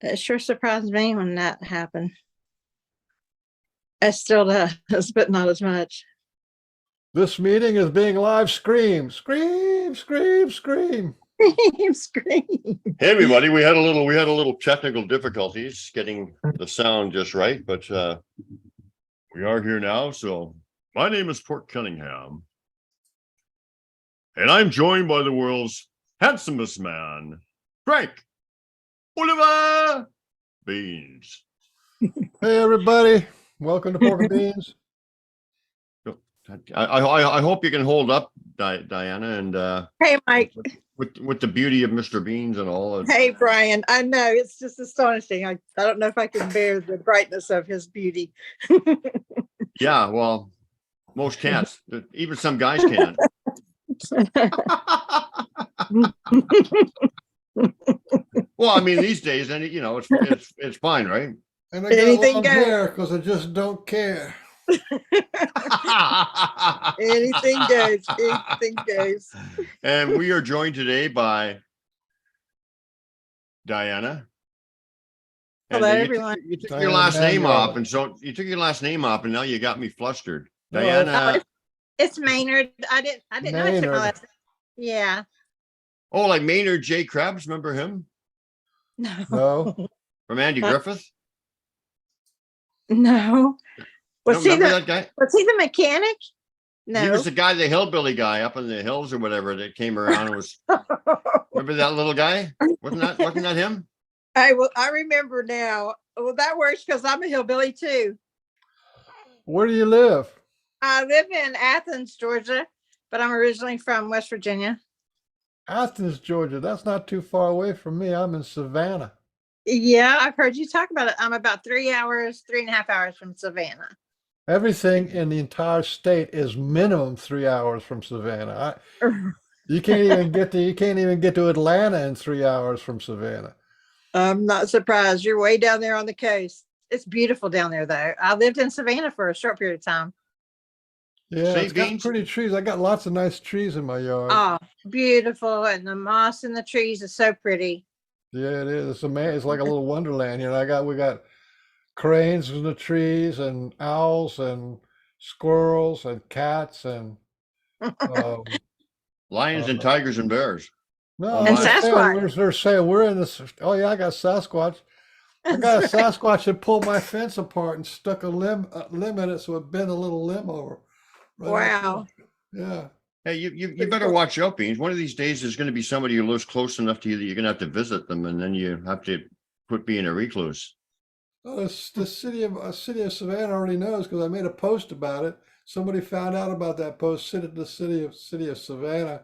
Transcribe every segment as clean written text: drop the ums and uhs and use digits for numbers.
It sure surprised me when that happened. It still does, but not as much. This meeting is being live streamed. Scream, scream, scream. Scream. Hey everybody, we had a little technical difficulties getting the sound just right, but we are here now. So my name is Port Cunningham, and I'm joined by the world's handsomest man, Frank Oliver Beans. Hey, everybody. Welcome to Pork and Beans. I hope you can hold up, Diana, and Hey, Mike. with the beauty of Mr. Beans and all. Hey, Brian. I know it's just astonishing. I don't know if I can bear the brightness of his beauty. Yeah, well, most can't. Even some guys can't. Well, I mean, these days, and it's fine, right? And I got Anything long goes. hair because I just don't care. Anything goes. Anything goes. And we are joined today by Diana. Hello, And everyone. You took Dianne your last name Maynard. off, and so you took your last name off, and now you got me flustered. No, Diana. It's Maynard. I didn't know I took my Maynard. last name. Yeah. Oh, like Maynard J. Krebs, remember him No. from Andy Griffith? No. You Was don't he remember the that guy? was he the mechanic? No. He was the guy, the hillbilly guy up in the hills or whatever that came around and was. Remember that little guy? Wasn't that him? I remember now. Well, that works because I'm a hillbilly too. Where do you live? I live in Athens, Georgia, but I'm originally from West Virginia. Athens, Georgia. That's not too far away from me. I'm in Savannah. Yeah, I've heard you talk about it. I'm about 3.5 hours from Savannah. Everything in the entire state is minimum 3 hours from Savannah. You can't even get to Atlanta in 3 hours from Savannah. I'm not surprised. You're way down there on the coast. It's beautiful down there, though. I lived in Savannah for a short period of time. Yeah, Say it's got Beans? pretty trees. I got lots of nice trees in my yard. Oh, beautiful. And the moss in the trees is so pretty. Yeah, it is. It's amazing. It's like a little wonderland. We got cranes in the trees and owls and squirrels and cats and um, Lions and uh, tigers and bears. no, Oh, I'm my. just saying, Sasquatch. they're saying we're in this. Oh yeah, I got Sasquatch. I got a Sasquatch that pulled my fence apart and stuck a limb in it, so it bent a little limb over. Right out Wow. there. Yeah. Hey, you better watch out, Beans. One of these days there's going to be somebody who lives close enough to you that you're going to have to visit them, and then you have to quit being a recluse. Oh, the city of Savannah already knows because I made a post about it. Somebody found out about that post, sent it to the city of Savannah,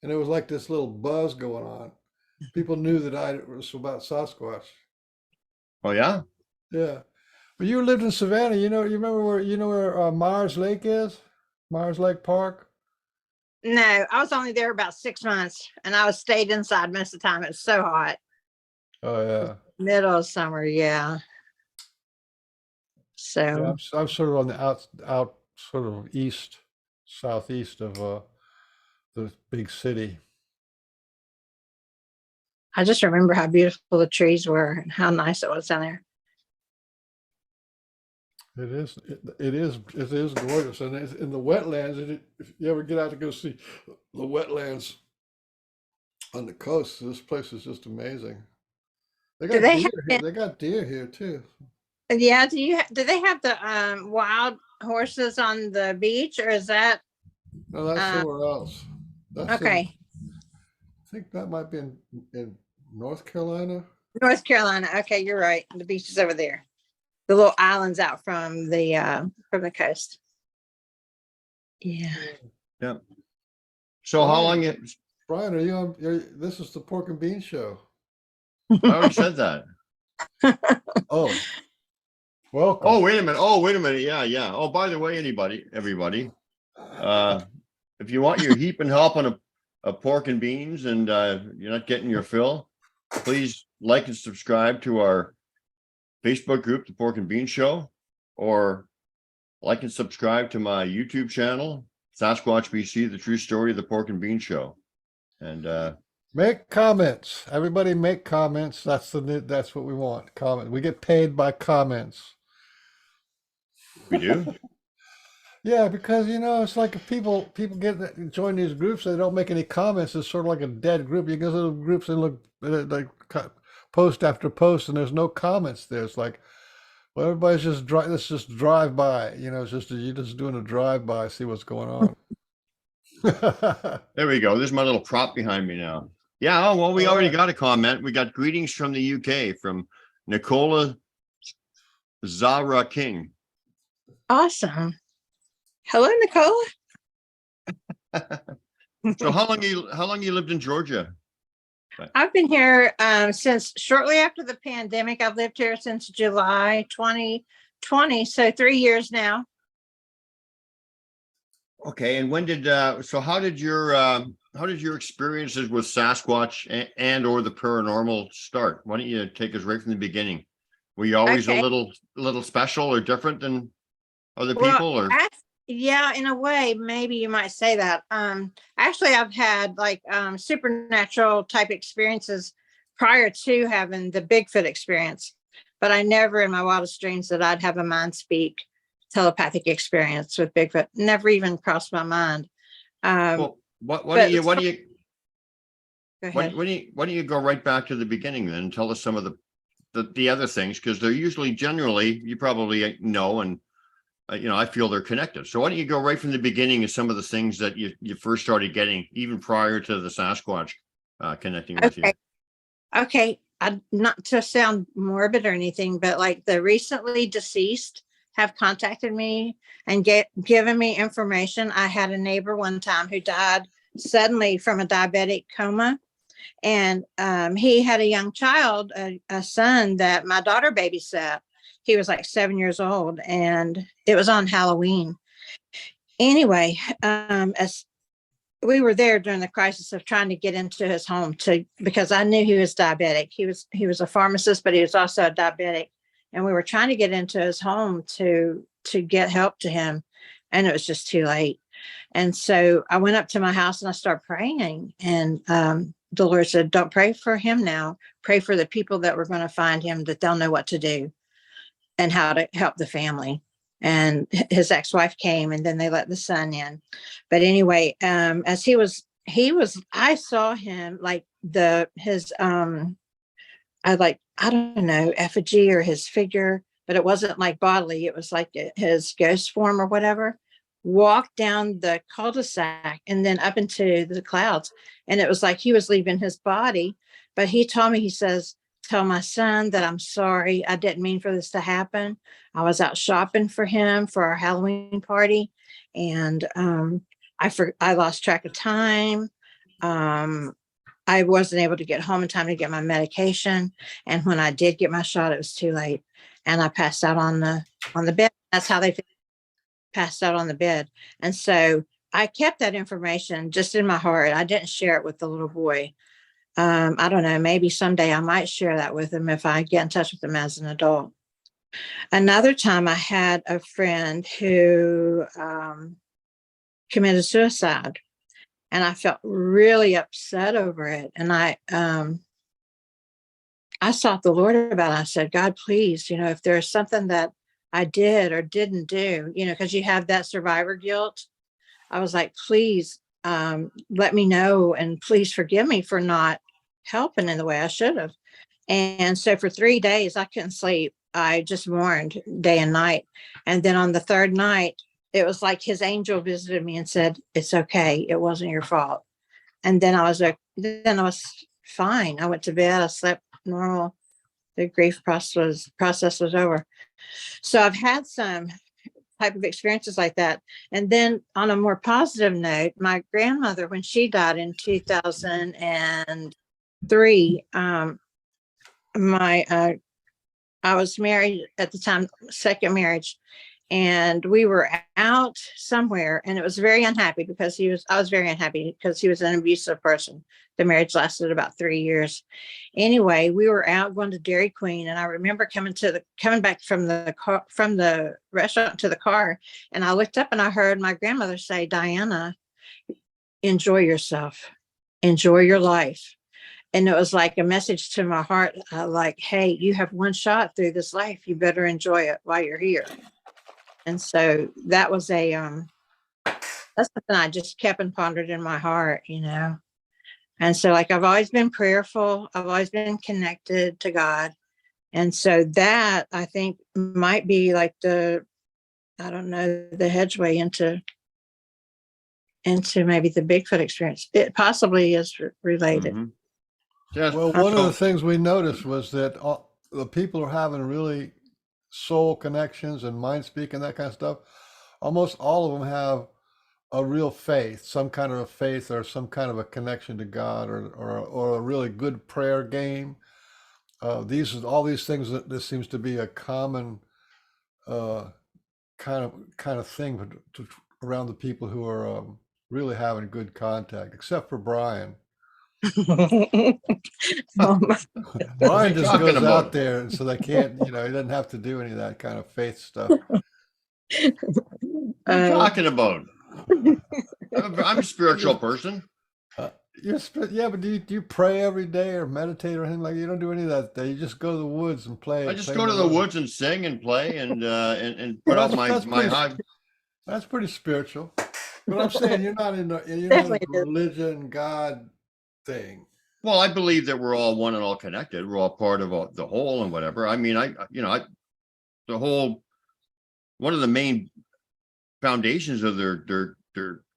and it was like this little buzz going on. People knew that it was about Sasquatch. Oh yeah? Yeah. But you lived in Savannah, you remember where Myers Lake is? Myers Lake Park? No, I was only there about 6 months and I was stayed inside most of the time. It was so hot. Oh yeah. Middle of summer, yeah. Yeah, So I'm sort of on the out sort of southeast of the big city. I just remember how beautiful the trees were and how nice it was down there. It is gorgeous, and it's in the wetlands. If you ever get out to go see the wetlands on the coast, this place is just amazing. They Do got they deer have here. They got deer here too. Yeah, do they have the wild horses on the beach, or is that No, that's uh somewhere else. That's okay? I think that might be in North Carolina. North Carolina. Okay, you're right. The beach is over there. The little islands out from the coast. Yeah. Yeah. So how long you Brian, this is the Pork and Bean Show. I already said that. Oh, welcome. Oh, wait a minute. Yeah. Oh, by the way, everybody, if you want your heap and help on a pork and beans and you're not getting your fill, please like and subscribe to our Facebook group, The Pork and Bean Show, or like and subscribe to my YouTube channel, Sasquatch BC, The True Story of the Pork and Bean Show. And Make comments. Everybody make comments. That's what we want. Comment. We get paid by comments. We do? Yeah, because it's like if people join these groups, they don't make any comments. It's sort of like a dead group. You go to the groups and look like post after post, and there's no comments there. It's like, well, everybody's just let's just drive by. It's just you're just doing a drive by, see what's going on. There we go. There's my little prop behind me now. Yeah, oh, well, we All already right. got a comment. We got greetings from the UK from Nicola Zara King. Awesome. Hello, Nicole. So how long you lived in Georgia? I've been here since shortly after the pandemic. I've lived here since July 2020, so 3 years now. Okay, and when did so how did your experiences with Sasquatch and or the paranormal start? Why don't you take us right from the beginning? Were you always Okay. a little special or different than other Well, people, or yeah, in a way, maybe you might say that. Actually, I've had like supernatural type experiences prior to having the Bigfoot experience, but I never in my wildest dreams that I'd have a mind speak telepathic experience with Bigfoot. Never even crossed my mind. well, what but do you go ahead. why don't you go right back to the beginning then and tell us some of the other things, because they're usually generally you probably know, and I feel they're connected. So why don't you go right from the beginning of some of the things that you first started getting even prior to the Sasquatch connecting with you? Okay. Not to sound morbid or anything, but like the recently deceased have contacted me and given me information. I had a neighbor one time who died suddenly from a diabetic coma. And he had a young child, a son that my daughter babysat. He was like 7 years old, and it was on Halloween. Anyway, as we were there during the crisis of trying to get into his home because I knew he was diabetic. He was a pharmacist, but he was also a diabetic, and we were trying to get into his home to get help to him, and it was just too late. And so I went up to my house and I started praying, and the Lord said, "Don't pray for him now. Pray for the people that were going to find him, that they'll know what to do and how to help the family." And his ex-wife came, and then they let the son in. But anyway, as I saw him like I don't know, effigy or his figure, but it wasn't like bodily. It was like his ghost form or whatever, walked down the cul-de-sac and then up into the clouds. And it was like he was leaving his body. But he told me, he says, "Tell my son that I'm sorry. I didn't mean for this to happen. I was out shopping for him for our Halloween party. And I lost track of time. I wasn't able to get home in time to get my medication. And when I did get my shot, it was too late. And I passed out on the bed. That's how they passed out on the bed." And so I kept that information just in my heart. I didn't share it with the little boy. I don't know, maybe someday I might share that with him if I get in touch with him as an adult. Another time I had a friend who committed suicide, and I felt really upset over it. And I sought the Lord about it. I said, "God, please, if there's something that I did or didn't do, because you have that survivor guilt." I was like, "Please let me know, and please forgive me for not helping in the way I should have." And so for 3 days, I couldn't sleep. I just mourned day and night. And then on the third night, it was like his angel visited me and said, "It's okay. It wasn't your fault." And then I was fine. I went to bed. I slept normal. The grief process was over. So I've had some type of experiences like that. And then on a more positive note, my grandmother, when she died in 2003, I was married at the time, second marriage, and we were out somewhere, and it was very unhappy because I was very unhappy because he was an abusive person. The marriage lasted about 3 years. Anyway, we were out going to Dairy Queen, and I remember coming back from the restaurant to the car, and I looked up and I heard my grandmother say, "Diana, enjoy yourself, enjoy your life." and it was like a message to my heart, like, hey, you have one shot through this life. You better enjoy it while you're here. And so that was that's something I just kept and pondered in my heart, And so like, I've always been prayerful. I've always been connected to God. And so that I think might be like the hedgeway into maybe the Bigfoot experience. It possibly is related. Mhm. Yeah. Well, one of the So, things we noticed was that the people are having really soul connections and mind speak and that kind of stuff. Almost all of them have a real faith, some kind of a faith or some kind of a connection to God, or a really good prayer game. All these things that this seems to be a common uh, kind of thing around the people who are really having good contact, except for Brian. Um, Brian you just talking goes about? out there, and so they can't, he doesn't have to do any of that kind of faith stuff. What are you talking about? I'm a spiritual person. Yeah, but do you pray every day or meditate or anything like that? You don't do any of that day. You just go to the woods and play. I just play go in to the woods. woods and sing and play and put Well, out my high. that's pretty spiritual. But I'm saying you're not in the Definitely is. religion God thing. Well, I believe that we're all one and all connected. We're all part of the whole and whatever. I mean, the whole, one of the main foundations of their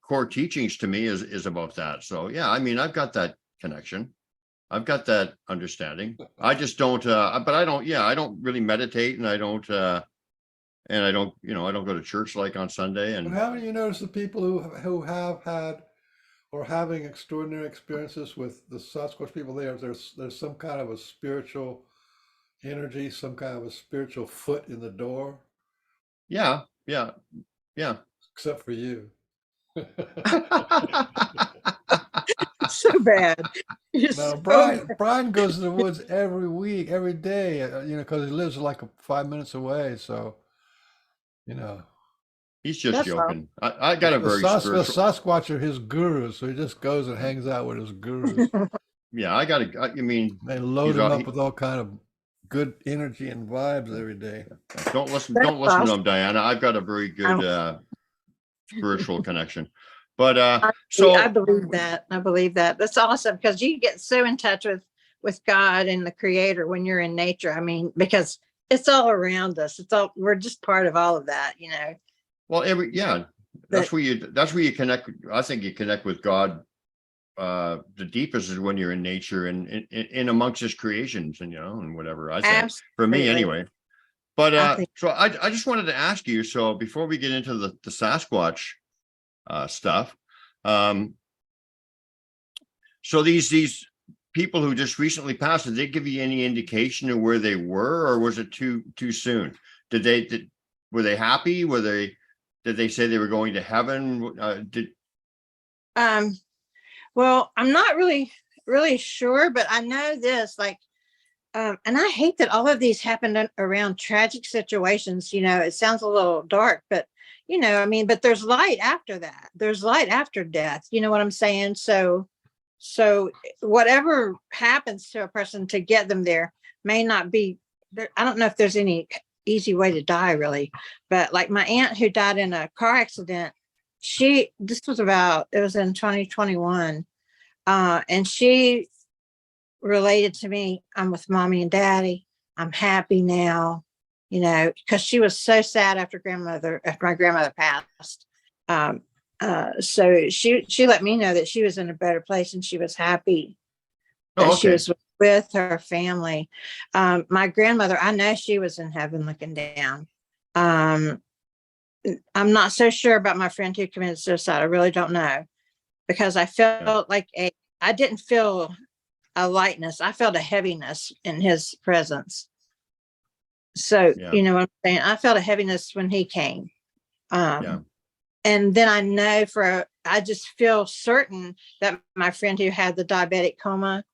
core teachings to me is about that. So yeah, I mean, I've got that connection. I've got that understanding. I just don't, but I don't really meditate, and I don't go to church like on Sunday. But And haven't you noticed the people who have had or having extraordinary experiences with the Sasquatch people there's some kind of a spiritual energy, some kind of a spiritual foot in the door, yeah. except for you. So bad. You're No, so Brian goes to the woods every week, every day, because he lives like 5 minutes away. So, you know, He's just That's all. joking. I got a the very spiritual. Sasquatch are his gurus, so he just goes and hangs out with his gurus. Yeah, I mean, They load he's him all, up with all kind of good energy and vibes every day. don't listen That's to awesome. him, Diana. I've got a very good spiritual connection. But I so believe that. I believe that. That's awesome, because you get so in touch with God and the Creator when you're in nature. I mean, because it's all around us. We're just part of all of that. well, that's But where you connect. I think you connect with God. The deepest is when you're in nature and in amongst his creations, and whatever. I think, for me absolutely. anyway. But I think so I just wanted to ask you, so before we get into the Sasquatch stuff, so these people who just recently passed, did they give you any indication of where they were, or was it too soon? Were they happy? Did they say they were going to heaven? well, I'm not really sure, but I know this, like, and I hate that all of these happened around tragic situations. It sounds a little dark, but I mean, but there's light after that. There's light after death. You know what I'm saying? So whatever happens to a person to get them there may not be there. I don't know if there's any easy way to die, really, but like my aunt who died in a car accident, this was it was in 2021, and she related to me, I'm with mommy and daddy, I'm happy now, because she was so sad after my grandmother passed. So she let me know that she was in a better place and she was happy that Oh, she okay. was with her family. My grandmother, I know she was in heaven looking down. I'm not so sure about my friend who committed suicide. I really don't know, because I felt like I didn't feel a lightness. I felt a heaviness in his presence. So, Yeah. you know what I'm saying? I felt a heaviness when he came. Yeah. And then I know I just feel certain that my friend who had the diabetic coma,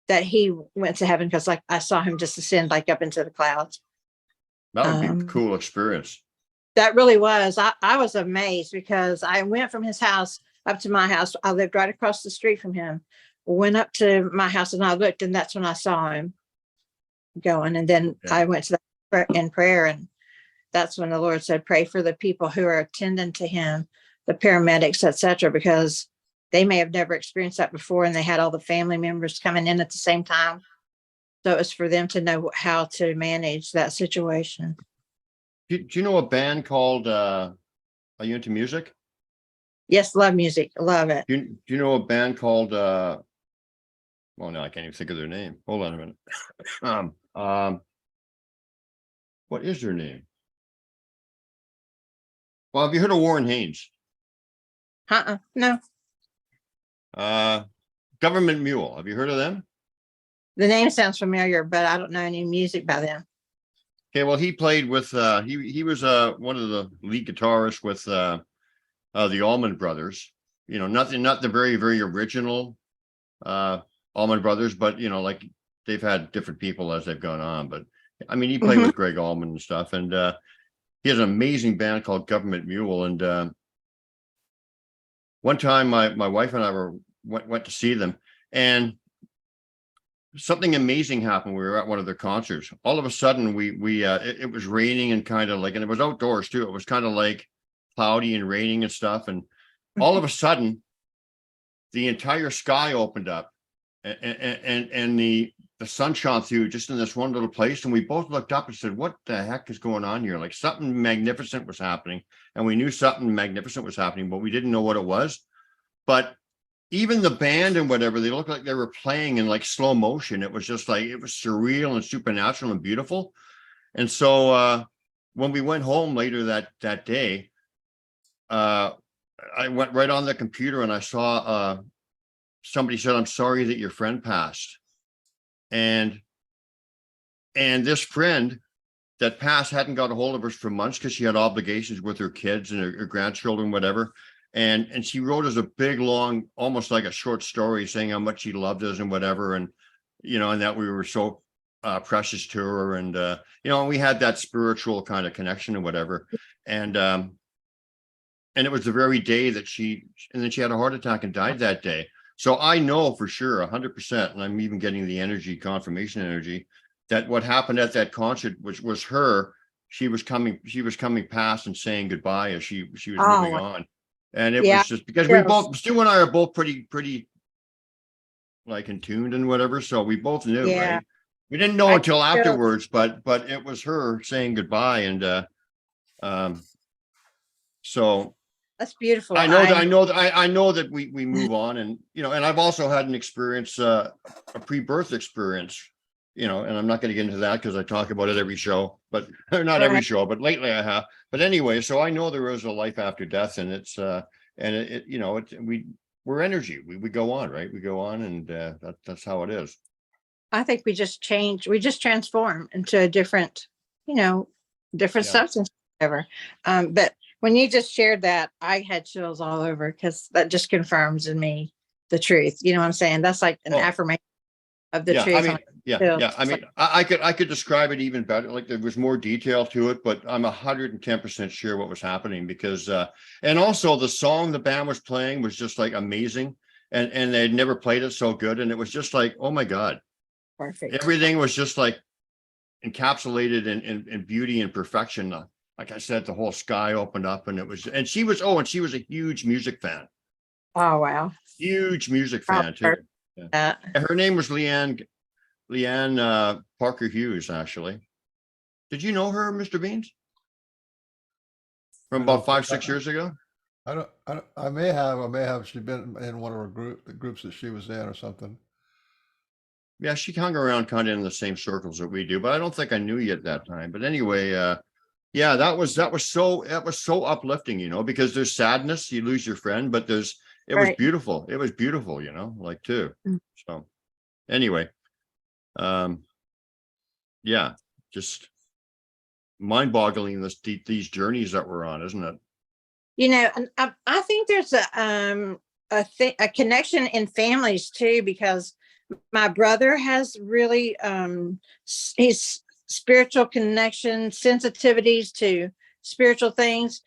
that he went to heaven, because like I saw him just ascend like up into the clouds. That would be a cool experience. That really was. I was amazed, because I went from his house up to my house. I lived right across the street from him. went up to my house and I looked, and that's when I saw him going. And then Yeah. I went to that in prayer, and that's when the Lord said, pray for the people who are attending to him, the paramedics, etc., because they may have never experienced that before, and they had all the family members coming in at the same time. So it was for them to know how to manage that situation. Do you know a band called, are you into music? Yes, love music. Love it. Do you know a band called, well, no, I can't even think of their name. Hold on a minute. What is their name? Well, have you heard of Warren Haynes? No. Government Mule. Have you heard of them? The name sounds familiar, but I don't know any music by them. Okay, well, he played with, he was one of the lead guitarists with the Allman Brothers. You know, not the very, very original Allman Brothers, but you know, like they've had different people as they've gone on. But I mean, he played with Greg Allman and stuff, and he has an amazing band called Government Mule. And one time, my wife and I went to see them, and something amazing happened. We were at one of their concerts. All of a sudden, it was raining and kind of like, and it was outdoors too. It was kind of like cloudy and raining and stuff. And all of a sudden, the entire sky opened up, and the sun shone through just in this one little place. And we both looked up and said, "What the heck is going on here?" Like something magnificent was happening, and we knew something magnificent was happening, but we didn't know what it was. But even the band and whatever, they looked like they were playing in like slow motion. It was just like, it was surreal and supernatural and beautiful. And so when we went home later that day, I went right on the computer and I saw somebody said, "I'm sorry that your friend passed." And this friend that passed hadn't got a hold of us for months because she had obligations with her kids and her grandchildren, whatever. And she wrote us a big, long, almost like a short story saying how much she loved us and whatever. And, you know, and that we were so precious to her. And, you know, and we had that spiritual kind of connection and whatever. And it was the very day that and then she had a heart attack and died that day. So I know for sure 100%, and I'm even getting the energy, confirmation energy, that what happened at that concert, which was her, she was coming past and saying goodbye as she was moving on. And it was just because we both, Stu and I are both pretty like in tuned and whatever. So we both knew, right? We didn't know until afterwards, but it was her saying goodbye. And so that's beautiful. I know that we move on, and you know, and I've also had an experience, a pre-birth experience, you know, and I'm not going to get into that because I talk about it every show, but not every show, but lately I have. But anyway, so I know there is a life after death, and it's and it you know, we're energy. We go on, right? We go on, and that's how it is. I think we just transform into a different, you know, different substance, whatever. But when you just shared that, I had chills all over because that just confirms in me the truth. You know what I'm saying? That's like an affirmation of the truth. I mean, I could describe it even better. Like there was more detail to it, but I'm 110% sure what was happening because, and also the song the band was playing was just like amazing, and they'd never played it so good, and it was just like, oh my God, perfect. Everything was just like encapsulated in beauty and perfection. Like I said, the whole sky opened up, and she was a huge music fan. Oh wow, huge music fan too. Yeah. Her name was Leanne Parker Hughes, actually. Did you know her, Mr. Beans? From about 5-6 years ago? I may have. She'd been in one of her the groups that she was in or something. Yeah, she hung around kind of in the same circles that we do, but I don't think I knew you at that time. But anyway, yeah, that was so uplifting, you know, because there's sadness, you lose your friend, but it was beautiful. It was beautiful, you know, like too. So anyway, yeah, just mind-boggling these journeys that we're on, isn't it? You know, and I think there's a connection in families too, because my brother has really his spiritual connection, sensitivities to spiritual things.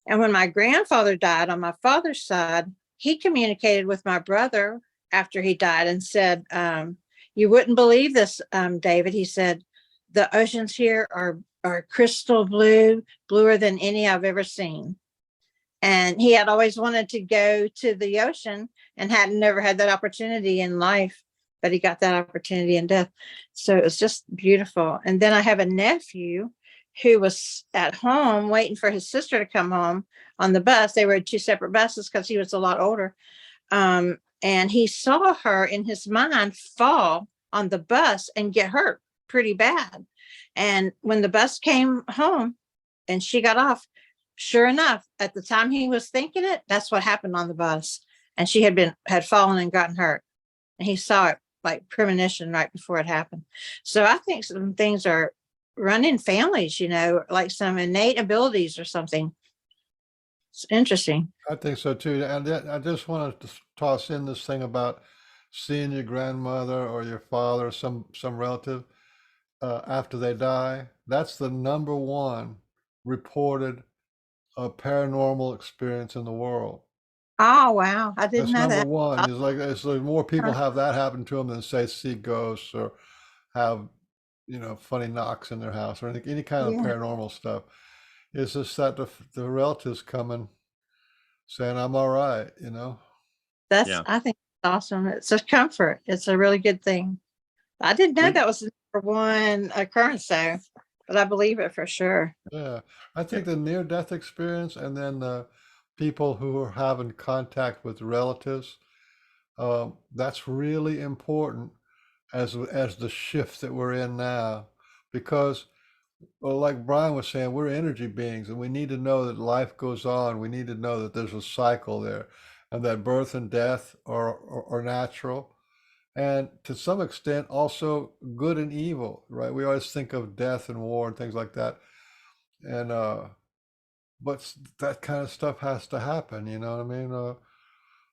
And when my grandfather died on my father's side, he communicated with my brother after he died and said, you wouldn't believe this, David. He said, the oceans here are crystal blue, bluer than any I've ever seen. And he had always wanted to go to the ocean and had never had that opportunity in life, but he got that opportunity in death. So it was just beautiful. And then I have a nephew who was at home waiting for his sister to come home on the bus. They were two separate buses because he was a lot older. And he saw her in his mind fall on the bus and get hurt pretty bad. And when the bus came home and she got off, sure enough, at the time he was thinking it, that's what happened on the bus. And she had fallen and gotten hurt. And he saw it like premonition right before it happened. So I think some things are running families, like some innate abilities or something. It's interesting. I think so too. And I just wanted to toss in this thing about seeing your grandmother or your father, some relative, after they die. That's the number one reported paranormal experience in the world. Oh, wow. I didn't That's know number that. one. It's like more people have that happen to them than say see ghosts or have funny knocks in their house or any kind of Yeah, paranormal stuff. It's just that the relatives coming saying I'm all right. Yeah. I think it's awesome. It's a comfort. It's a really good thing. I didn't know When- that was the number one occurrence though, but I believe it for sure. Yeah, I think the near-death experience and then the people who are having contact with relatives, that's really important as the shift that we're in now, because, well, like Brian was saying, we're energy beings, and we need to know that life goes on. We need to know that there's a cycle there, and that birth and death are natural, and to some extent also good and evil, right? We always think of death and war and things like that, and but that kind of stuff has to happen, you know what I mean? A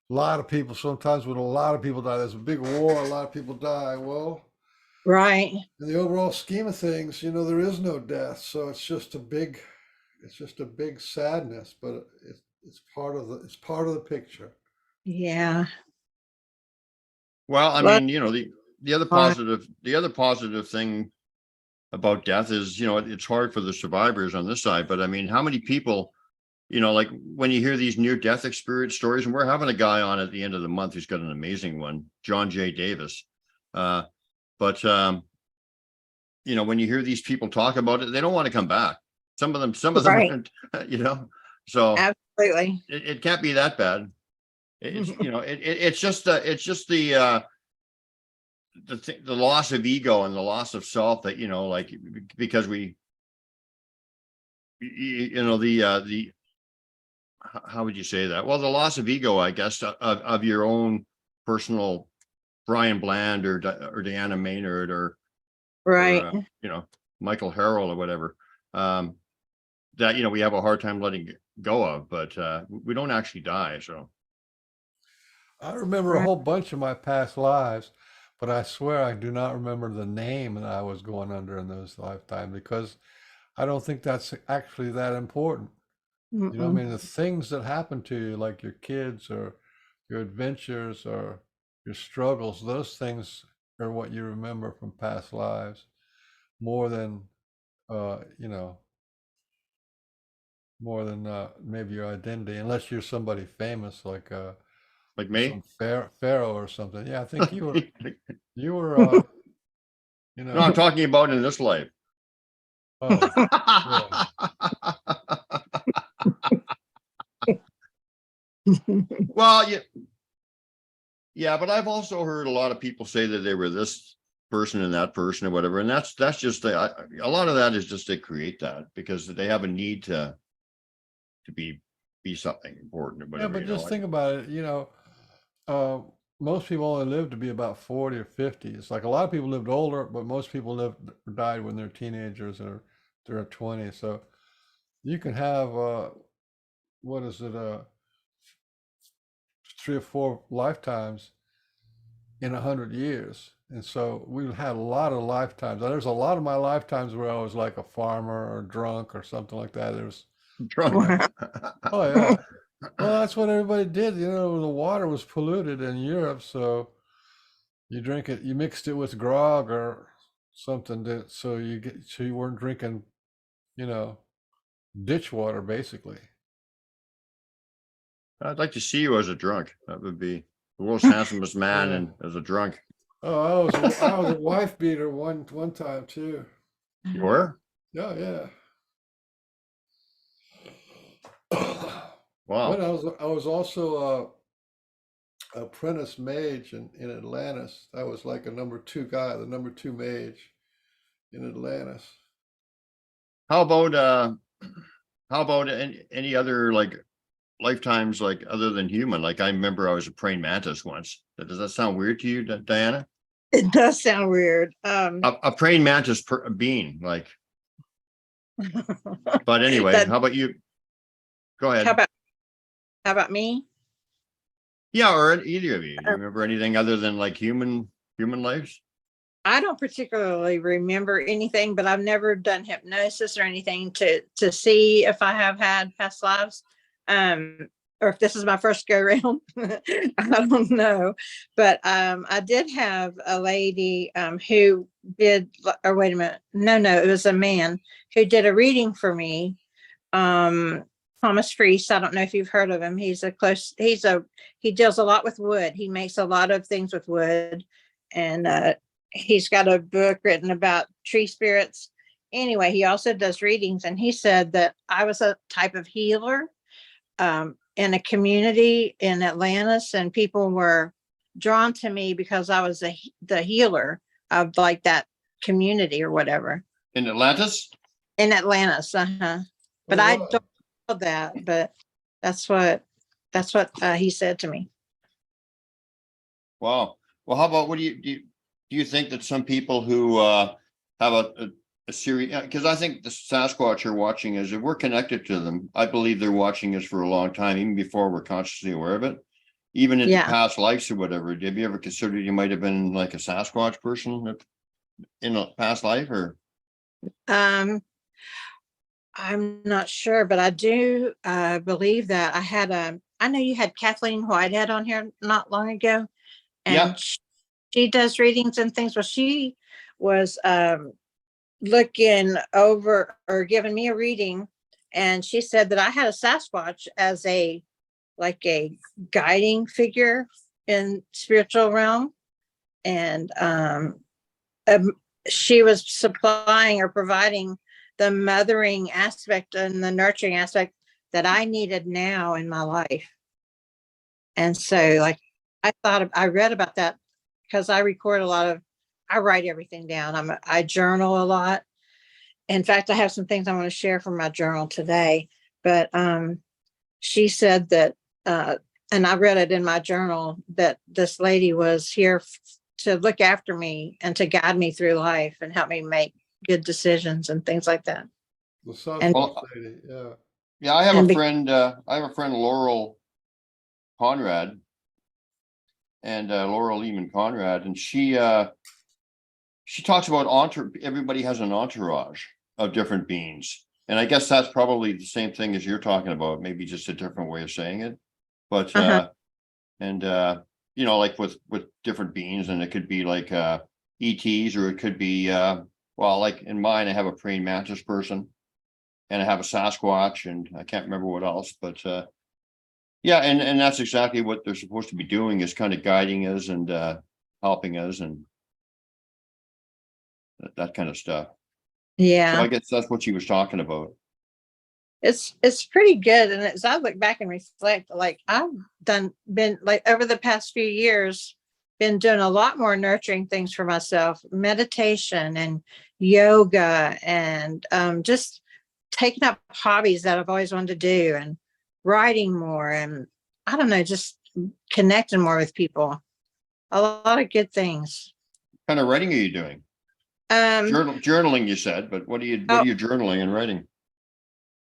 lot of people, sometimes when a lot of people die, there's a big war, a lot of people die. Well, Right. in the overall scheme of things, there is no death, so it's just a big sadness, but it's part of the picture. Yeah. Well, I Well, mean, the other positive thing about death is, it's hard for the survivors on this side, but I mean, how many people, like when you hear these near death experience stories, and we're having a guy on at the end of the month who's got an amazing one, John J. Davis. But when you hear these people talk about it, they don't want to come back. Some of them, right. so Absolutely. it can't be that bad. It's just the loss of ego and the loss of self that, like, because the how would you say that? Well, the loss of ego, I guess, of your own personal Brian Bland or Dianne Maynard or Right. Michael Harrell or whatever, that, we have a hard time letting go of, but we don't actually die. So I remember a Right. whole bunch of my past lives, but I swear I do not remember the name that I was going under in those lifetimes because I don't think that's actually that important. I Mm-mm. mean, the things that happen to you, like your kids or your adventures or your struggles, those things are what you remember from past lives more than, uh, you know, maybe your identity, unless you're somebody famous like like me. some pharaoh or something. Yeah, I think you were, you were, No, I'm talking about in this life. oh, yeah. Well, yeah, but I've also heard a lot of people say that they were this person and that person or whatever, and that's just a lot of that is just they create that because they have a need to be something important or Yeah, whatever. but just think about it, uh, most people only live to be about 40 or 50. It's like a lot of people lived older, but most people died when they're teenagers or they're 20. So you can have, what is it, 3 or 4 lifetimes in 100 years. And so we've had a lot of lifetimes. There's a lot of my lifetimes where I was like a farmer or drunk or something like that. There's, Drunk. Wow. oh yeah. Well, that's what everybody did. You know, the water was polluted in Europe, so you drink it, you mixed it with grog or something so you weren't drinking, you know, ditch water basically. I'd like to see you as a drunk. That would be the world's handsomest man Yeah. and as a drunk. Oh, I was a wife beater one time too. You were? Yeah, yeah. Wow. But I was also a apprentice mage in Atlantis. I was like a number two guy, the number two mage in Atlantis. How about any other like lifetimes like other than human? Like I remember I was a praying mantis once. Does that sound weird to you, Diana? It does sound weird. A praying mantis being like, but anyway, That, how about you? Go how ahead. about how about me? Yeah, or either of you. Do you Uh, remember anything other than like human lives? I don't particularly remember anything, but I've never done hypnosis or anything to see if I have had past lives. Um, or if this is my first go round. I don't know. But I did have a lady who did, or wait a minute. No, it was a man who did a reading for me. Um, Thomas Freese. I don't know if you've heard of him. He deals a lot with wood. He makes a lot of things with wood. And he's got a book written about tree spirits. Anyway, he also does readings, and he said that I was a type of healer in a community in Atlantis, and people were drawn to me because I was the healer of like that community or whatever In Atlantis? in Atlantis. Uh-huh. But Oh I wow. don't know that, but that's what he said to me. Wow. Well, how about what do you think that some people who have a series, because I think the Sasquatch are watching us, if we're connected to them, I believe they're watching us for a long time, even before we're consciously aware of it, even into Yeah. past lives or whatever. Have you ever considered you might have been like a Sasquatch person in a past life or? Um, I'm not sure, but I do believe that I know you had Kathleen Whitehead on here not long ago, Yeah. and she does readings and things. Well, she was looking over or giving me a reading, and she said that I had a Sasquatch as a like a guiding figure in spiritual realm, and um, she was supplying or providing the mothering aspect and the nurturing aspect that I needed now in my life. And so, like, I read about that because I record I write everything down. I journal a lot. In fact, I have some things I want to share from my journal today. But she said that, and I read it in my journal, that this lady was here to look after me and to guide me through life and help me make good decisions and things like that. The And Sasquatch lady. Yeah. Yeah, I have and a be, friend. I have a friend, Laurel Conrad, and Laurel Lehman Conrad, and she talks about everybody has an entourage of different beings. And I guess that's probably the same thing as you're talking about, maybe just a different way of saying it. But uh-huh, and like with different beings, and it could be like ETs, or it could be well, like in mine, I have a praying mantis person, and I have a Sasquatch, and I can't remember what else, but yeah, and that's exactly what they're supposed to be doing, is kind of guiding us and helping us and that kind of stuff. So I yeah, guess that's what she was talking about. it's pretty good. And as I look back and reflect, like I've been like over the past few years, been doing a lot more nurturing things for myself, meditation and yoga, and just taking up hobbies that I've always wanted to do, and writing more, and I don't know, just connecting more with people. A lot of good things. What kind of writing are you doing? Um, Journaling, you said, but what oh, are you journaling and writing?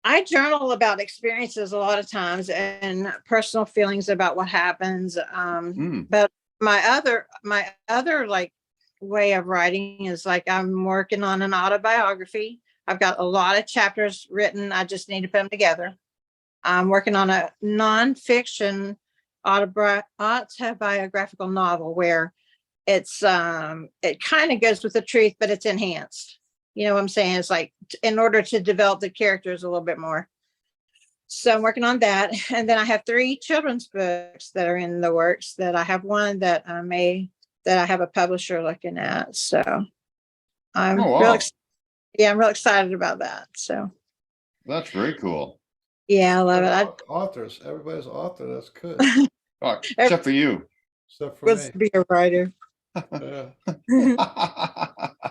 I journal about experiences a lot of times and personal feelings about what happens. Hmm. But my other like way of writing is like I'm working on an autobiography. I've got a lot of chapters written. I just need to put them together. I'm working on a nonfiction autobiographical novel where it's it kind of goes with the truth, but it's enhanced. You know what I'm saying? It's like in order to develop the characters a little bit more. So I'm working on that. And then I have 3 children's books that are in the works, that I have one that that I have a publisher looking at. So I'm Oh, real wow. yeah, I'm real excited about that. So That's very cool. yeah, I love it. I Authors, everybody's author. That's good, Oh, except for you. except for was me. to be a writer. Yeah.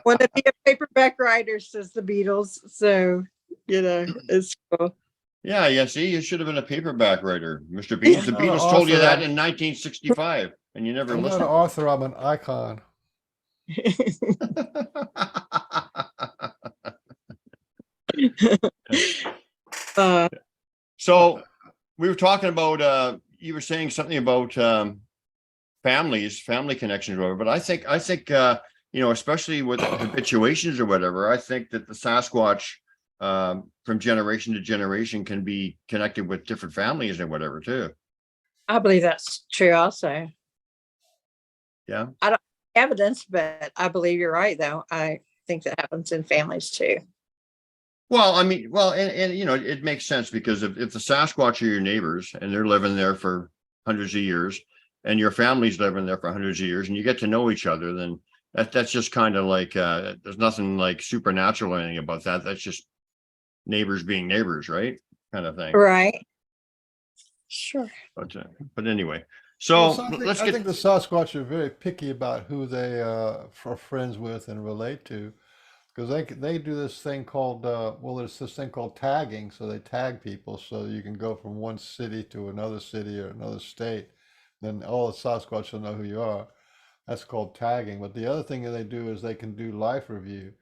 Want to be a paperback writer, says the Beatles. So, you know, it's cool. Yeah, yeah. See, you should have been a paperback writer, Mr. Beans. The I'm not an Beatles told you author, that I'm- in 1965, and you never I'm not an listened. author. I'm an icon. uh, So we were talking about you were saying something about family connections or whatever, but I think you know, especially with habituations or whatever, I think that the Sasquatch from generation to generation can be connected with different families and whatever too. I believe that's true also. Yeah. I don't have evidence, but I believe you're right, though. I think that happens in families too. Well, I mean, well, and you know, it makes sense because if the Sasquatch are your neighbors and they're living there for hundreds of years, and your family's living there for hundreds of years, and you get to know each other, then that's just kind of like there's nothing like supernatural or anything about that. That's just neighbors being neighbors, right? Kind of thing. Right. Sure. But anyway, Well, so so let's I get think the Sasquatch are very picky about who they are friends with and relate to, because they do this thing called well, there's this thing called tagging. So they tag people so you can go from one city to another city or another state. Then all the Sasquatch will know who you are. That's called tagging. But the other thing that they do is they can do life review.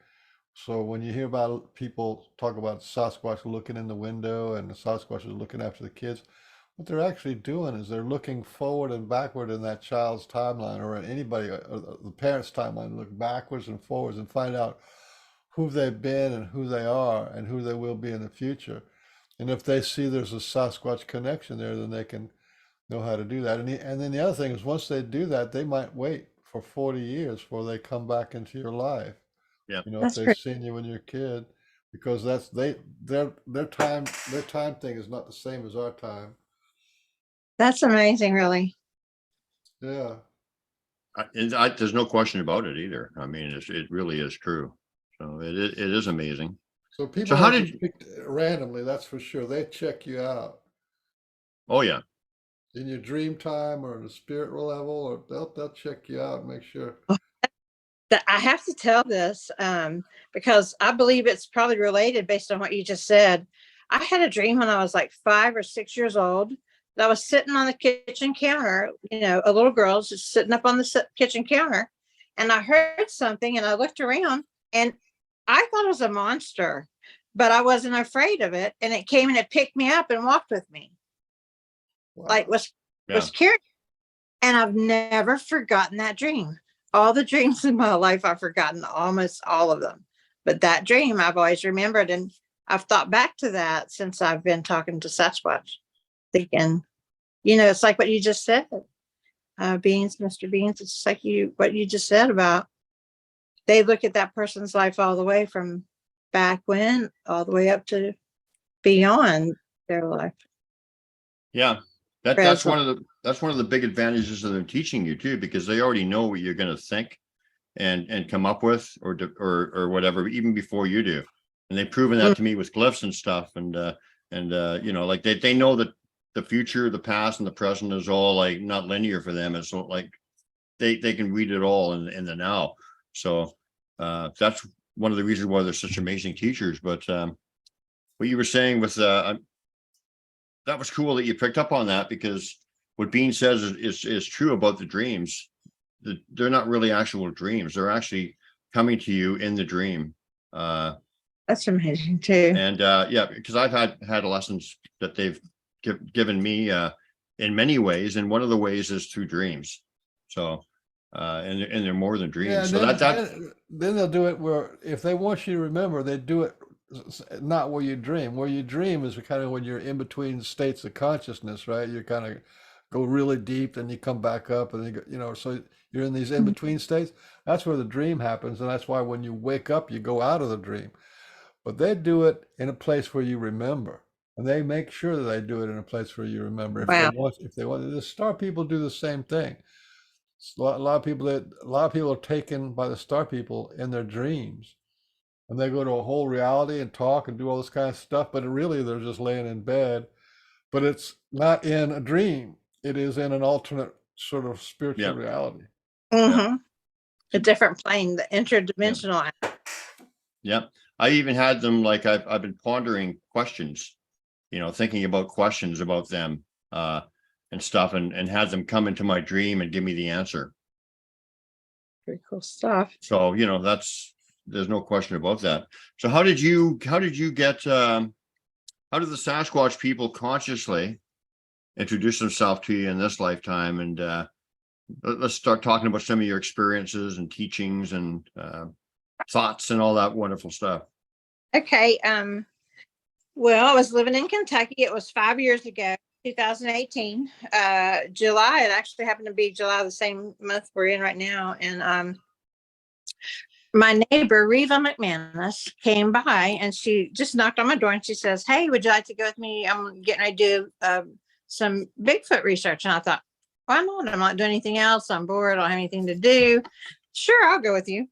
So when you hear about people talk about Sasquatch looking in the window and the Sasquatch is looking after the kids, what they're actually doing is they're looking forward and backward in that child's timeline or in anybody, the parents' timeline, look backwards and forwards and find out who they've been and who they are and who they will be in the future. And if they see there's a Sasquatch connection there, then they can know how to do that. And then the other thing is once they do that, they might wait for 40 years before they come back into your life. yeah. You know, if That's they've pretty. seen you when you're a kid, because their time thing is not the same as our time. That's amazing, really. Yeah. There's no question about it either. I mean, it really is true. So it is amazing. So So people how don't did? get picked randomly, that's for sure. They check you out Oh yeah. in your dream time or in the spirit level, or they'll check you out and make sure. That I have to tell this because I believe it's probably related based on what you just said. I had a dream when I was like 5 or 6 years old that I was sitting on the kitchen counter, you know, a little girl just sitting up on the kitchen counter, and I heard something and I looked around and I thought it was a monster, but I wasn't afraid of it. And it came and it picked me up and walked with me, like Wow. Yeah. was carrying. And I've never forgotten that dream. All the dreams in my life, I've forgotten almost all of them. But that dream I've always remembered. And I've thought back to that since I've been talking to Sasquatch, thinking, you know, it's like what you just said. Beans, Mr. Beans, it's like what you just said about they look at that person's life all the way from back when, all the way up to beyond their life. Yeah. That's Present. one of the big advantages of them teaching you too, because they already know what you're going to think and come up with or whatever, even before you do. And they've proven that to me with glyphs and stuff. And you know, like they know that the future, the past, and the present is all like not linear for them. It's like they can read it all in the now. So that's one of the reasons why they're such amazing teachers. But what you were saying with that was cool that you picked up on that, because what Bean says is true about the dreams. They're not really actual dreams. They're actually coming to you in the dream. That's amazing too. And yeah, because I've had lessons that they've given me in many ways, and one of the ways is through dreams. So and they're more than dreams. Yeah, and So then they'll do it where if they want you to remember, they do it not where you dream. Where you dream is kind of when you're in between states of consciousness, right? You kind of go really deep, then you come back up, and so you're in these in between states. That's where the dream happens, and that's why when you wake up, you go out of the dream. But they do it in a place where you remember, and they make sure that they do it in a place where you remember. Wow. If they want, the star people do the same thing. A lot of people are taken by the star people in their dreams, and they go to a whole reality and talk and do all this kind of stuff. But really, they're just laying in bed. But it's not in a dream. It is in an alternate sort of spiritual Yeah. reality. Mm-hmm. A different plane, the Yeah. interdimensional. Yeah. I even had them, like, I've been pondering questions, thinking about questions about them, and stuff, and had them come into my dream and give me the answer. Pretty cool stuff. So, there's no question about that. So how did you get, how did the Sasquatch people consciously introduce themselves to you in this lifetime? And let's start talking about some of your experiences and teachings and thoughts and all that wonderful stuff. Okay. Well, I was living in Kentucky. It was 5 years ago, 2018. July. It actually happened to be July, the same month we're in right now. And my neighbor, Reva McManus, came by and she just knocked on my door and she says, "Hey, would you like to go with me? I'm getting ready to do some Bigfoot research." And I thought, why not? I'm not doing anything else. I'm bored. I don't have anything to do. Sure, I'll go with you.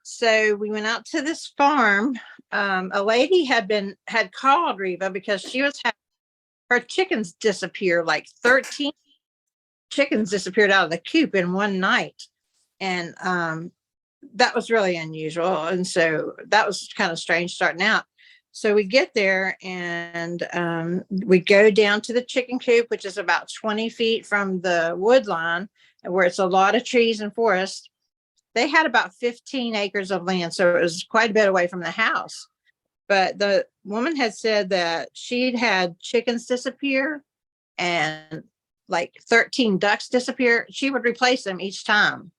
So we went out to this farm. A lady had called Reva because she was having her chickens disappear. Like 13 chickens disappeared out of the coop in one night. And that was really unusual. And so that was kind of strange starting out. So we get there and we go down to the chicken coop, which is about 20 feet from the wood line, where it's a lot of trees and forest. They had about 15 acres of land, so it was quite a bit away from the house. But the woman had said that she'd had chickens disappear and like 13 ducks disappear. She would replace them each time.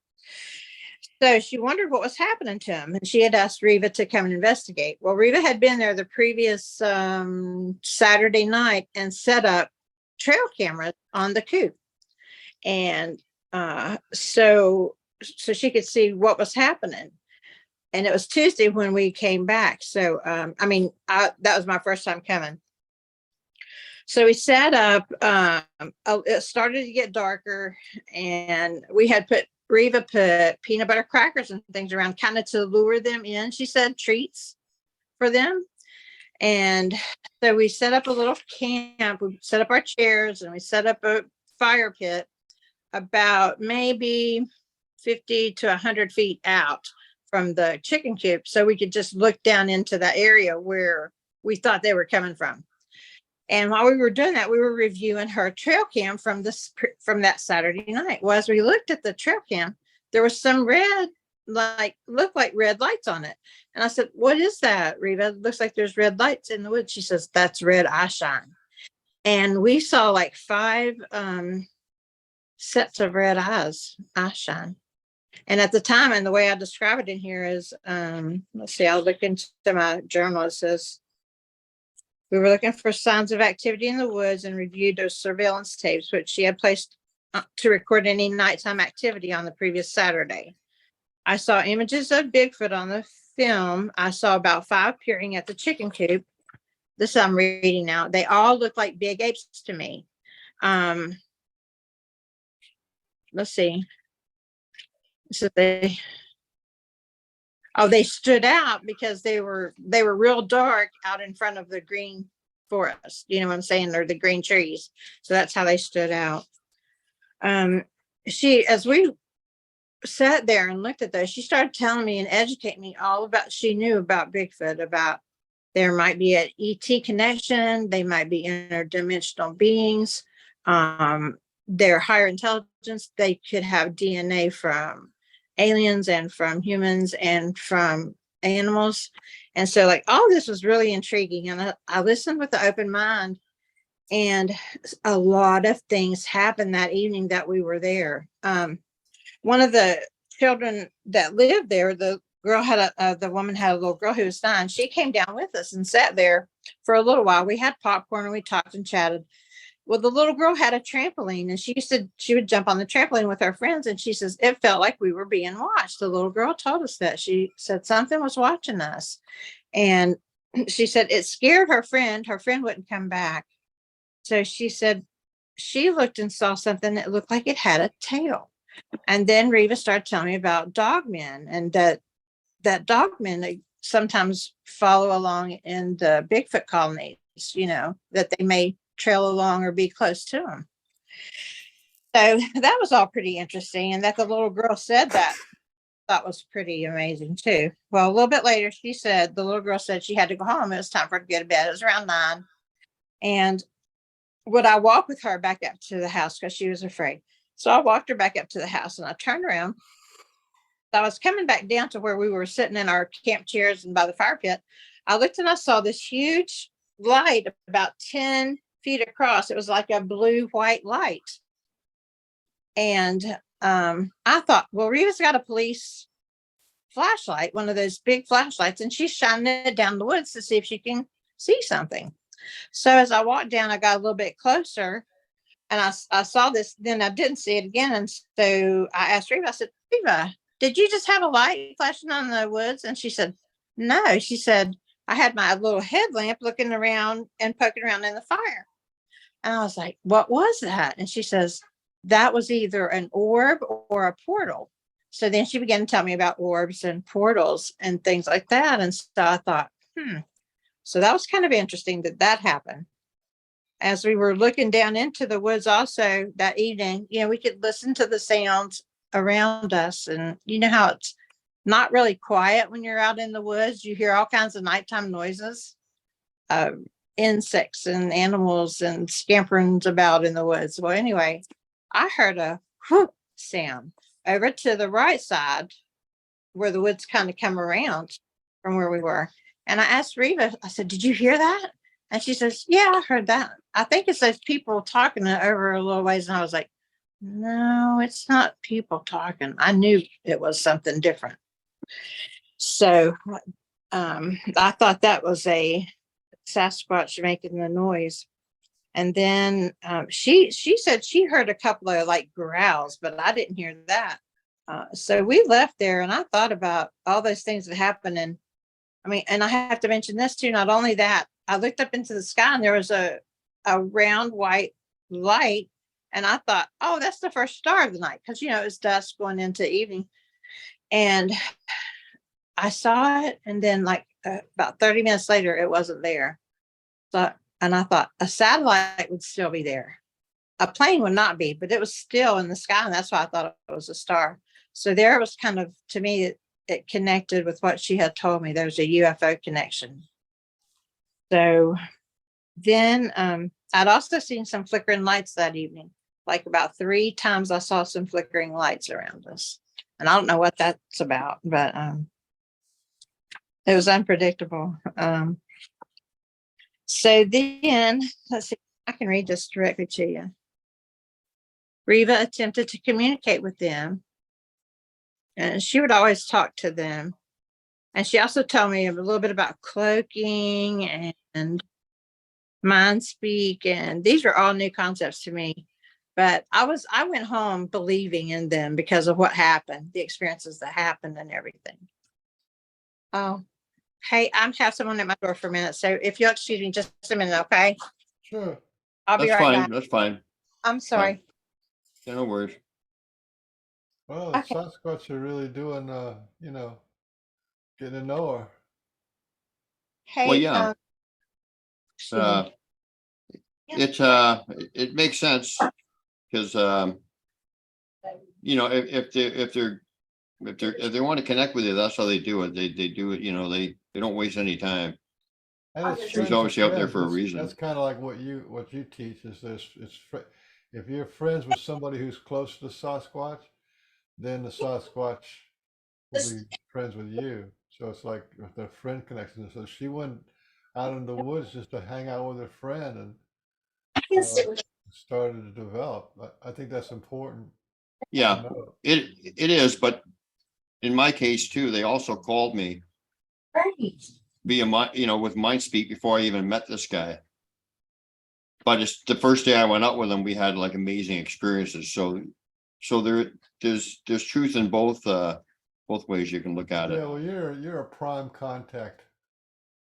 So she wondered what was happening to them, and she had asked Reva to come and investigate. Well, Reva had been there the previous Saturday night and set up trail cameras on the coop. And so she could see what was happening. And it was Tuesday when we came back. So, that was my first time coming. So we set up, it started to get darker, and we had Reva put peanut butter crackers and things around kind of to lure them in. She said treats for them. And so we set up a little camp. We set up our chairs and we set up a fire pit about maybe 50 to 100 feet out from the chicken coop, so we could just look down into that area where we thought they were coming from. And while we were doing that, we were reviewing her trail cam from that Saturday night. Well, as we looked at the trail cam, there was some red, looked like red lights on it. And I said, "What is that, Reva? It looks like there's red lights in the woods." She says, "That's red eye shine." And we saw like 5 sets of red eye shine. And at the time, and the way I describe it in here is, let's see, I'll look into my journal. It says, "We were looking for signs of activity in the woods and reviewed those surveillance tapes, which she had placed to record any nighttime activity on the previous Saturday. I saw images of Bigfoot on the film. I saw about 5 peering at the chicken coop." This I'm reading now. "They all look like big apes to me." Let's see. So they stood out because they were real dark out in front of the green forest. You know what I'm saying? They're the green trees. So that's how they stood out. As we sat there and looked at those, she started telling me and educating me all about, she knew about Bigfoot, about there might be an ET connection. They might be interdimensional beings. They're higher intelligence. They could have DNA from aliens and from humans and from animals. And so like all this was really intriguing. And I listened with an open mind, and a lot of things happened that evening that we were there. One of the children that lived there, the girl had the woman had a little girl who was 9. She came down with us and sat there for a little while. We had popcorn and we talked and chatted. Well, the little girl had a trampoline and she would jump on the trampoline with her friends. And she says, it felt like we were being watched. The little girl told us that. She said something was watching us. And she said it scared her friend. Her friend wouldn't come back. So she said she looked and saw something that looked like it had a tail. And then Reva started telling me about dogmen, and that dogmen, they sometimes follow along in the Bigfoot colonies, that they may trail along or be close to them. So that was all pretty interesting. And that the little girl said that, that was pretty amazing too. Well, a little bit later, the little girl said she had to go home. It was time for her to go to bed. It was around 9. And would I walk with her back up to the house because she was afraid? So I walked her back up to the house and I turned around. I was coming back down to where we were sitting in our camp chairs and by the fire pit. I looked and I saw this huge light about 10 feet across. It was like a blue-white light. And I thought, well, Reva's got a police flashlight, one of those big flashlights, and she's shining it down the woods to see if she can see something. So as I walked down, I got a little bit closer and I saw this, then I didn't see it again. And so I asked Reva, I said, Reva, did you just have a light flashing on the woods? And she said, no. She said, I had my little headlamp looking around and poking around in the fire. And I was like, what was that? And she says, that was either an orb or a portal. So then she began to tell me about orbs and portals and things like that. And so I thought, so that was kind of interesting that happened. As we were looking down into the woods also that evening, we could listen to the sounds around us. And you know how it's not really quiet when you're out in the woods. You hear all kinds of nighttime noises, insects and animals and scamperings about in the woods. Well, anyway, I heard a whoop sound over to the right side where the woods kind of come around from where we were. And I asked Reva, I said, did you hear that? And she says, yeah, I heard that. I think it's those people talking over a little ways. And I was like, no, it's not people talking. I knew it was something different. So I thought that was a Sasquatch making the noise. And then she said she heard a couple of like growls, but I didn't hear that. So we left there and I thought about all those things that happened. And and I have to mention this too. Not only that, I looked up into the sky and there was a round white light. And I thought, oh, that's the first star of the night. Because, it was dusk going into evening. And I saw it. And then like about 30 minutes later, it wasn't there. And I thought a satellite would still be there. A plane would not be, but it was still in the sky. And that's why I thought it was a star. So there was kind of, to me, it connected with what she had told me. There was a UFO connection. So then I'd also seen some flickering lights that evening. Like about 3 times I saw some flickering lights around us. And I don't know what that's about, but it was unpredictable. So then, let's see, I can read this directly to you. Reva attempted to communicate with them. And she would always talk to them. And she also told me a little bit about cloaking and mind speak. And these were all new concepts to me. But I went home believing in them because of what happened, the experiences that happened and everything. Oh, hey, I have someone at my door for a minute. So if you'll excuse me just a minute, okay? Sure. I'll be That's right fine. back. That's fine. I'm sorry. Yeah, no worries. Well, the Okay. Sasquatch are really doing, getting to know her. Hey, Well, yeah, excuse me. it makes sense because if they want to connect with you, that's how they do it. They do it. They don't waste any time. And it's She's friends of obviously out there friends. for a reason. That's kind of like what you teach is if you're friends with somebody who's close to the Sasquatch, then the Sasquatch will be friends with you. So it's like the friend connection. So she went out in the woods just to hang out with her friend and started to develop. I think that's important to Yeah, know. it is, but in my case too, they also called me Right. via my, with MindSpeak before I even met this guy. But it's the first day I went out with him, we had like amazing experiences. So there's truth in both ways you can look at Yeah, it. well, you're a prime contact.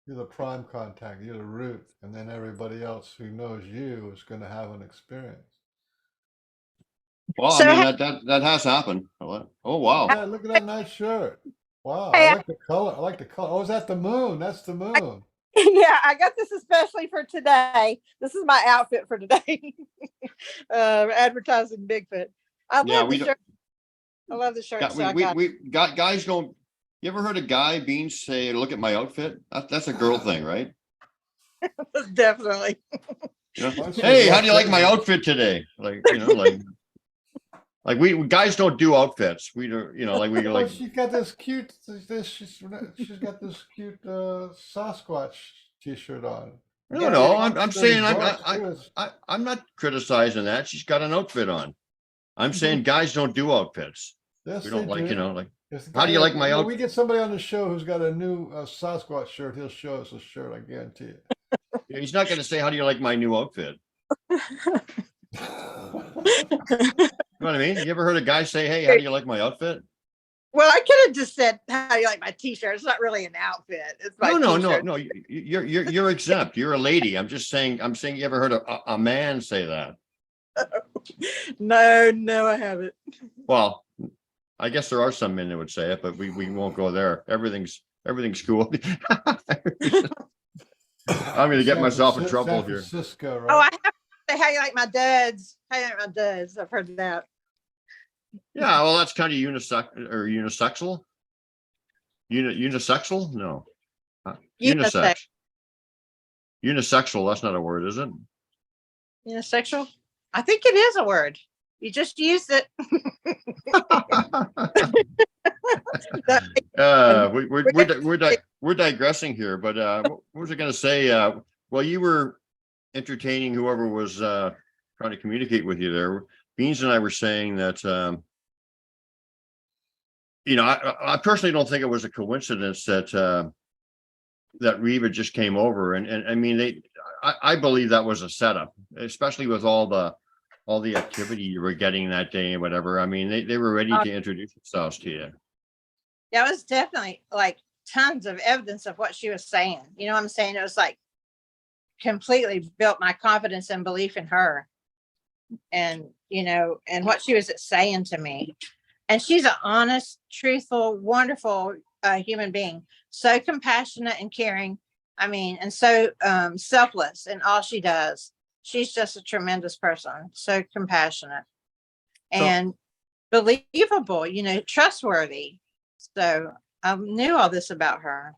You're the prime contact. You're the root, and then everybody else who knows you is going to have an experience. Well, I So, mean, that has happened. Oh, wow. Look at that nice shirt. Wow, I hey, like the color. I like the color. Oh, is that the moon? That's the moon. yeah, I got this especially for today. This is my outfit for today. Advertising Bigfoot. I Yeah, love the we don't. shirt. I love the shirt. Got, So I got we got guys don't. You ever heard a guy Beans say, "Look at my outfit"? That's a girl thing, right? it. Definitely. Hey, how do you like my outfit today? Like, like we guys don't do outfits. We don't, like we Oh, like. she's got this cute. She's got this cute Sasquatch T-shirt on. No. I'm saying Bugs, I'm not criticizing that. She's got an outfit on. I'm saying guys don't do outfits. Yes, We they don't like, do. like. Yes, How do you like my when outfit? we get somebody on the show who's got a new Sasquatch shirt, he'll show us a shirt. I guarantee it. He's not going to say, "How do you like my new outfit?" You know what I mean? You ever heard a guy say, "Hey, how do you like my outfit?" Well, I could have just said, "How do you like my T-shirt?" It's not really an outfit. It's my T-shirt. No. You're exempt. You're a lady. I'm saying you ever heard a man say that? No, I haven't. Well, I guess there are some men that would say it, but we won't go there. Everything's cool. I'm going to get myself in trouble San here. Francisco, right? Oh, I have to say, "How you like my duds?" How you like my duds? I've heard that. Yeah, well, that's kind of unisexual. Unisexual? No. Unisex. Unisex. Unisexual, that's not a word, is it? Unisexual. I think it is a word. You just used it. We're digressing here, but what was I going to say? Well, you were entertaining whoever was trying to communicate with you there. Beans and I were saying that I personally don't think it was a coincidence that that Reva just came over, and I mean I believe that was a setup, especially with all the activity you were getting that day and whatever. I mean, they were ready to introduce themselves to you. Yeah, it was definitely like tons of evidence of what she was saying. You know what I'm saying? It was like completely built my confidence and belief in her, and and what she was saying to me. And she's an honest, truthful, wonderful human being. So compassionate and caring. I mean, and so selfless in all she does. She's just a tremendous person. So compassionate and believable, trustworthy. So I knew all this about her.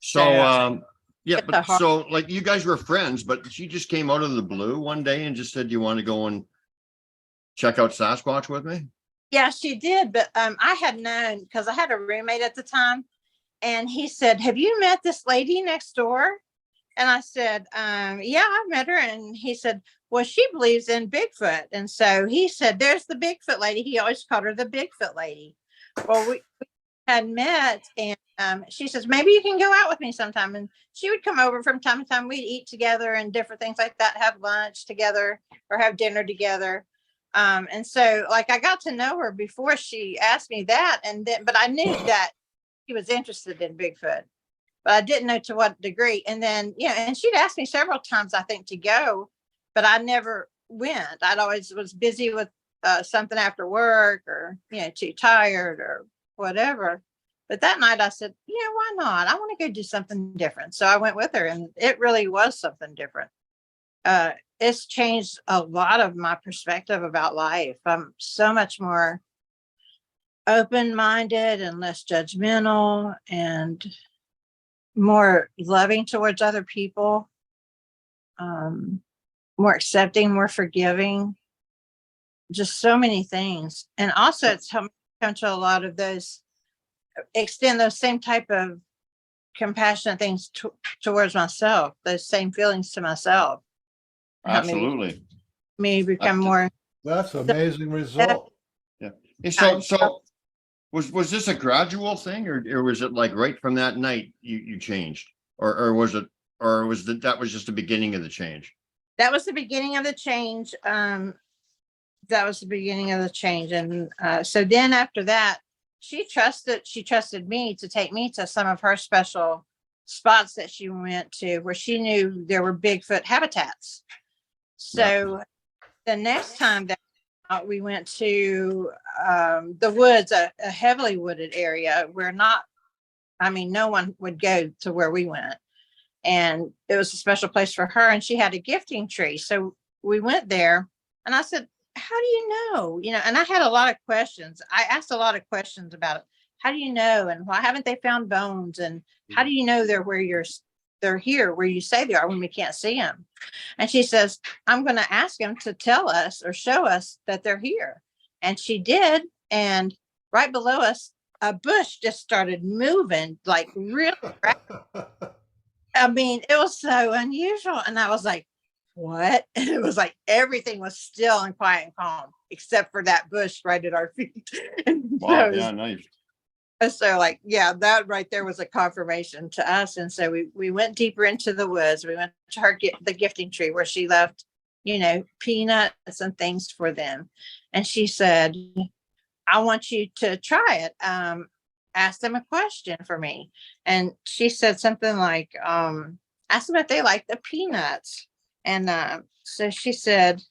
So yeah, but so like you guys were friends, but she just came out of the blue one day and just said, "You want to go and check out Sasquatch with me?" Yeah, she did. But I had known because I had a roommate at the time, and he said, "Have you met this lady next door?" And I said, "Yeah, I've met her." And he said, "Well, she believes in Bigfoot." And so he said, "There's the Bigfoot lady." He always called her the Bigfoot lady. Well, we had met, and she says, "Maybe you can go out with me sometime." And she would come over from time to time. We'd eat together and different things like that, have lunch together or have dinner together. And so like I got to know her before she asked me that. And then, but I knew that he was interested in Bigfoot, but I didn't know to what degree. And then, and she'd asked me several times, I think, to go, but I never went. I'd always was busy with something after work or, too tired or whatever. But that night I said, why not? I want to go do something different. So I went with her, and it really was something different. It's changed a lot of my perspective about life. I'm so much more open-minded and less judgmental and more loving towards other people, more accepting, more forgiving, just so many things. And also it's helped me come to a lot of those, extend those same type of compassionate things towards myself, those same feelings to myself. Absolutely. Me become more. That's an amazing result. Yeah. So Was this a gradual thing, or was it like right from that night you changed, or was it, or was that was just the beginning of the change? That was the beginning of the change. That was the beginning of the change. And so then after that, she trusted me to take me to some of her special spots that she went to where she knew there were Bigfoot habitats. So the next time that we went to the woods, a heavily wooded area where no one would go to where we went. And it was a special place for her. And she had a gifting tree. So we went there and I said, how do you know? And I had a lot of questions. I asked a lot of questions about it. How do you know? And why haven't they found bones? And how do you know they're here where you say they are when we can't see them? And she says, I'm going to ask them to tell us or show us that they're here. And she did. And right below us, a bush just started moving like really rapid. I mean, it was so unusual. And I was like, what? And it was like everything was still and quiet and calm, except for that bush right at our feet. Wow, yeah, nice. So like, yeah, that right there was a confirmation to us. And so we went deeper into the woods. We went to the gifting tree where she left, peanuts and things for them. And she said, I want you to try it. Ask them a question for me. And she said something like, ask them if they like the peanuts. And so she said,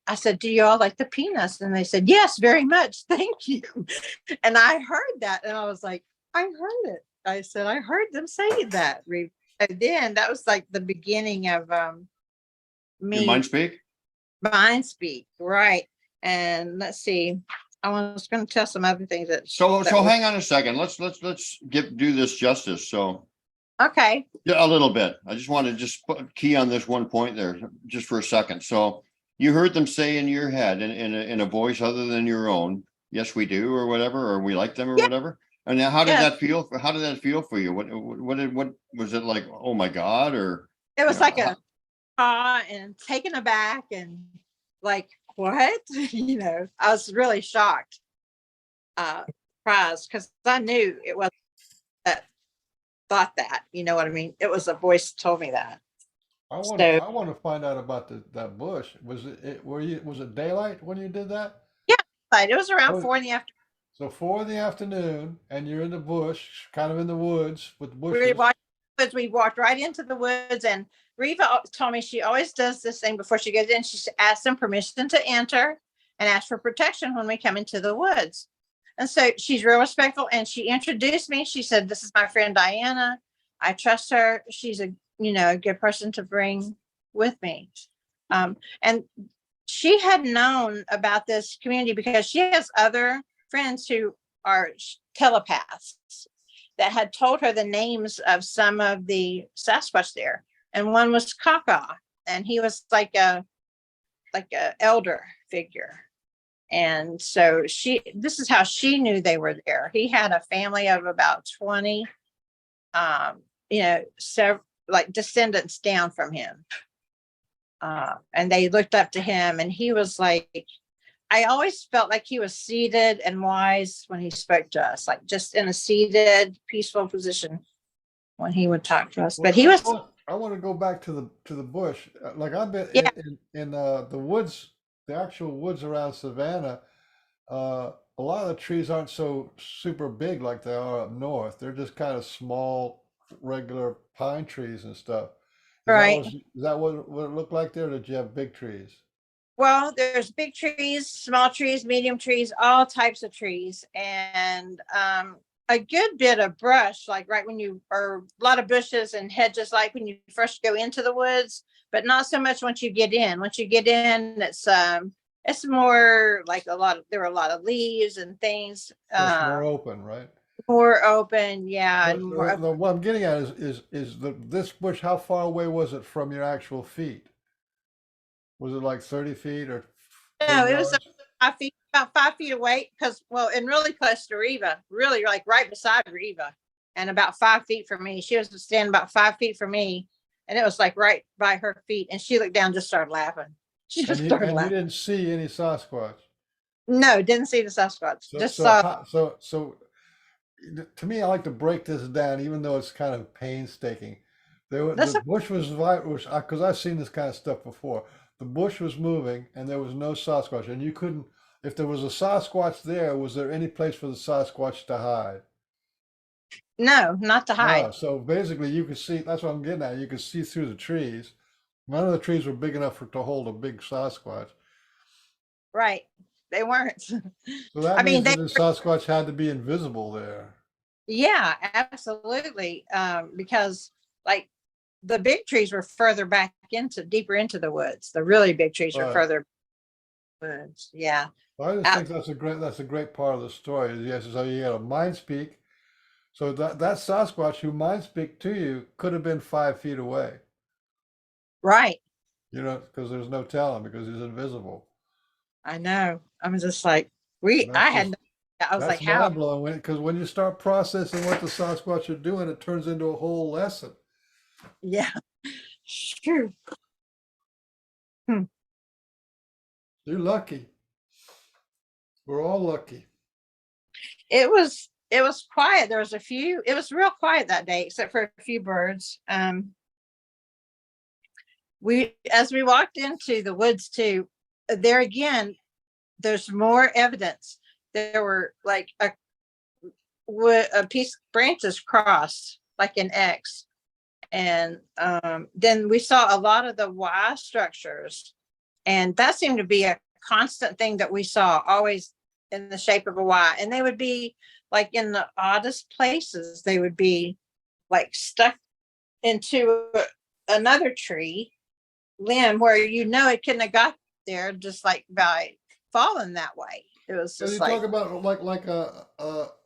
I said, do you all like the peanuts? And they said, yes, very much. Thank you. And I heard that. And I was like, I heard it. I said, I heard them say that. And then that was like the beginning of me. Mind speak? Mind speak. Right. And let's see. I was going to tell some other things that. So hang on a second. Let's do this justice. So. Okay. Yeah, a little bit. I just want to just put key on this one point there just for a second. So you heard them say in your head in a voice other than your own, yes, we do, or whatever, or we like them or whatever. And now how did that feel? How did that feel for you? What was it like? Oh my God, or it was like a and taken aback and like, what? I was really shocked, surprised, because I knew it was that thought that, you know what I mean? It was a voice told me that. I want to find out about that bush. Was it daylight when you did that? Yeah, it was around 4 in the afternoon. So 4 in the afternoon, and you're in the bush, kind of in the woods with bushes. We walked right into the woods, and Reva told me she always does this thing before she goes in. She asks them permission to enter and ask for protection when we come into the woods. And so she's real respectful, and she introduced me. She said, this is my friend Diana. I trust her. She's a good person to bring with me. And she had known about this community because she has other friends who are telepaths that had told her the names of some of the Sasquatch there. And one was Kaka, and he was like a elder figure. And so this is how she knew they were there. He had a family of about 20, several like descendants down from him. And they looked up to him, and he was like, I always felt like he was seated and wise when he spoke to us, like just in a seated, peaceful position when he would talk to us. But he was. I want to go back to the bush. Like I've been in the woods, the actual woods around Savannah. A lot of the trees aren't so super big like they are up north. They're just kind of small, regular pine trees and stuff. Right. Is that what it looked like there? Or did you have big trees? Well, there's big trees, small trees, medium trees, all types of trees, and a good bit of brush, like right when a lot of bushes and hedges, like when you first go into the woods, but not so much once you get in. Once you get in, it's more like there were a lot of leaves and things. It's more open, right? More open, yeah. And what I'm getting at is this bush, how far away was it from your actual feet? Was it like 30 feet or? No, it was about 5 feet away, and really close to Reva, really like right beside Reva, and about 5 feet from me. She was standing about 5 feet from me, and it was like right by her feet. And she looked down, and just started laughing. She just started laughing. You didn't see any Sasquatch? No, didn't see the Sasquatch. So, Just so, saw. to me, I like to break this down, even though it's kind of painstaking. That's The bush was because I've seen this kind of stuff before. The bush was moving, and there was no Sasquatch, and you couldn't. If there was a Sasquatch there, was there any place for the Sasquatch to hide? no, not to No. hide. So basically, you could see. That's what I'm getting at. You could see through the trees. None of the trees were big enough to hold a big Sasquatch. Right. They weren't. So that I mean, means they that the Sasquatch had to be invisible there. yeah, absolutely. Because like the big trees were further back into deeper into the woods. The really big trees were Right. further woods. Yeah. Well, I just Out, think that's a great part of the story. Yes, so you got a mind speak. So that Sasquatch who mind speak to you could have been 5 feet away. right. You know, because there's no telling because he's invisible. I know. I'm just like, And I that's had, just I was like, that's how? mind blowing because when you start processing what the Sasquatch are doing, it turns into a whole lesson. Yeah. Sure. Hmm. You're lucky. We're all lucky. It was quiet. There was a few, it was real quiet that day, except for a few birds. As we walked into the woods too, there again, there's more evidence. There were like a piece branches crossed like an X. And then we saw a lot of the Y structures. And that seemed to be a constant thing that we saw, always in the shape of a Y. And they would be like in the oddest places. They would be like stuck into another tree limb where it couldn't have got there just like by falling that way. It was So you just talk like, about like a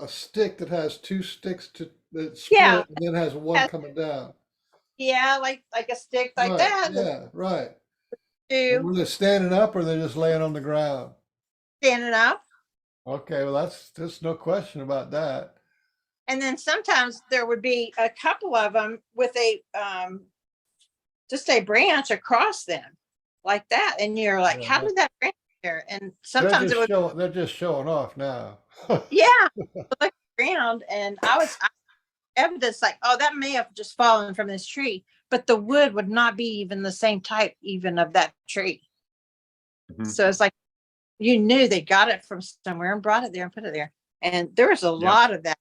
stick that has two sticks that yeah, split and then has one coming down. yeah, like a stick like Right. that. Yeah. Right. And To were they standing up or they're just laying on the ground? standing up. Okay, well there's no question about that. And then sometimes there would be a couple of them with a just a branch across them like that. And you're like, Yeah, how did that branch there? And they're sometimes it just would, showing off now. yeah, look around. And I evidence like, oh, that may have just fallen from this tree, but the wood would not be even the same type, even of that tree. Mhm. So it's like you knew they got it from somewhere and brought it there and put it there. And there was a Yeah. lot of that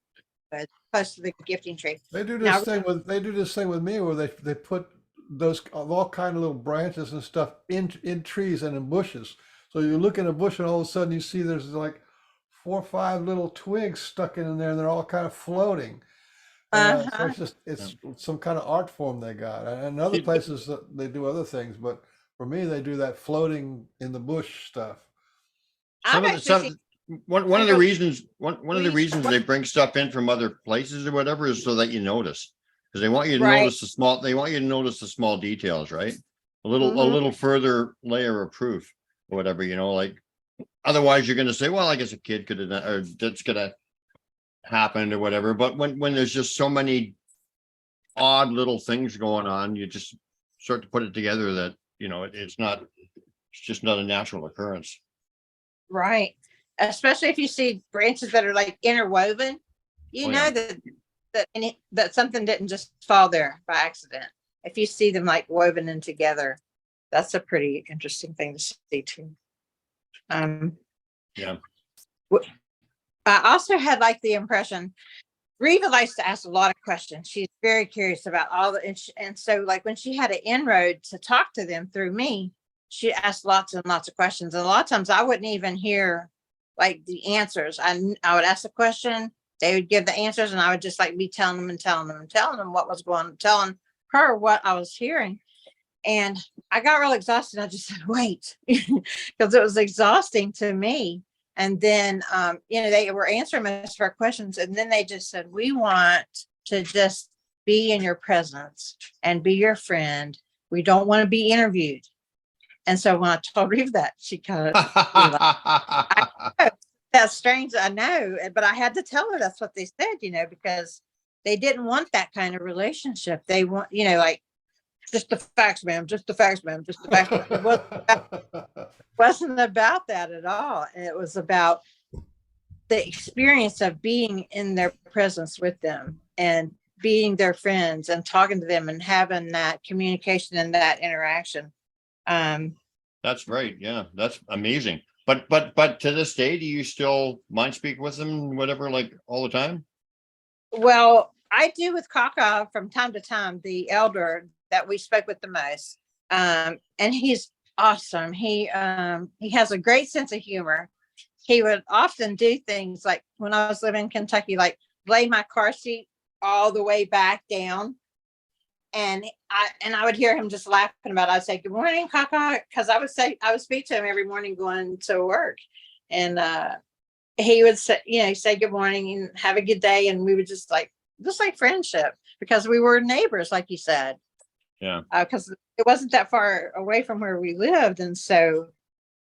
close to the gifting tree. They do Now, this thing with me where they put those all kind of little branches and stuff in trees and in bushes. So you look in a bush and all of a sudden you see there's like 4 or 5 little twigs stuck in there and they're all kind of floating. So uh-huh. it's some kind of art form they got. And other See, places they do other things, but for me they do that floating in the bush stuff. I've some of the actually seen one of the real reasons one of the trees. reasons they bring stuff in from other places or whatever is so that you notice, because they want you to Right. notice they want you to notice the small details, right? A Mhm. little further layer of proof or whatever, like otherwise you're going to say, well, I guess a kid could have done, or that's gonna happen or whatever. But when there's just so many odd little things going on, you just start to put it together that it's just not a natural occurrence. Right. Especially if you see branches that are like interwoven, you Oh, know yeah. that something didn't just fall there by accident. If you see them like woven in together, that's a pretty interesting thing to see too. Yeah. I also had like the impression Reva likes to ask a lot of questions. She's very curious about all and so like when she had an inroad to talk to them through me, she asked lots and lots of questions. And a lot of times I wouldn't even hear like the answers. I would ask a question, they would give the answers, and I would just like be telling them and telling them and telling them what was going on, telling her what I was hearing. And I got real exhausted. I just said, wait, because it was exhausting to me. And then, they were answering most of our questions. And then they just said, we want to just be in your presence and be your friend. We don't want to be interviewed. And so when I told Reva that, she kind of, that's strange. I know, but I had to tell her that's what they said, because they didn't want that kind of relationship. They want, like, just the facts, ma'am, just the facts, ma'am, just the facts. It wasn't about that at all. It was about the experience of being in their presence with them and being their friends and talking to them and having that communication and that interaction. That's great. Yeah, that's amazing. But to this day, do you still mind speak with them, whatever, like all the time? Well, I do with Kaka from time to time, the elder that we spoke with the most. And he's awesome. He has a great sense of humor. He would often do things like when I was living in Kentucky, like lay my car seat all the way back down. And I would hear him just laughing about it. I'd say, "Good morning, Kaka," because I would speak to him every morning going to work. And he would say, say good morning and have a good day. And we would just like friendship because we were neighbors, like you said. Yeah. Because it wasn't that far away from where we lived. And so,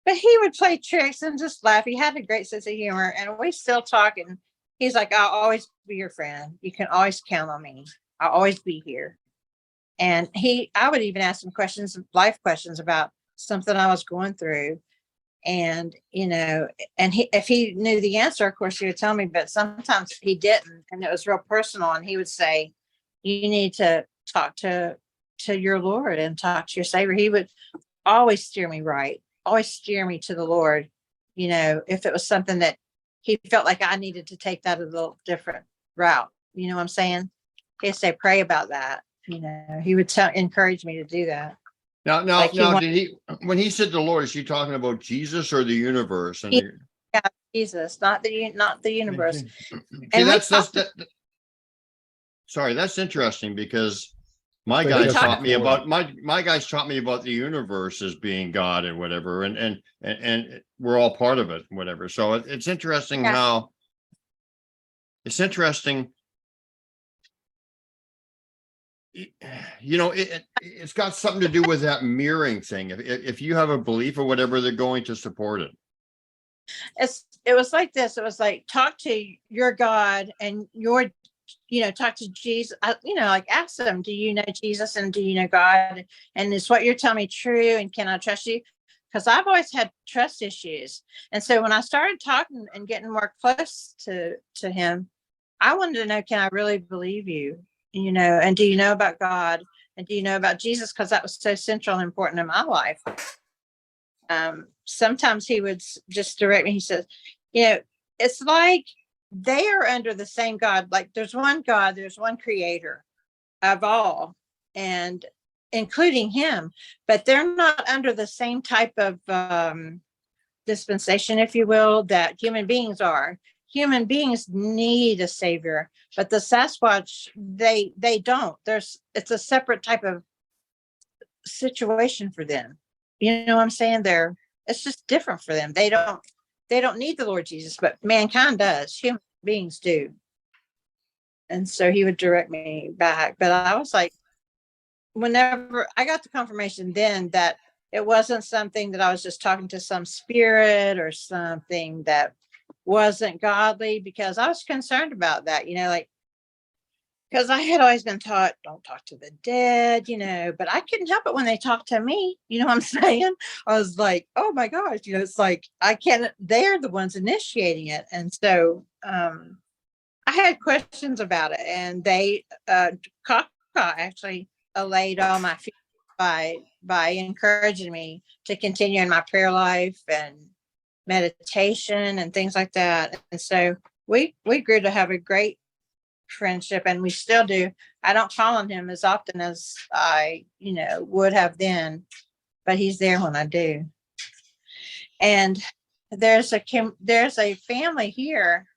but he would play tricks and just laugh. He had a great sense of humor and we still talk. And he's like, "I'll always be your friend. You can always count on me. I'll always be here." And I would even ask him life questions about something I was going through. And, if he knew the answer, of course, he would tell me, but sometimes he didn't. And it was real personal. And he would say, "You need to talk to your Lord and talk to your Savior." He would always steer me right, always steer me to the Lord. If it was something that he felt like I needed to take that a little different route, you know what I'm saying? He'd say, "Pray about that." He would encourage me to do that. Now, Like when he said the Lord, is he talking about Jesus or the universe? And Yeah, Jesus, not the universe. see, sorry, that's interesting because my guys taught me about my guys taught me about the universe as being God and whatever, and we're all part of it, whatever. So it's interesting how it's interesting. It's got something to do with that mirroring thing. If you have a belief or whatever, they're going to support it. It was like this. It was like, talk to your God and talk to Jesus, like ask them, "Do you know Jesus and do you know God? And is what you're telling me true? And can I trust you?" Because I've always had trust issues. And so when I started talking and getting more close to him, I wanted to know, can I really believe you? And do you know about God? And do you know about Jesus? Because that was so central and important in my life. Sometimes he would just direct me. He says, it's like they are under the same God. Like there's one God, there's one creator of all, and including him, but they're not under the same type of dispensation, if you will, that human beings are. Human beings need a savior, but the Sasquatch, they don't. It's a separate type of situation for them. You know what I'm saying? It's just different for them. They don't need the Lord Jesus, but mankind does. Human beings do. And so he would direct me back. But I was like, whenever I got the confirmation then that it wasn't something that I was just talking to some spirit or something that wasn't godly, because I was concerned about that, because I had always been taught, don't talk to the dead, but I couldn't help it when they talked to me. You know what I'm saying? I was like, oh my gosh, it's like, they're the ones initiating it. And so I had questions about it, and they, Kaka actually allayed all my fears by encouraging me to continue in my prayer life and meditation and things like that. And so we grew to have a great friendship, and we still do. I don't call on him as often as I, would have then, but he's there when I do. And there's a family here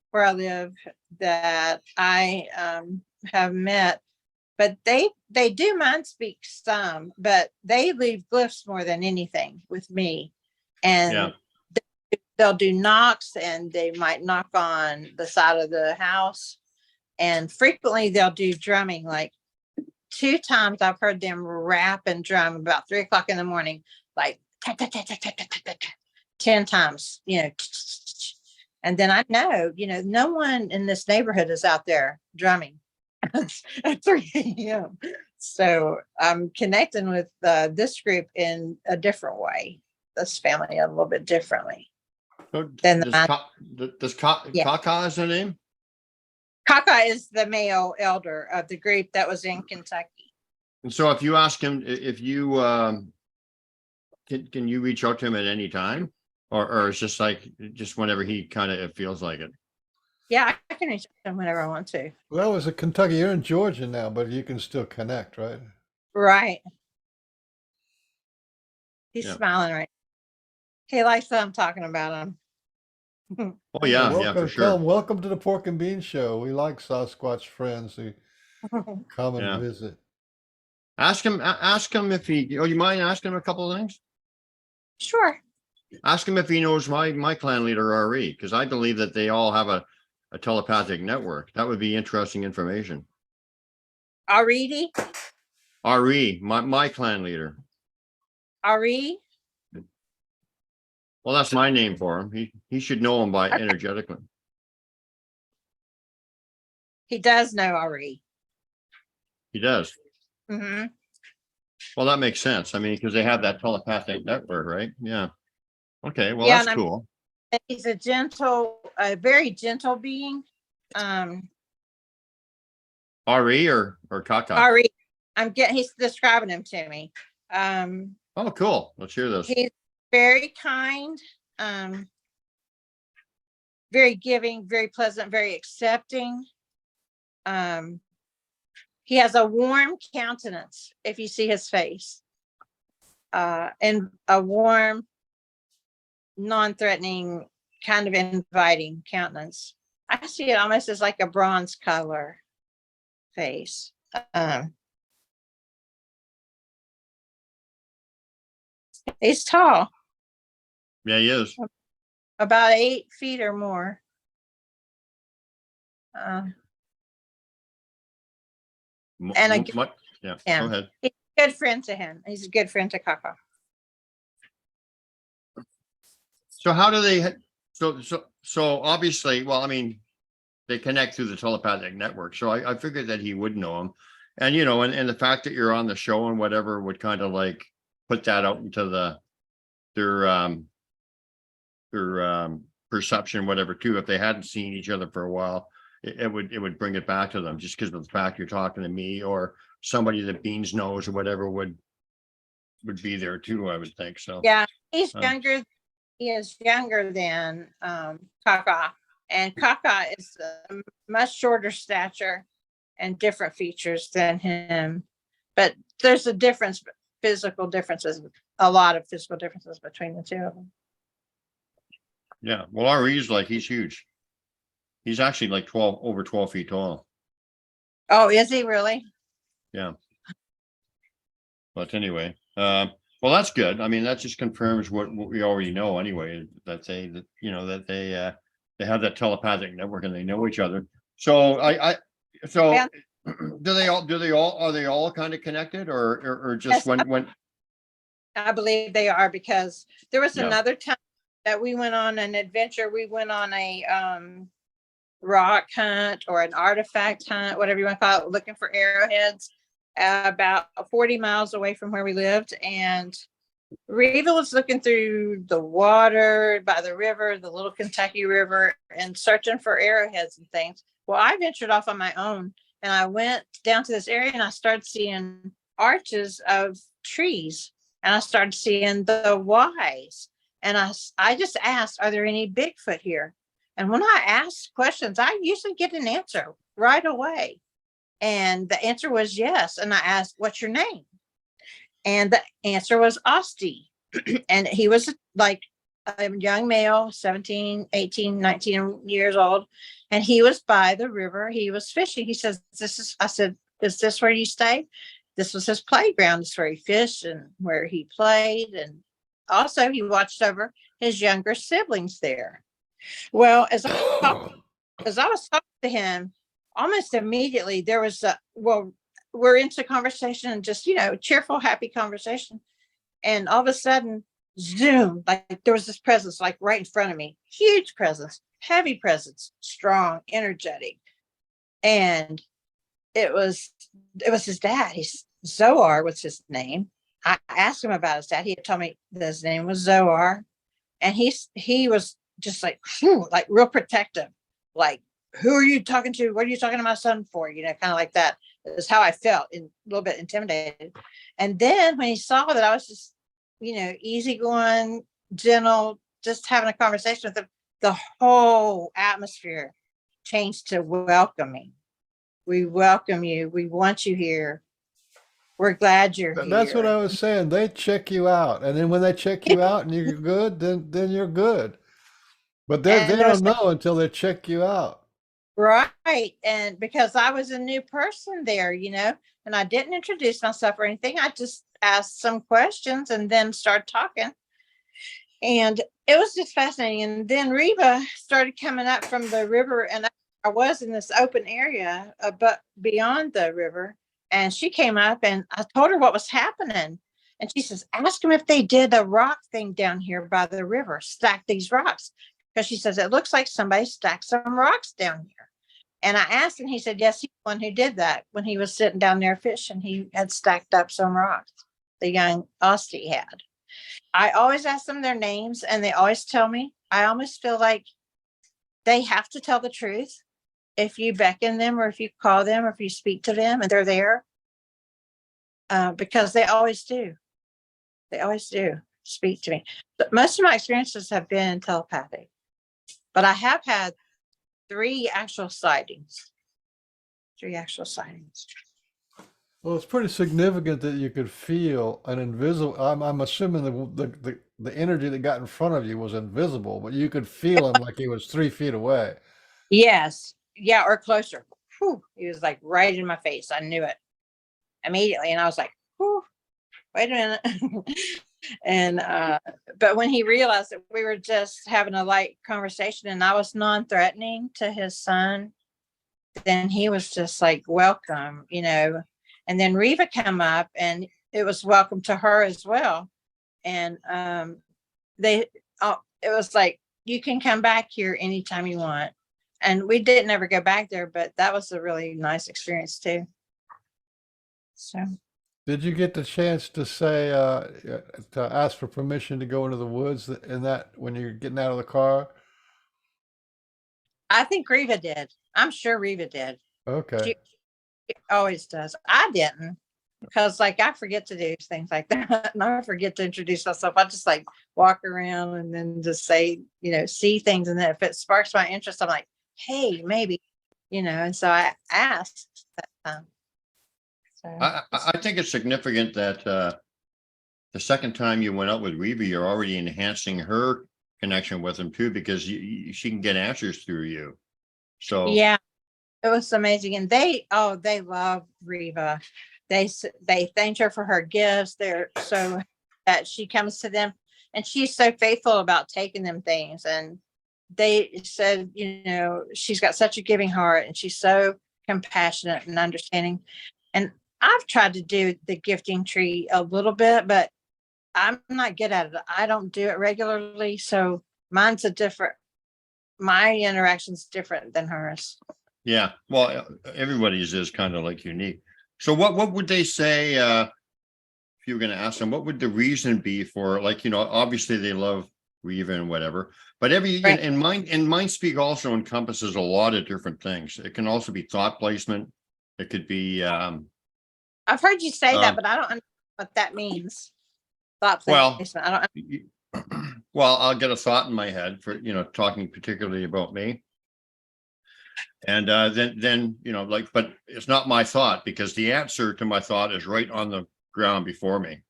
where I live that I have met, but they do mind speak some, but they leave glyphs more than anything with me. And they'll do knocks, and they might knock on the side of the house. And frequently they'll do drumming. Like 2 times I've heard them rap and drum about 3 o'clock in the morning, like 10 times, and then I know, no one in this neighborhood is out there drumming at 3 a.m. So I'm connecting with this group in a different way, this family a little bit differently. So Then Yeah. Kaka is the name? Kaka is the male elder of the group that was in Kentucky. And so if you ask him, if you, can you reach out to him at any time? Or it's just like, just whenever he kind of feels like it? Yeah, I can reach him whenever I want to. Well, it's a Kentucky. You're in Georgia now, but you can still connect, right? Right. He's Yeah. smiling right. He likes that I'm talking about him. Oh, yeah, Welcome, yeah, for tell sure. him, welcome to the Pork and Bean Show. We like Sasquatch friends who come and Yeah. visit. Ask him if he, you mind asking him a couple of things? Sure. Ask him if he knows my clan leader, RE, because I believe that they all have a telepathic network. That would be interesting information. Aridi? RE, my clan leader. Ari? Well, that's my name for him. He should know him by energetically. He does know Ari. He does. Mm-hmm. Well, that makes sense. I mean, because they have that telepathic network, right? Yeah. Okay. Well, Yeah, that's cool. He's a very gentle being. RE or Kaka? Ari, he's describing him to me. Oh, cool. Let's hear this. He's very kind, very giving, very pleasant, very accepting. He has a warm countenance if you see his face, and a warm, non-threatening, kind of inviting countenance. I see it almost as like a bronze color face. He's tall, Yeah, he is. about 8 feet or more. And Yeah, yeah. go ahead. He's a good friend to him. He's a good friend to Kaka. So how do they, so obviously, well, I mean, they connect through the telepathic network. So I figured that he would know him. And, and the fact that you're on the show and whatever would kind of like put that out into their perception, whatever, too. If they hadn't seen each other for a while, it would bring it back to them just because of the fact you're talking to me or somebody that Beans knows or whatever would be there too, I would think. So Yeah, he's younger. He is younger than Kaka, and Kaka is a much shorter stature and different features than him. But there's a difference, physical differences, a lot of physical differences between the two of them. yeah, well, RE's like, he's huge. He's actually like over 12 feet tall. Oh, is he really? Yeah. But anyway, well, that's good. I mean, that just confirms what we already know anyway, that they have that telepathic network and they know each other. So Yeah. are they all kind of connected or just Yes, when I believe they are, because there was Yeah. another time that we went on an adventure. We went on a rock hunt or an artifact hunt, whatever you want to call it, looking for arrowheads about 40 miles away from where we lived. And Reva was looking through the water by the river, the little Kentucky River, and searching for arrowheads and things. Well, I ventured off on my own and I went down to this area and I started seeing arches of trees and I started seeing the Ys. And I just asked, are there any Bigfoot here? And when I ask questions, I usually get an answer right away. And the answer was yes. And I asked, what's your name? And the answer was Osti. And he was like a young male, 17, 18, 19 years old. And he was by the river. He was fishing. He says, I said, is this where you stay? This was his playground. This is where he fished and where he played. And also he watched over his younger siblings there. Well, as I was talking to him, almost immediately there was we're into conversation and just, cheerful, happy conversation. And all of a sudden, zoom, like there was this presence like right in front of me, huge presence, heavy presence, strong, energetic. And it was his dad. Zoar was his name. I asked him about his dad. He had told me that his name was Zoar, and he was just like, phew, like real protective, like, who are you talking to? What are you talking to my son for? You know, kind of like that is how I felt, a little bit intimidated. And then when he saw that I was just, easygoing, gentle, just having a conversation with him, the whole atmosphere changed to welcoming. We welcome you. We want you here. We're glad you're That's what here. I was saying. They check you out, and then when they check you out and you're good, then you're good. But they And there was don't know until they check you out. right. And because I was a new person there, and I didn't introduce myself or anything, I just asked some questions and then started talking. And it was just fascinating. And then Reba started coming up from the river, and I was in this open area, but beyond the river. And she came up, and I told her what was happening. And she says, ask them if they did a rock thing down here by the river, stack these rocks. Because she says, it looks like somebody stacked some rocks down here. And I asked, and he said, yes, he's the one who did that when he was sitting down there fishing. He had stacked up some rocks, the young Austie had. I always ask them their names, and they always tell me. I almost feel like they have to tell the truth if you beckon them, or if you call them, or if you speak to them and they're there, because they always do. They always do speak to me. But most of my experiences have been telepathic, but I have had three actual sightings. Well, it's pretty significant that you could feel an invisible. I'm assuming the energy that got in front of you was invisible, but you could feel him like he was 3 feet away. Yes. Yeah. Or closer. Whew, he was like right in my face. I knew it immediately. And I was like, whew, wait a minute. And, but when he realized that we were just having a light conversation and I was non-threatening to his son, then he was just like, welcome, and then Reva came up, and it was welcome to her as well. And, it was like, you can come back here anytime you want. And we didn't ever go back there, but that was a really nice experience too. So Did you get the chance to say to ask for permission to go into the woods in that when you're getting out of the car? I think Reva did. I'm sure Reva did. Okay. She always does. I didn't, because like I forget to do things like that, and I forget to introduce myself. I just like walk around and then just say, see things, and then if it sparks my interest, I'm like, hey, maybe, And so I asked that time. So I think it's significant that the second time you went out with Reva, you're already enhancing her connection with him too, because she can get answers through you. So yeah, it was amazing, and they love Reva. They thanked her for her gifts. They're so that she comes to them, and she's so faithful about taking them things. And they said, she's got such a giving heart, and she's so compassionate and understanding. And I've tried to do the gifting tree a little bit, but I'm not good at it. I don't do it regularly, so my interaction's different than hers. yeah, well, everybody's is kind of like unique. So what would they say if you were going to ask them? What would the reason be for, like, obviously they love Reva and whatever, but Right. and mind speak also encompasses a lot of different things. It can also be thought placement. It could be I've heard you say that, but I don't understand what that means. Thought well, placement. I don't. well, I'll get a thought in my head for talking particularly about me. And then like, but it's not my thought, because the answer to my thought is right on the ground before me.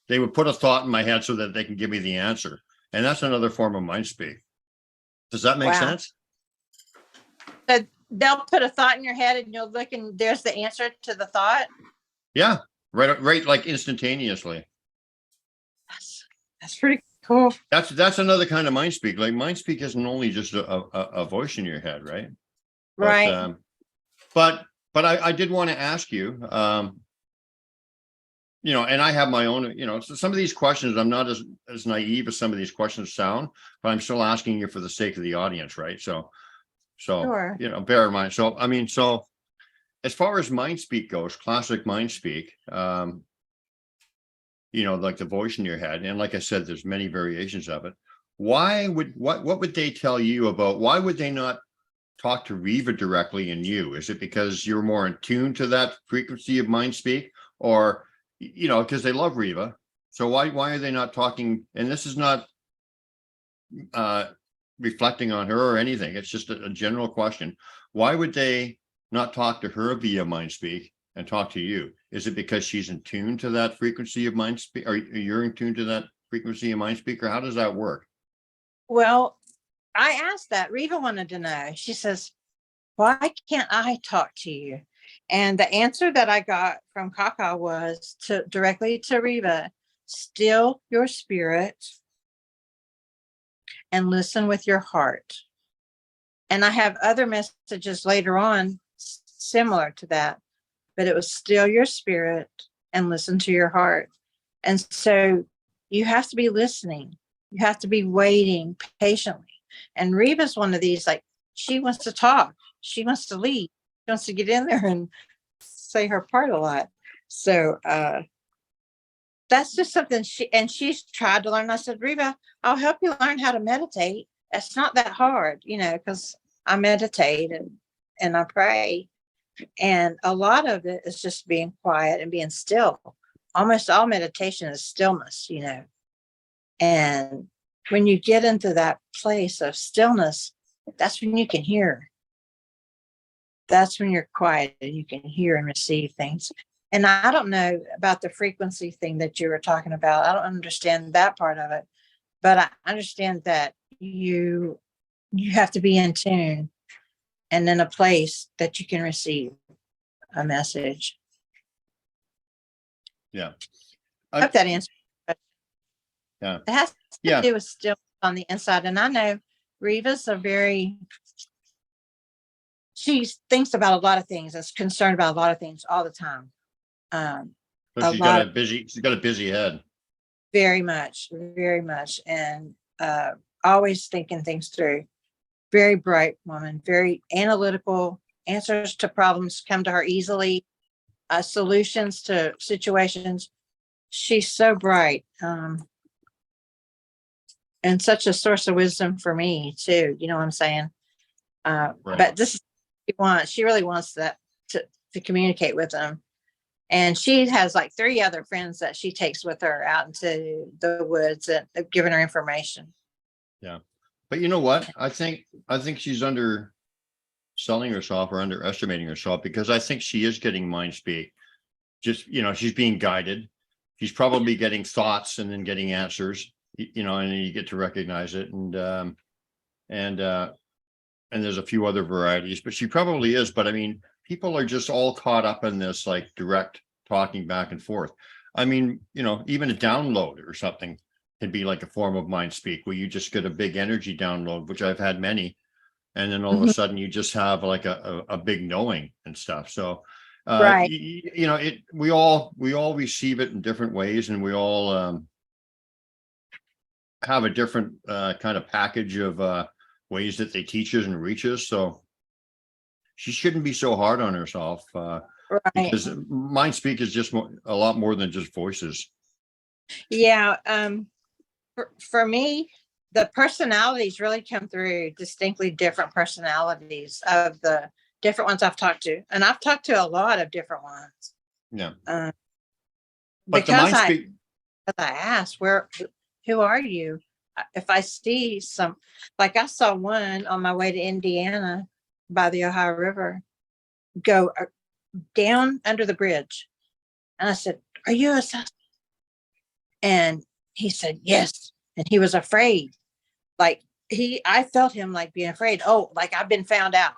They would put a thought in my head so that they can give me the answer. And that's another form of mind speak. Does that make sense? So they'll put a thought in your head, and you'll look, and there's the answer to the thought. Yeah, right, like instantaneously. That's pretty cool. That's another kind of mind speak. Like mind speak isn't only just a voice in your head, right? Right. But I did want to ask you, and I have my own, so some of these questions, I'm not as naive as some of these questions sound, but I'm still asking you for the sake of the audience, right? So, Sure. bear in mind. So, I mean, so as far as mind speak goes, classic mind speak, like the voice in your head, and like I said, there's many variations of it. What would they tell you about, why would they not talk to Riva directly and you? Is it because you're more in tune to that frequency of mind speak, or, because they love Riva. So why are they not talking? And this is not reflecting on her or anything. It's just a general question. Why would they not talk to her via mind speak and talk to you? Is it because she's in tune to that frequency of mind speak, or you're in tune to that frequency of mind speak, or how does that work? Well, I asked that. Riva wanted to know. She says, why can't I talk to you? And the answer that I got from Kaka was directly to Riva: still your spirit and listen with your heart. And I have other messages later on similar to that, but it was still your spirit and listen to your heart. And so you have to be listening. You have to be waiting patiently. And Riva's one of these, like, she wants to talk. She wants to lead. She wants to get in there and say her part a lot. So that's just something she's tried to learn. I said, Riva, I'll help you learn how to meditate. It's not that hard, because I meditate and I pray. And a lot of it is just being quiet and being still. Almost all meditation is stillness, And when you get into that place of stillness, that's when you can hear. That's when you're quiet and you can hear and receive things. And I don't know about the frequency thing that you were talking about. I don't understand that part of it, but I understand that you have to be in tune and in a place that you can receive a message. Yeah. I hope that answers. Yeah. It has to do with still on the inside. And I know Riva's she thinks about a lot of things, is concerned about a lot of things all the time. So she's got a busy head. Very much. And always thinking things through. Very bright woman, very analytical. Answers to problems come to her easily. Solutions to situations. She's so bright. And such a source of wisdom for me too. You know what I'm saying? Right. But this is what she really wants that to communicate with them. And she has like 3 other friends that she takes with her out into the woods and have given her information. Yeah. But you know what? I think she's underselling herself or underestimating herself, because I think she is getting mind speak. Just, she's being guided. She's probably getting thoughts and then getting answers, and then you get to recognize it. And there's a few other varieties, but she probably is. But I mean, people are just all caught up in this like direct talking back and forth. I mean, even a download or something can be like a form of mind speak, where you just get a big energy download, which I've had many. And then all of a sudden you just have like a big knowing and stuff. So, right. We all receive it in different ways, and we all have a different kind of package of ways that they teach us and reach us. So she shouldn't be so hard on herself, Right. because mind speak is just a lot more than just voices. Yeah. For me, the personalities really come through, distinctly different personalities of the different ones I've talked to. And I've talked to a lot of different ones. Yeah. But because I asked, who are you? If I see some, like I saw one on my way to Indiana by the Ohio River, go down under the bridge. And I said, are you a Sasquatch? And he said, yes. And he was afraid. Like I felt him like being afraid. Oh, like I've been found out.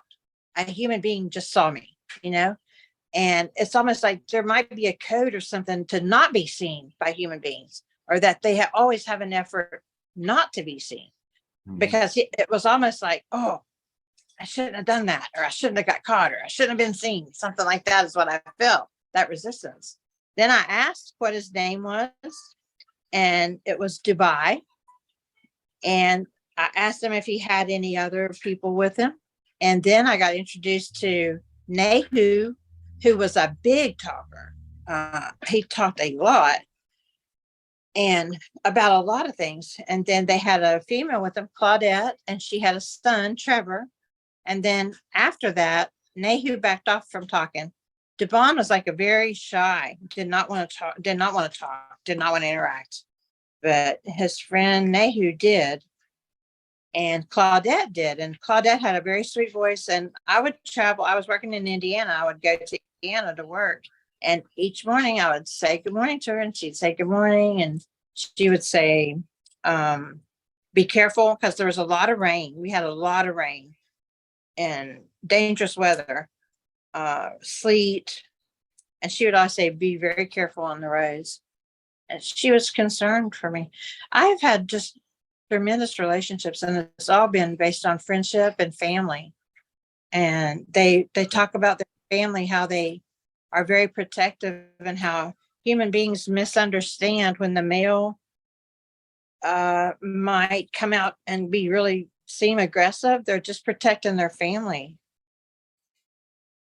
A human being just saw me, and it's almost like there might be a code or something to not be seen by human beings, or that they always have an effort not to be seen. Mm-hmm. Because it was almost like, oh, I shouldn't have done that, or I shouldn't have got caught, or I shouldn't have been seen. Something like that is what I felt, that resistance. Then I asked what his name was, and it was Dubai. And I asked him if he had any other people with him. And then I got introduced to Nehu, who was a big talker. He talked a lot and about a lot of things. And then they had a female with them, Claudette, and she had a son, Trevor. And then after that, Nahu backed off from talking. Devon was like a very shy, did not want to talk, did not want to interact. But his friend Nahu did. And Claudette did. And Claudette had a very sweet voice. And I would travel. I was working in Indiana. I would go to Indiana to work. And each morning I would say good morning to her. And she'd say good morning. And she would say, be careful, because there was a lot of rain. We had a lot of rain and dangerous weather, sleet. And she would always say, be very careful on the roads. And she was concerned for me. I've had just tremendous relationships, and it's all been based on friendship and family. And they talk about their family, how they are very protective, and how human beings misunderstand when the male might come out and seem aggressive. They're just protecting their family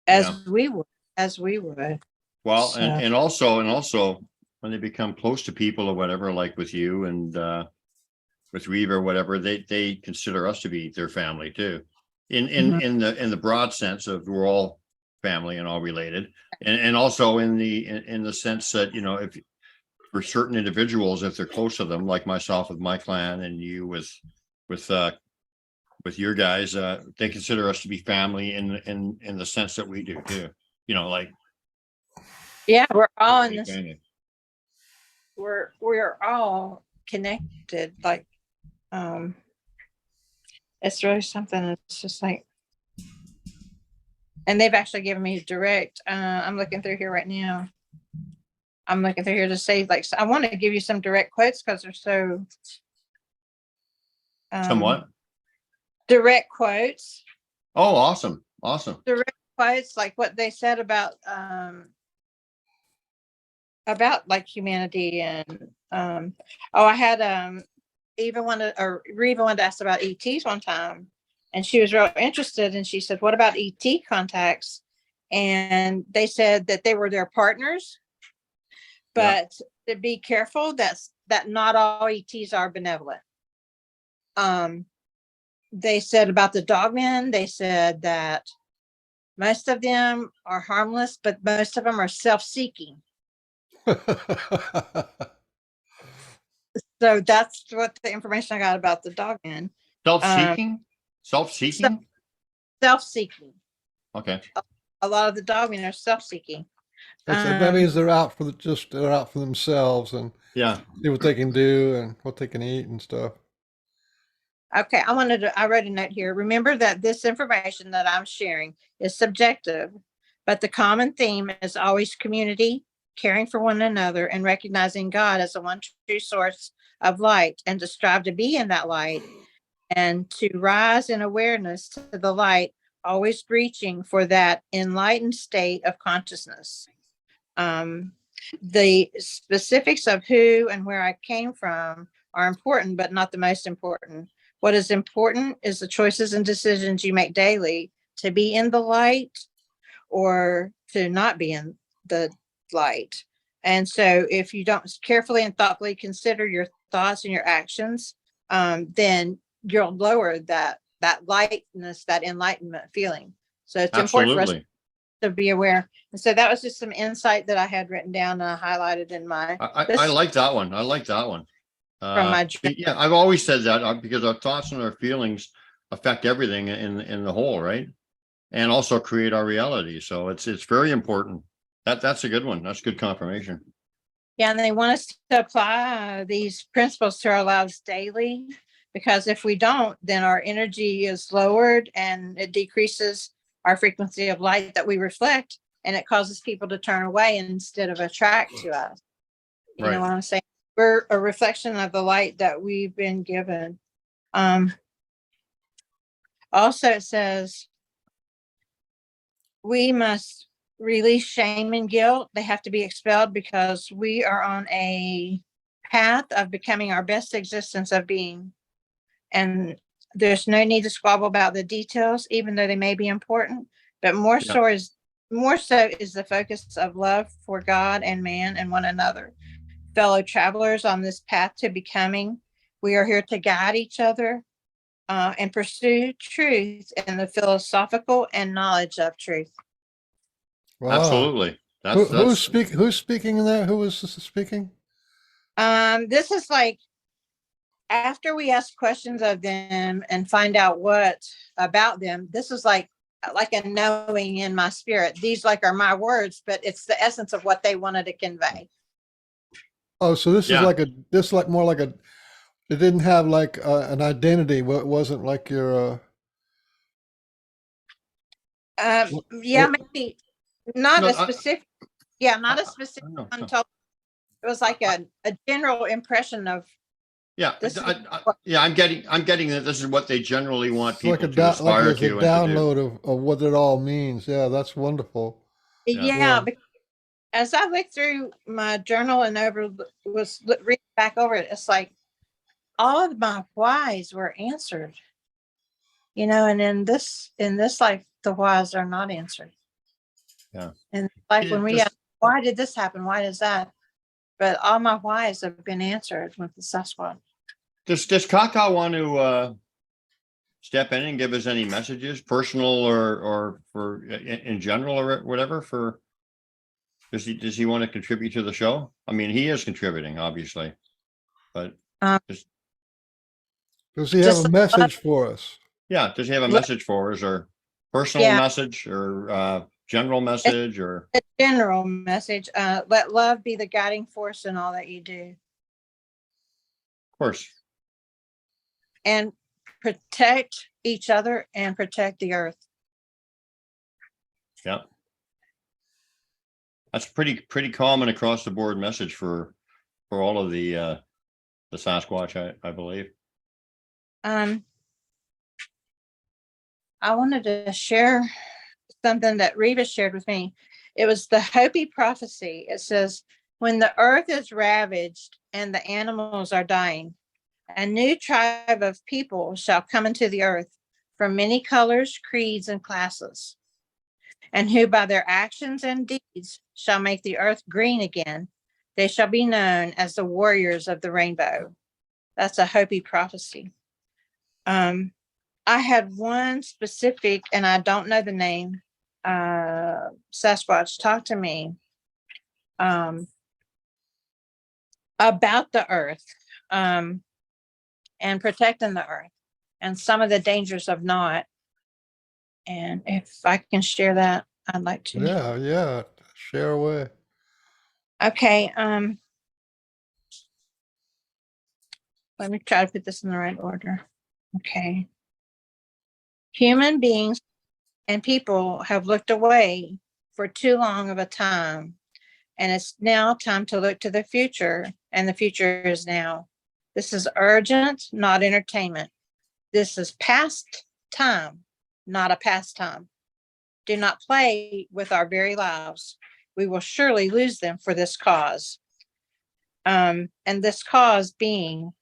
as we would. Well, So. and also when they become close to people or whatever, like with you and with Reeve or whatever, they consider us to be their family too. In the broad sense of we're all family and all related, and also in the sense that, you know, if for certain individuals, if they're close to them, like myself with my clan and you with your guys, they consider us to be family in the sense that we do too. You know, like, yeah, we're all in this. family. We're all connected. Like, it's really something. It's just like, and they've actually given me direct. I'm looking through here right now. I'm looking through here to say, like, I want to give you some direct quotes because they're so. Somewhat. Direct quotes. Oh, awesome. Direct quotes, like what they said about like humanity and I had Reva wanted to ask about ETs one time, and she was real interested, and she said, what about ET contacts? And they said that they were their partners, but to be careful that not all ETs are benevolent. They said about the dogmen, they said that most of them are harmless, but most of them are self-seeking. So that's what the information I got about the dogmen. Self-seeking? Self-seeking? Self-seeking. Okay. A lot of the dogmen are self-seeking. That means they're out for themselves and see what they can do and what they can eat and stuff. Okay, I wrote a note here. Remember that this information that I'm sharing is subjective, but the common theme is always community, caring for one another, and recognizing God as the one true source of light, and to strive to be in that light and to rise in awareness to the light, always reaching for that enlightened state of consciousness. The specifics of who and where I came from are important, but not the most important. What is important is the choices and decisions you make daily to be in the light or to not be in the light. And so if you don't carefully and thoughtfully consider your thoughts and your actions, then you'll lower that lightness, that enlightenment feeling. So it's important for us to be aware. And so that was just some insight that I had written down and I highlighted in my. I like that one. I like that one. From my yeah, I've always said that because our thoughts and our feelings affect everything in the whole, right? And also create our reality. So it's very important. That's a good one. That's good confirmation. Yeah, and they want us to apply these principles to our lives daily, because if we don't, then our energy is lowered and it decreases our frequency of light that we reflect, and it causes people to turn away instead of attract to us. You know what I'm saying? We're a reflection of the light that we've been given. Also, it says we must release shame and guilt. They have to be expelled because we are on a path of becoming our best existence of being. And there's no need to squabble about the details, even though they may be important. But more so is more so is the focus of love for God and man and one another. Fellow travelers on this path to becoming, we are here to guide each other and pursue truth and the philosophical and knowledge of truth. Wow. Absolutely. Who's speaking in there? Who was speaking? This is like after we ask questions of them and find out what about them, this is like a knowing in my spirit. These like are my words, but it's the essence of what they wanted to convey. Oh, so this is Yeah. like more like a. It didn't have like an identity. It wasn't like your. Yeah, maybe not No, a specific. Yeah, not a I specific don't know. one. It was like a general impression of Yeah, this. yeah, I'm getting that this is what they generally want It's like people to like aspire there's a to and to do. download of what it all means. Yeah, that's wonderful. Yeah, because as I looked through my journal and reading back over it, it's like all of my whys were answered, and in this life, the whys are not answered. Yeah. And like when we Just- ask, why did this happen? Why does that? But all my whys have been answered with the Sasquatch. Does Kaka want to step in and give us any messages, personal or for in general or whatever? Does he want to contribute to the show? I mean, he is contributing, obviously, but Does he have a message for us? yeah, does he have a message for us, or personal message, or general message, or a general message? Let love be the guiding force in all that you do, of course, and protect each other and protect the earth. yeah. That's pretty common across the board message for all of the Sasquatch, I believe. I wanted to share something that Reva shared with me. It was the Hopi prophecy. It says, when the earth is ravaged and the animals are dying, a new tribe of people shall come into the earth from many colors, creeds, and classes, and who by their actions and deeds shall make the earth green again. They shall be known as the warriors of the rainbow. That's a Hopi prophecy. I had one specific, and I don't know the name, Sasquatch talk to me about the earth and protecting the earth and some of the dangers of not. And if I can share that, I'd like to. Yeah. Share away. Okay. Let me try to put this in the right order. Okay. Human beings and people have looked away for too long of a time, and it's now time to look to the future, and the future is now. This is urgent, not entertainment. This is past time, not a pastime. Do not play with our very lives. We will surely lose them for this cause. And this cause being,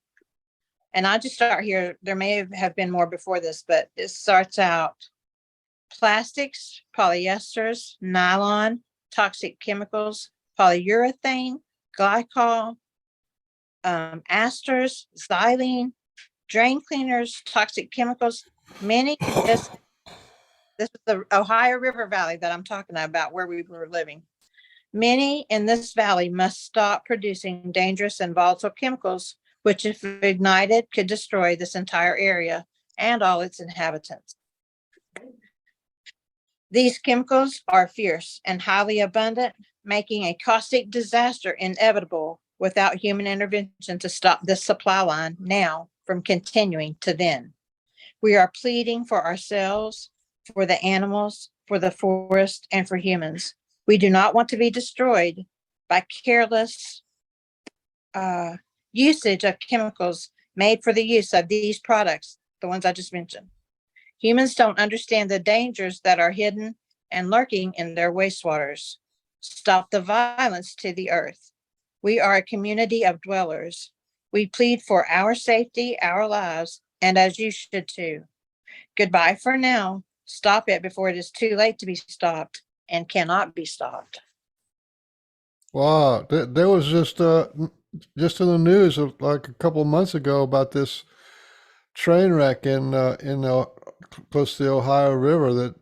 and I just start here, there may have been more before this, but it starts out plastics, polyesters, nylon, toxic chemicals, polyurethane, glycol, esters, xylene, drain cleaners, toxic chemicals. Many, this is the Ohio River Valley that I'm talking about, where we were living. Many in this valley must stop producing dangerous and volatile chemicals, which, if ignited, could destroy this entire area and all its inhabitants. These chemicals are fierce and highly abundant, making a caustic disaster inevitable without human intervention to stop this supply line now from continuing to then. We are pleading for ourselves, for the animals, for the forest, and for humans. We do not want to be destroyed by careless usage of chemicals made for the use of these products, the ones I just mentioned. Humans don't understand the dangers that are hidden and lurking in their wastewaters. Stop the violence to the earth. We are a community of dwellers. We plead for our safety, our lives, and as you should too. Goodbye for now. Stop it before it is too late to be stopped. and cannot be stopped. Wow, there was just in the news like a couple of months ago about this train wreck in close to the Ohio River that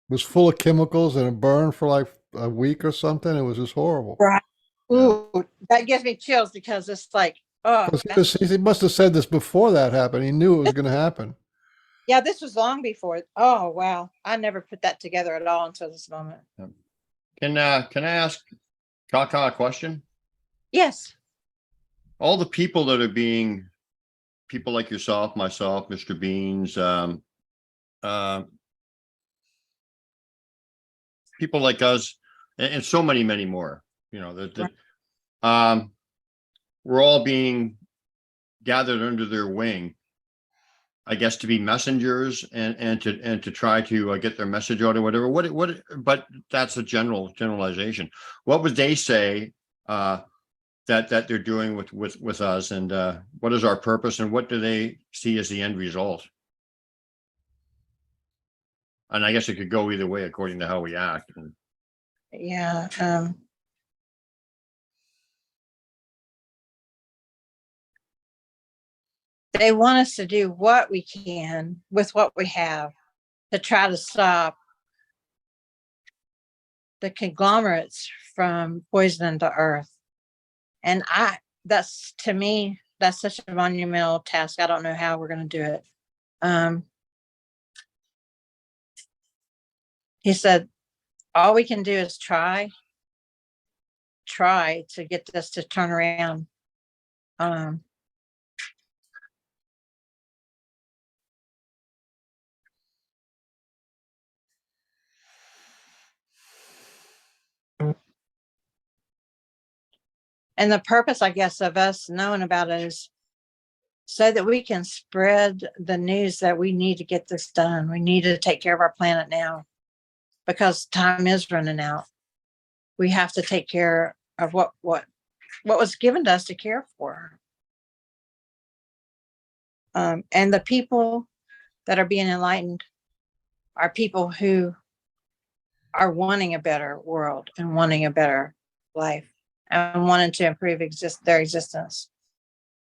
was full of chemicals and it burned for like a week or something. It was just horrible. Right. Yeah. Ooh, that gives me chills because it's like, oh, Because he must have said this before that happened. He knew it was going to happen. yeah, this was long before. Oh, wow. I never put that together at all until this moment. Can I ask Kaka a question? Yes. All the people that are being people like yourself, myself, Mr. Beans, people like us, and so many more, we're all being gathered under their wing, I guess, to be messengers and to try to get their message out or whatever. But that's a generalization. What would they say that they're doing with us, and what is our purpose, and what do they see as the end result? And I guess it could go either way according to how we act. Yeah. They want us to do what we can with what we have to try to stop the conglomerates from poisoning the earth. And that's, to me, that's such a monumental task. I don't know how we're going to do it. He said, all we can do is try to get this to turn around. And the purpose, I guess, of us knowing about it is so that we can spread the news that we need to get this done. We need to take care of our planet now because time is running out. We have to take care of what was given to us to care for. And the people that are being enlightened are people who are wanting a better world and wanting a better life and wanting to improve their existence.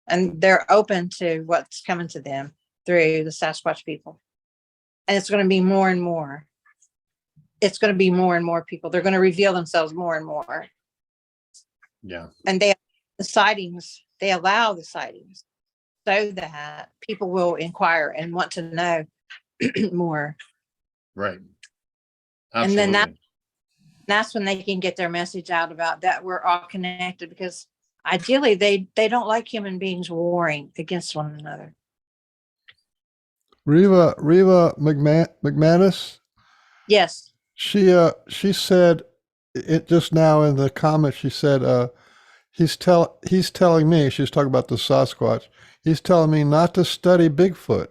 And they're open to what's coming to them through the Sasquatch people. And it's going to be more and more. It's going to be more and more people. They're going to reveal themselves more and more. Yeah. And they allow the sightings so that people will inquire and want to know more. Right. Absolutely. And then that's when they can get their message out about that we're all connected, because ideally they don't like human beings warring against one another. Reva McManus. Yes. She said it just now in the comments. She said he's telling me, she was talking about the Sasquatch. He's telling me not to study Bigfoot.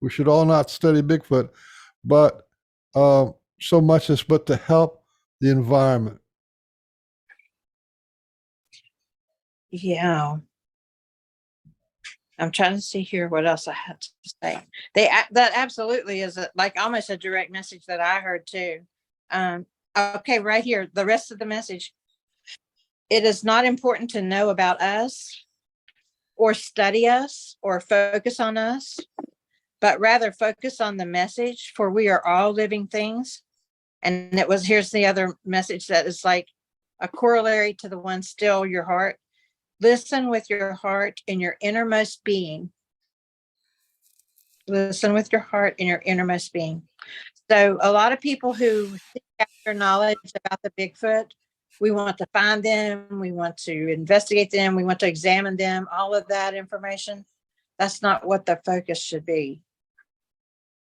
We should all not study Bigfoot, but so much as but to help the environment. Yeah. I'm trying to see here what else I have to say. That absolutely is like almost a direct message that I heard too. Okay, right here, the rest of the message. It is not important to know about us or study us or focus on us, but rather focus on the message, for we are all living things. And here's the other message that is like a corollary to the one, still your heart. Listen with your heart in your innermost being. Listen with your heart in your innermost being. So a lot of people who seek after knowledge about the Bigfoot, we want to find them, we want to investigate them, we want to examine them, all of that information. That's not what the focus should be.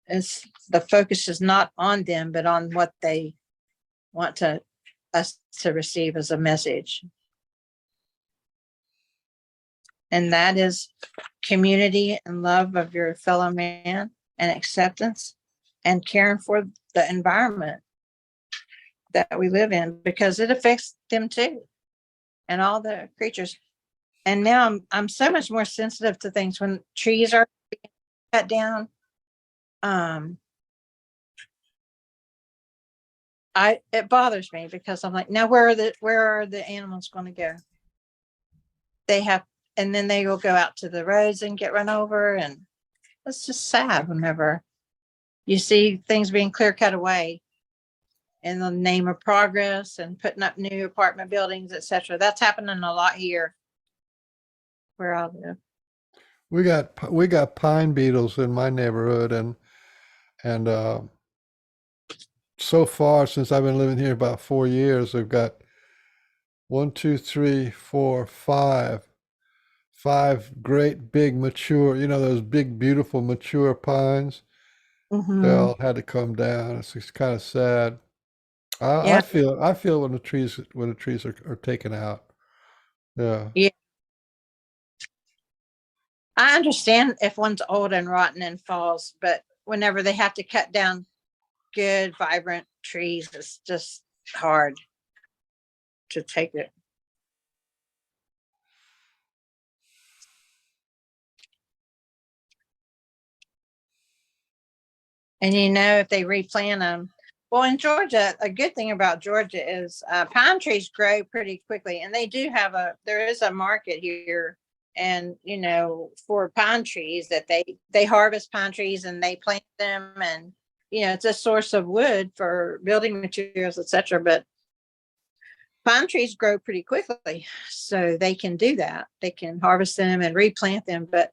The focus is not on them, but on what they want us to receive as a message. And that is community and love of your fellow man and acceptance and caring for the environment that we live in, because it affects them too and all the creatures. And now I'm so much more sensitive to things when trees are being cut down. I it bothers me because I'm like, now where are the animals going to go? They have, and then they will go out to the roads and get run over. And it's just sad whenever you see things being clear cut away in the name of progress and putting up new apartment buildings, etc. That's happening a lot here where I live. We got pine beetles in my neighborhood, and so far since I've been living here about 4 years, we've got one, two, three, four, five great big mature, those big beautiful mature pines. They Mm-hmm. all had to come down. It's kind of sad. I Yeah. feel when the trees are taken out. Yeah. Yeah. I understand if one's old and rotten and falls, but whenever they have to cut down good, vibrant trees, it's just hard to take it. And if they replant them, well, in Georgia, a good thing about Georgia is pine trees grow pretty quickly, and there is a market here, and for pine trees that they harvest pine trees and they plant them, and it's a source of wood for building materials, etc. But pine trees grow pretty quickly, so they can do that. They can harvest them and replant them, but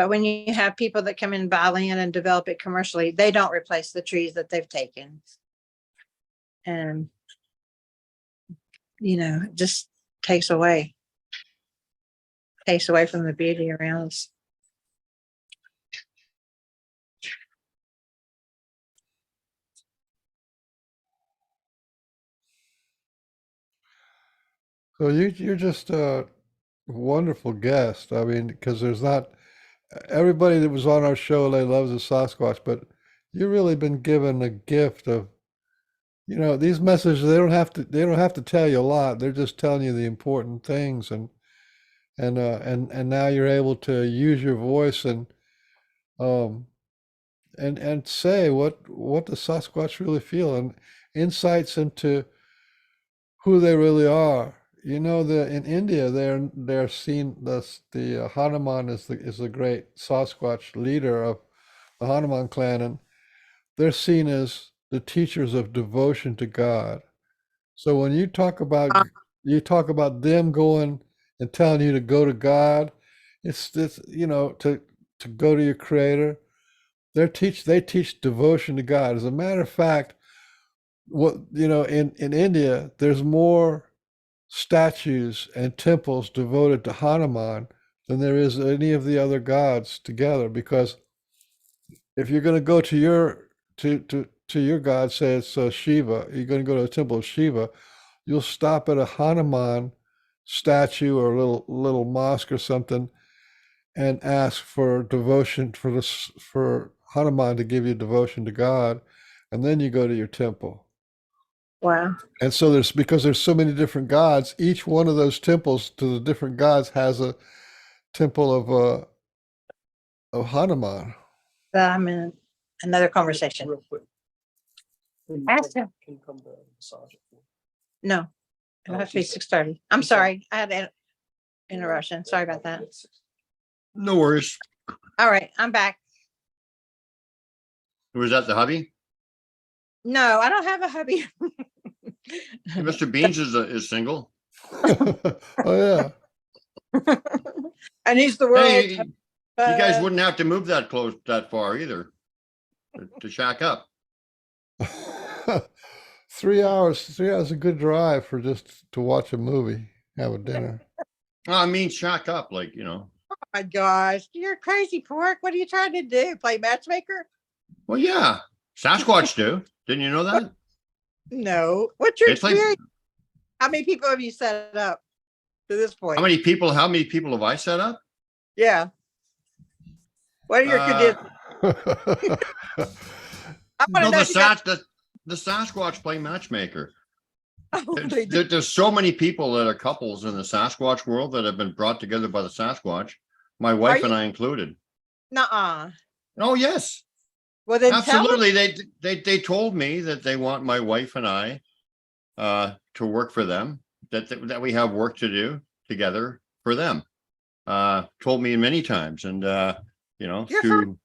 when you have people that come in and buy land and develop it commercially, they don't replace the trees that they've taken. And, it just takes away from the beauty around us. So you're just a wonderful guest. I mean, because there's not everybody that was on our show, they loves the Sasquatch, but you've really been given a gift of, these messages. They don't have to tell you a lot. They're just telling you the important things, and now you're able to use your voice um and say what the Sasquatch really feel, and insights into who they really are. In India, they're seen, the Hanuman is the great Sasquatch leader of the Hanuman clan, and they're seen as the teachers of devotion to God. So when you talk about them going and telling you to go to God, it's to go to your Creator. They teach devotion to God. As a matter of fact, in India, there's more statues and temples devoted to Hanuman than there is any of the other gods together. Because if you're going to go to your god, say it's Shiva, you're going to go to a temple of Shiva, you'll stop at a Hanuman statue or a little mosque or something and ask for devotion for Hanuman to give you devotion to God, and then you go to your temple. Wow. And so because there's so many different gods, each one of those temples to the different gods has a temple of Hanuman. I'm in another conversation. Real quick. Ask him. Can you come to massage it for me? No, it'll have to be 6:30. I'm sorry. I had an interruption. Sorry about that. No worries. All right, I'm back. Was that the hubby? No, I don't have a hubby. Mr. Beans is single. Oh yeah. And he's the world. Hey, you guys wouldn't have to move that far either to shack up. 3 hours. 3 hours is a good drive for just to watch a movie, have a dinner. I mean, shack up, like, Oh my gosh, you're crazy, Pork. What are you trying to do? Play matchmaker? Well, yeah, Sasquatch do. Didn't you know that? No. What's your It's like- experience? How many people have you set up to this point? How many people have I set up? Yeah. What are your conditions? I want to No, know. if you got- the Sasquatch play matchmaker. Oh, they do. There's so many people that are couples in the Sasquatch world that have been brought together by the Sasquatch, my wife and I included. Nuh-uh. Oh, yes. Well, then tell them. Absolutely. They told me that they want my wife and I to work for them, that we have work to do together for them. Told me many times, and you know, You're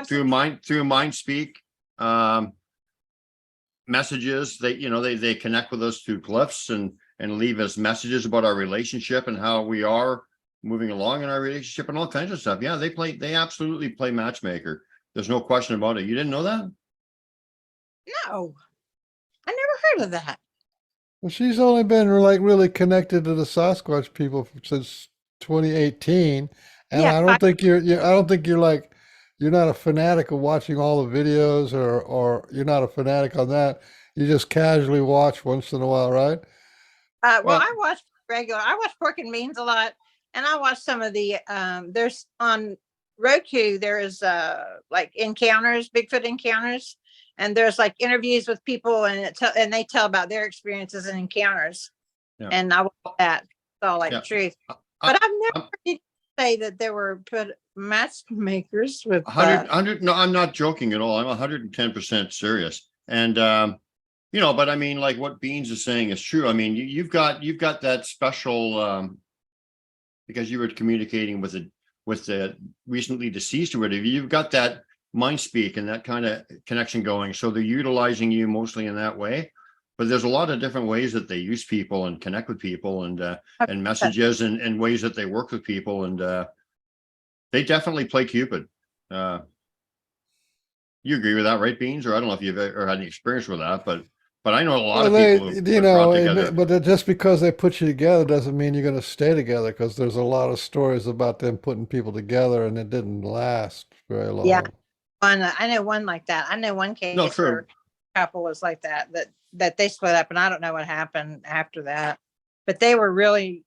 through mind speak messages, they connect with us through glyphs and leave us messages about our relationship and how we are moving along in our relationship and all kinds of stuff. Yeah, they absolutely play matchmaker. There's no question about it. You didn't know that? No, I never heard of that. Well, she's only been like really connected to the Sasquatch people since 2018, and Yeah, I don't think I don't think you're not a fanatic of watching all the videos, or you're not a fanatic on that. You just casually watch once in a while, right? Well, Well, I watch I watch Pork and Beans a lot, and I watch some of the there's on Roku, there is like encounters, Bigfoot encounters, and there's like interviews with people, and and they tell about their experiences and encounters. Yeah. And I watch that. It's all like Yeah. truth. I- But I've never I'm- heard you say that there were matchmakers with 100, no, I'm not joking at all. I'm 110% serious. And but I mean, like what Beans is saying is true. I mean, you've got that special because you were communicating with the recently deceased or whatever. You've got that mind speak and that kind of connection going. So they're utilizing you mostly in that way. But there's a lot of different ways that they use people and connect with people and messages and ways that they work with people, and they definitely play Cupid. You agree with that, right, Beans? Or I don't know if you've ever had any experience with that, but I know a lot of people who you are brought know, together. but just because they put you together doesn't mean you're going to stay together. Because there's a lot of stories about them putting people together, and it didn't last very long. Yeah. I know one like that. I know one case No, true. where a couple was like that they split up, and I don't know what happened after that. But they were really,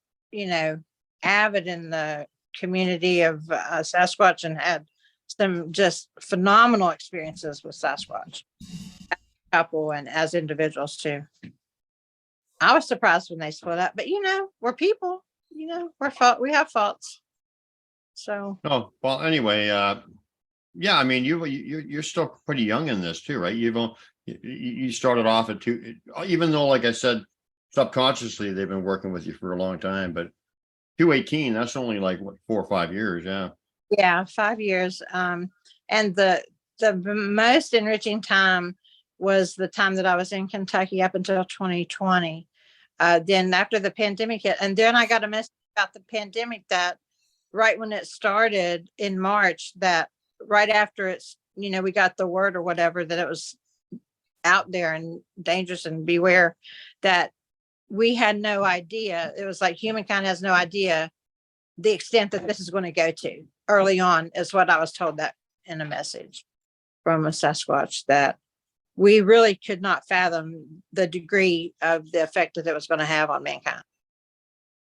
avid in the community of Sasquatch and had some just phenomenal experiences with Sasquatch. Couple and as individuals too. I was surprised when they split up, but we're people. We have faults. So No, well, anyway, yeah, I mean, you're still pretty young in this too, right? You started off at two, even though, like I said, subconsciously they've been working with you for a long time, but 218, that's only like what, 4 or 5 years, yeah. Yeah, 5 years. And the most enriching time was the time that I was in Kentucky up until 2020. Then after the pandemic hit, and then I got a message about the pandemic that right when it started in March, that right after it's, we got the word or whatever that it was out there and dangerous and beware, that we had no idea. It was like humankind has no idea the extent that this is going to go to early on, is what I was told that in a message from a Sasquatch, that we really could not fathom the degree of the effect that it was going to have on mankind.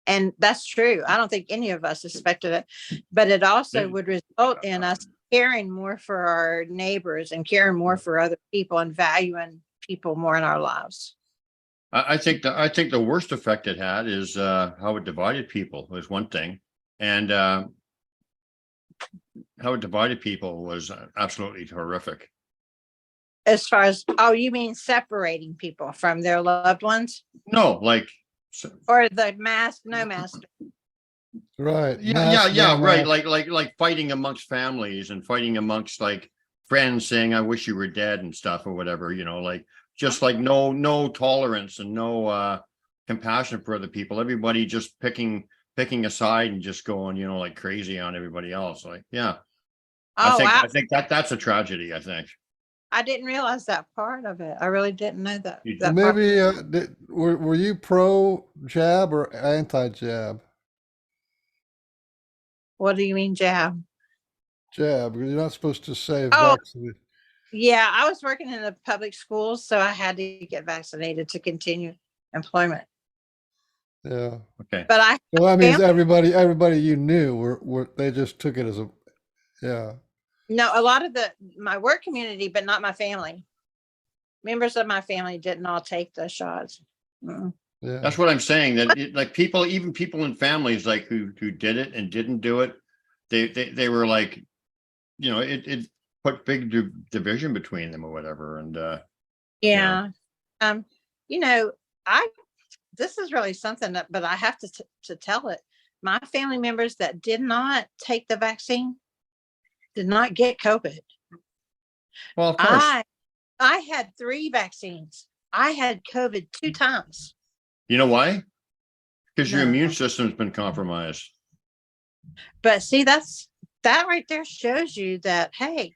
And that's true. I don't think any of us expected it, but it also would result in us caring more for our neighbors and caring more for other people and valuing people more in our lives. I think the worst effect it had is how it divided people was one thing, and how it divided people was absolutely horrific. As far as, oh, you mean separating people from their loved ones? No, like, Or the mask, no mask? Right. yeah, right. Like fighting amongst families and fighting amongst like friends, saying "I wish you were dead" and stuff or whatever. Like just like no tolerance and no compassion for other people. Everybody just picking a side and just going, like crazy on everybody else. Like, yeah. Oh, wow. I think that's a tragedy, I think. I didn't realize that part of it. I really didn't know that. Well, maybe were you pro jab or anti jab? What do you mean jab? Jab. You're not supposed to say Oh. vaccinated. Yeah, I was working in the public schools, so I had to get vaccinated to continue employment. Yeah. Okay. But Well, that means everybody you knew were they just took it as a, yeah. No, a lot of my work community, but not my family. Members of my family didn't all take the shots. Mm-mm. Yeah. That's what I'm saying. That like people, even people in families, like who did it and didn't do it, they were like, put big division between them or whatever. And Yeah. Um, you know, this is really something that, but I have to tell it. My family members that did not take the vaccine did not get COVID. well, of course, I had 3 vaccines. I had COVID 2 times. you know why? Because your No. immune system's been compromised. But see, that right there shows you that, hey,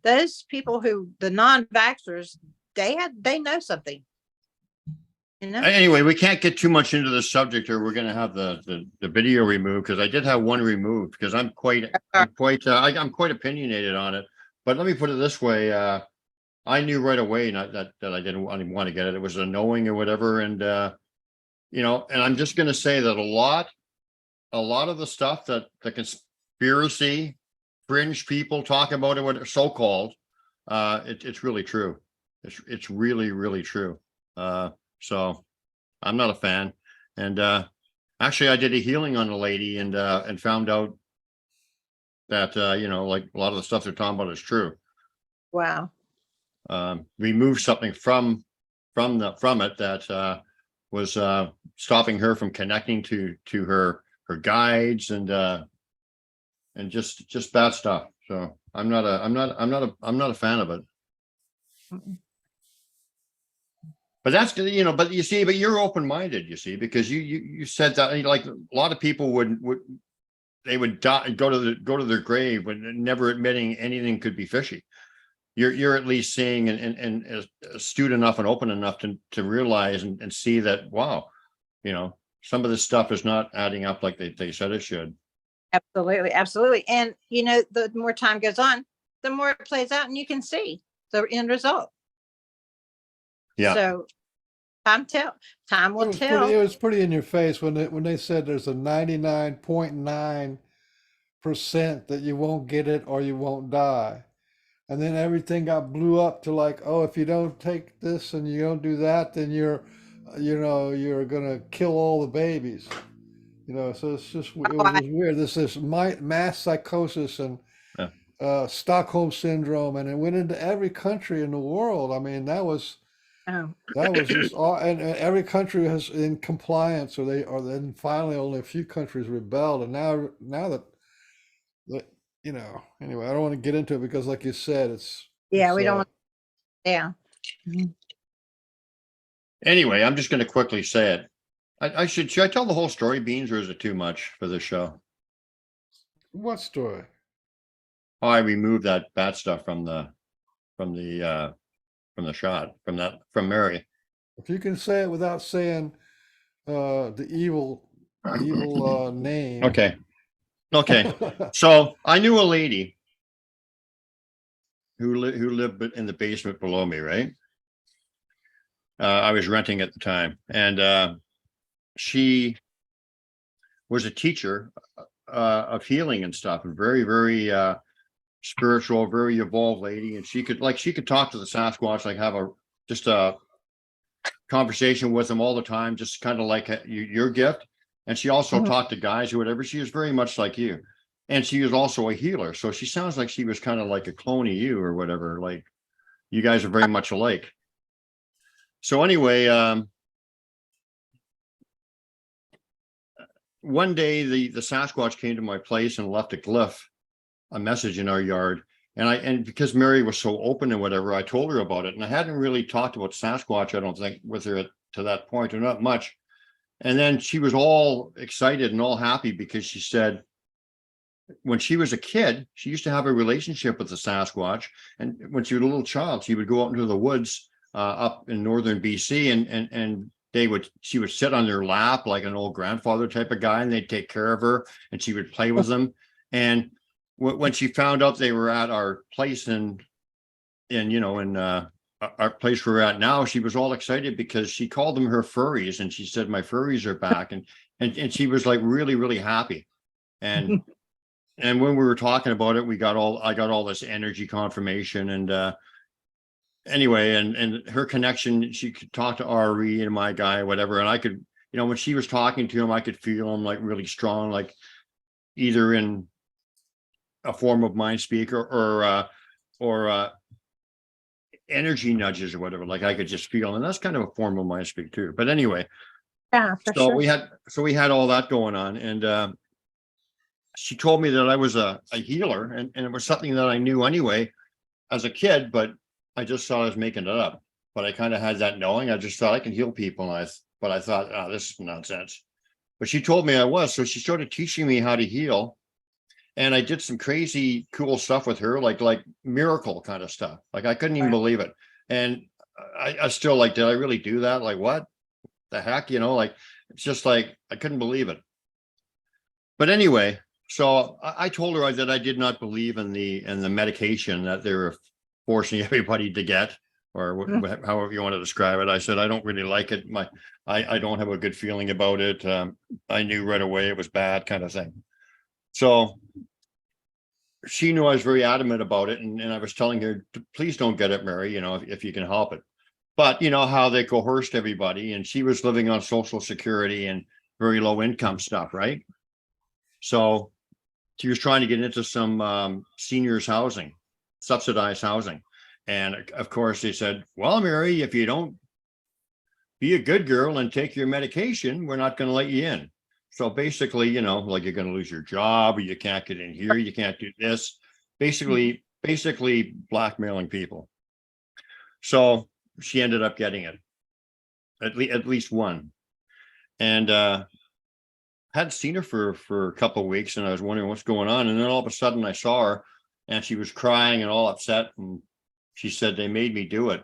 those people who the non-vaxxers, they know something. You know? Anyway, we can't get too much into the subject, or we're going to have the video removed, because I did have one removed because I'm quite opinionated on it. But let me put it this way: I knew right away not that I didn't want to get it. It was a knowing or whatever, and you know, and I'm just going to say that a lot of the stuff that the conspiracy fringe people talk about, it, what so-called, it's really true. It's really true. So I'm not a fan. And actually I did a healing on a lady and found out that you know, like a lot of the stuff they're talking about is true. Wow. Removed something from it that was stopping her from connecting to her guides and just bad stuff. So I'm not a fan of it. Mm-mm. But that's, you know, but you see, but you're open-minded, you see, because you said that, like, a lot of people would they would die, go to their grave when never admitting anything could be fishy. You're at least seeing and astute enough and open enough to realize and see that, wow, you know, some of this stuff is not adding up like they said it should. Absolutely. And you know, the more time goes on, the more it plays out and you can see the end result. Yeah. So time will tell. It was pretty in your face when they said there's a 99.9% that you won't get it or you won't die. And then everything got blew up to like, oh, if you don't take this and you don't do that, then you're gonna kill all the babies. You know, so it's just it Oh, was just weird. This mass psychosis and Yeah. Stockholm syndrome, and it went into every country in the world. I mean, that was just all, and every country has in compliance, or then finally only a few countries rebelled, and now that you know, anyway, I don't want to get into it because, like you said, yeah, we don't want. Yeah. Anyway, I'm just going to quickly say it. Should I tell the whole story, Beans, or is it too much for this show? What story? Oh, I removed that bad stuff from the shot from Mary. If you can say it without saying the evil name. Okay. So I knew a lady who lived in the basement below me, right? I was renting at the time, and she was a teacher of healing and stuff, and very spiritual, very evolved lady. And she could talk to the Sasquatch, like have just a conversation with them all the time, just kind of like your gift. And she also talked to guys or whatever. She was very much like you. And she was also a healer. So she sounds like she was kind of like a clone of you or whatever. Like, you guys are very much alike. So anyway, one day the Sasquatch came to my place and left a message in our yard. And because Mary was so open and whatever, I told her about it. And I hadn't really talked about Sasquatch, I don't think, with her to that point, or not much. And then she was all excited and all happy because she said when she was a kid, she used to have a relationship with the Sasquatch. And when she was a little child, she would go out into the woods up in northern BC, and she would sit on their lap like an old grandfather type of guy, and they'd take care of her, and she would play with them. And when she found out they were at our place in our place we're at now, she was all excited because she called them her furries, and she said, my furries are back, and she was like really happy. And and when we were talking about it, I got all this energy confirmation. And anyway, and her connection, she could talk to Ari and my guy, whatever, and I could, when she was talking to him, I could feel him like really strong, like either in a form of mind speak or energy nudges or whatever, like I could just feel, and that's kind of a form of mind speak too. But anyway, Yeah, for so sure. we had all that going on, and she told me that I was a healer, and it was something that I knew anyway as a kid, but I just thought I was making it up. But I kind of had that knowing. I just thought I can heal people, but I thought, oh, this is nonsense. But she told me I was, so she started teaching me how to heal. And I did some crazy cool stuff with her, like miracle kind of stuff. Like I couldn't even believe it. And I still like, did I really do that? Like what the heck? Like it's just like I couldn't believe it. But anyway, so I told her that I did not believe in the medication that they were forcing everybody to get, or however you want to describe it. I said I don't really like it. I don't have a good feeling about it. I knew right away it was bad, kind of thing. So she knew I was very adamant about it, and I was telling her, please don't get it, Mary, if you can help it. But you know how they coerced everybody, and she was living on Social Security and very low income stuff, right? So she was trying to get into some seniors housing, subsidized housing. And of course they said, well, Mary, if you don't be a good girl and take your medication, we're not going to let you in. So basically, like you're going to lose your job, or you can't get in here, you can't do this. Basically blackmailing people. So she ended up getting it, at least one. And hadn't seen her for a couple of weeks, and I was wondering what's going on. And then all of a sudden I saw her, and she was crying and all upset. And she said, they made me do it.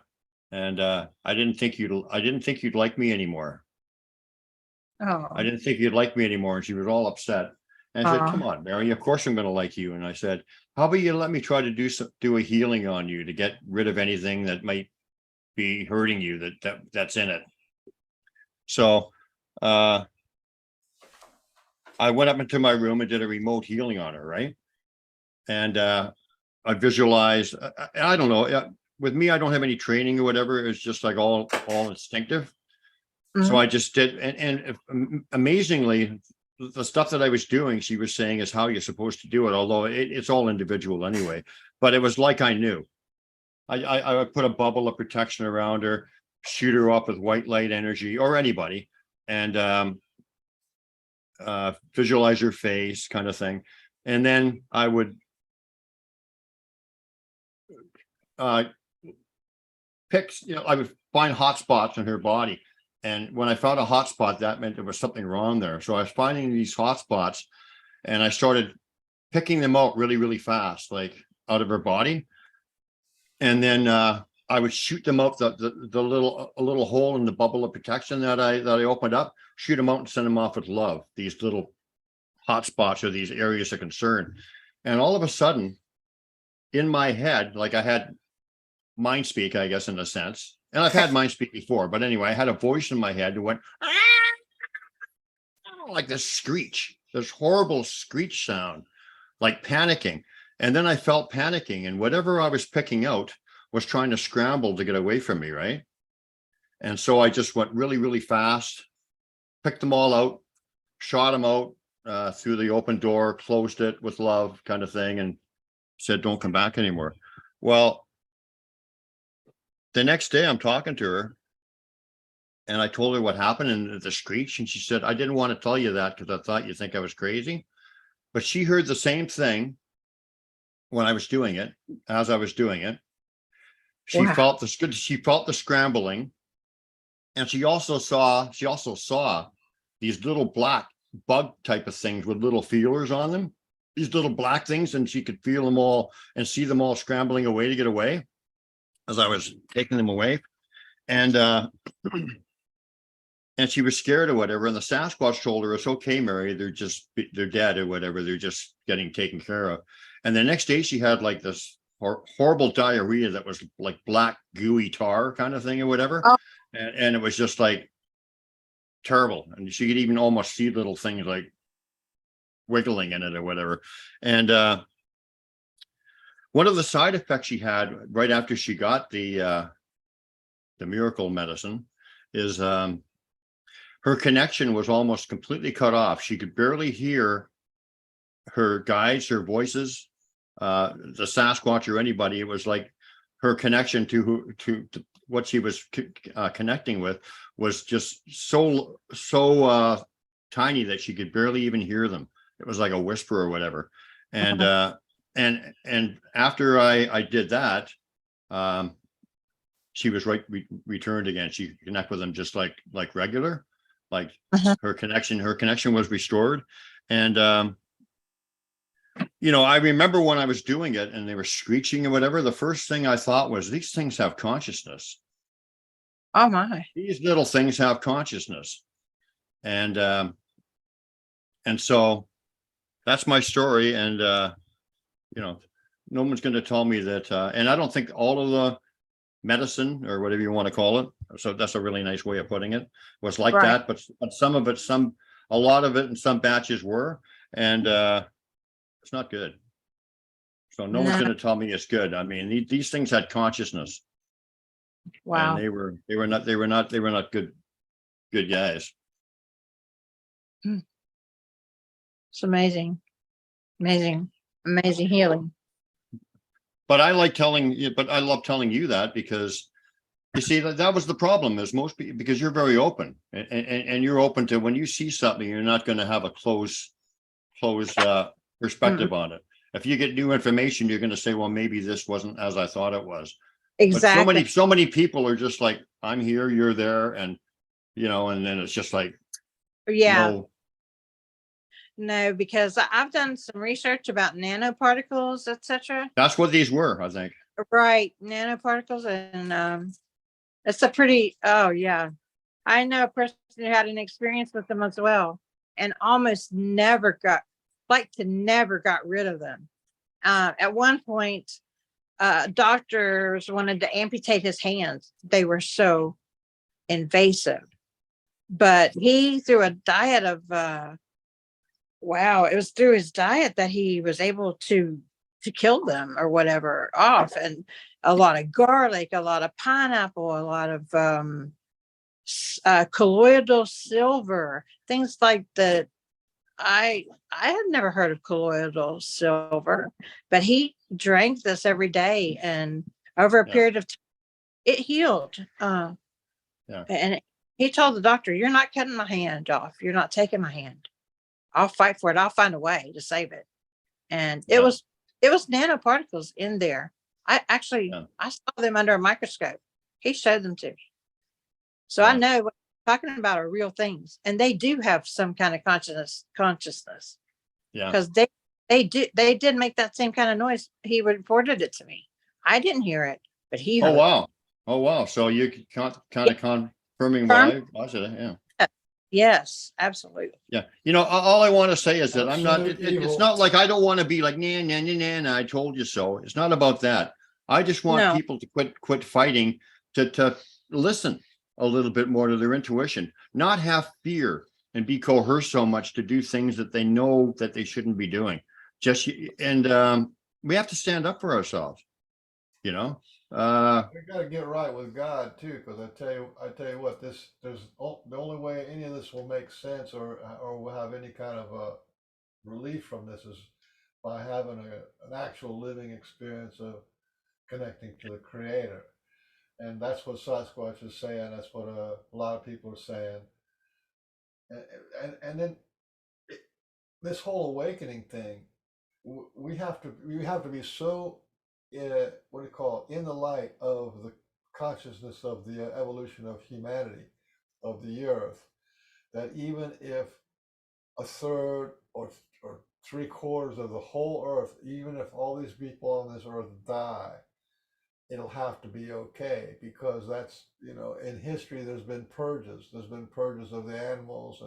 And I didn't think you'd like me anymore. Oh, I didn't think you'd like me anymore. And she was all upset. And I said, come on, Mary, of course I'm going to like you. And I said, how about you let me try to do a healing on you to get rid of anything that might be hurting you that's in it. So I went up into my room and did a remote healing on her, right? And I visualized, I don't know, with me, I don't have any training or whatever. It's just like all instinctive. So I just did, and amazingly, the stuff that I was doing, she was saying is how you're supposed to do it, although it's all individual anyway. But it was like I knew. I would put a bubble of protection around her, shoot her up with white light energy, or anybody, and visualize her face, kind of thing. And then I would pick, I would find hot spots in her body. And when I found a hot spot, that meant there was something wrong there. So I was finding these hot spots, and I started picking them out really, really fast, like out of her body. And then I would shoot them out a little hole in the bubble of protection that I opened up, shoot them out and send them off with love. These little hot spots or these areas of concern. And all of a sudden, in my head, like I had mind speak, I guess, in a sense. And I've had mind speak before, but anyway, I had a voice in my head that went like this screech, this horrible screech sound, like panicking. And then I felt panicking, and whatever I was picking out was trying to scramble to get away from me, right? And so I just went really, really fast, picked them all out, shot them out through the open door, closed it with love, kind of thing, and said, don't come back anymore. Well, the next day I'm talking to her, and I told her what happened and the screech, and she said, I didn't want to tell you that because I thought you'd think I was crazy. But she heard the same thing when I was doing it, as I was doing it. She felt the scrambling, and she also saw these little black bug type of things with little feelers on them, these little black things, and she could feel them all and see them all scrambling away to get away as I was taking them away. And and she was scared or whatever. And the Sasquatch told her, it's okay, Mary, they're dead or whatever. They're just getting taken care of. And the next day she had like this horrible diarrhea that was like black gooey tar kind of thing or whatever. Oh. And it was just like terrible. And she could even almost see little things like wiggling in it or whatever. And one of the side effects she had right after she got the miracle medicine is her connection was almost completely cut off. She could barely hear her guides, her voices. the Sasquatch or anybody. It was like her connection to what she was connecting with was just so tiny that she could barely even hear them. It was like a whisper or whatever. And and after I did that, she was returned again. She could connect with them just like regular, like her connection was restored. And I remember when I was doing it and they were screeching or whatever, the first thing I thought was, these things have consciousness. Oh my. These little things have consciousness. And so that's my story. And no one's going to tell me that. And I don't think all of the medicine or whatever you want to call it, so that's a really nice way of putting it, was like Right. that. But some of it, a lot of it in some batches were. And it's not good. So no one's No. going to tell me it's good. I mean, these things had consciousness. Wow. And they were not good guys. It's amazing. Amazing healing. But I love telling you that, because you see that was the problem, is most people, because you're very open and you're open to, when you see something, you're not going to have a closed perspective on it. If you get new information, you're going to say, well, maybe this wasn't as I thought it was. Exactly. But so many people are just like, I'm here, you're there. And, and then it's just like, Yeah. No, because I've done some research about nanoparticles, etc. That's what these were, I think. Right. Nanoparticles. And it's a pretty, oh yeah. I know a person who had an experience with them as well, and almost never got rid of them. At one point, doctors wanted to amputate his hands. They were so invasive. But he, through a diet of, it was through his diet that he was able to kill them or whatever off. And a lot of garlic, a lot of pineapple, a lot of colloidal silver, things like that. I had never heard of colloidal silver, but he drank this every day, and over a period of time, it healed. And he told the doctor, "You're not cutting my hand off. You're not taking my hand. I'll fight for it. I'll find a way to save it." And it was nanoparticles in there. I saw them under a microscope. He showed them to me. So I know what I'm talking about are real things, and they do have some kind of consciousness. Yeah. Because they did make that same kind of noise. He reported it to me. I didn't hear it, but he heard it. Oh wow. So you kind of confirming what I said. Yeah. Yes, absolutely. Yeah. All I want to say is that I'm not, Absolute it's evil. not like I don't want to be like, nah, I told you so. It's not about that. I just want No. people to quit fighting, to listen a little bit more to their intuition, not have fear and be coerced so much to do things that they know that they shouldn't be doing. We have to stand up for ourselves, We got to get right with God too, because I tell you what, the only way any of this will make sense or will have any kind of relief from this is by having an actual living experience of connecting to the Creator, and that's what Sasquatch is saying. That's what a lot of people are saying, and then this whole awakening thing, we have to be so what do you call it, in the light of the consciousness of the evolution of humanity, of the earth, that even if a third or 3/4 of the whole earth, even if all these people on this earth die, it'll have to be okay, because that's, in history there's been purges. There's been purges of the animals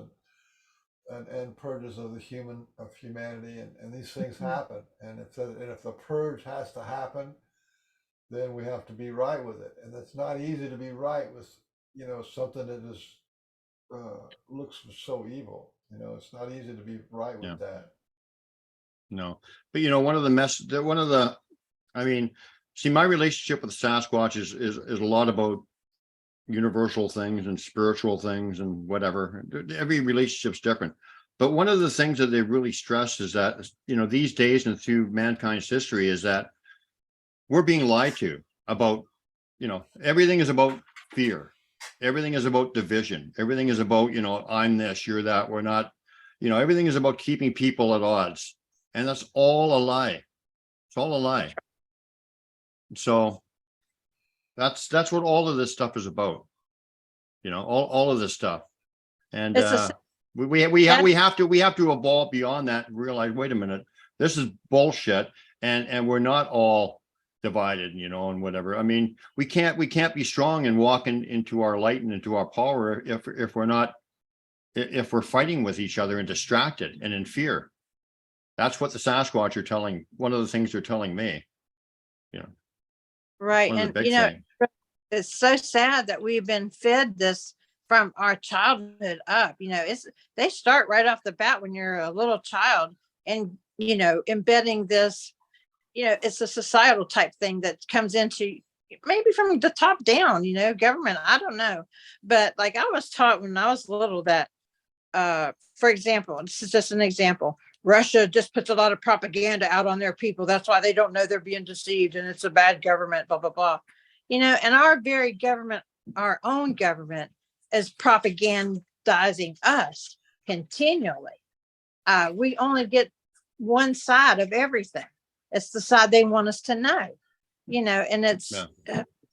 and purges of humanity, and these things happen. And if the purge has to happen, then we have to be right with it. And it's not easy to be right with something that is looks so evil. It's not easy to be right with that. No, but see, my relationship with Sasquatch is a lot about universal things and spiritual things and whatever. Every relationship's different. But one of the things that they really stress is that, these days and through mankind's history is that we're being lied to about, everything is about fear. Everything is about division. Everything is about, I'm this, you're that, we're not, everything is about keeping people at odds. And that's all a lie. It's all a lie. So that's what all of this stuff is about. All of this stuff. And It's a we have to evolve beyond that and realize, wait a minute, this is bullshit, and we're not all divided, and whatever. I mean, we can't be strong and walking into our light and into our power if we're fighting with each other and distracted and in fear. That's what the Sasquatch are telling. One of the things they're telling me. right. One of And, the big things. it's so sad that we've been fed this from our childhood up. They start right off the bat when you're a little child and, embedding this, it's a societal type thing that comes into maybe from the top down, government. I don't know. But like I was taught when I was little that, for example, this is just an example. Russia just puts a lot of propaganda out on their people. That's why they don't know they're being deceived and it's a bad government, blah, blah, blah. And our very government, our own government is propagandizing us continually. We only get one side of everything. It's the side they want us to know, and it's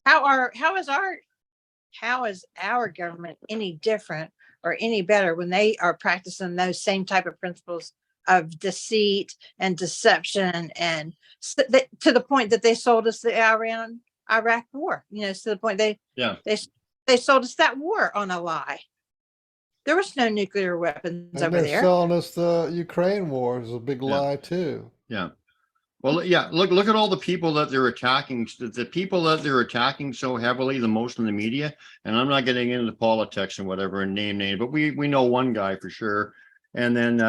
how is our government any different or any better when they are practicing those same type of principles of deceit and deception, and to the point that they sold us the Iraq war, to the point they sold us that war on a lie. There was no nuclear weapons And over they're there. selling us the Ukraine war is a big lie too. Yeah. Well, yeah, look at all the people that they're attacking, the people that they're attacking so heavily, the most in the media. And I'm not getting into politics and whatever and name, but we know one guy for sure. And then,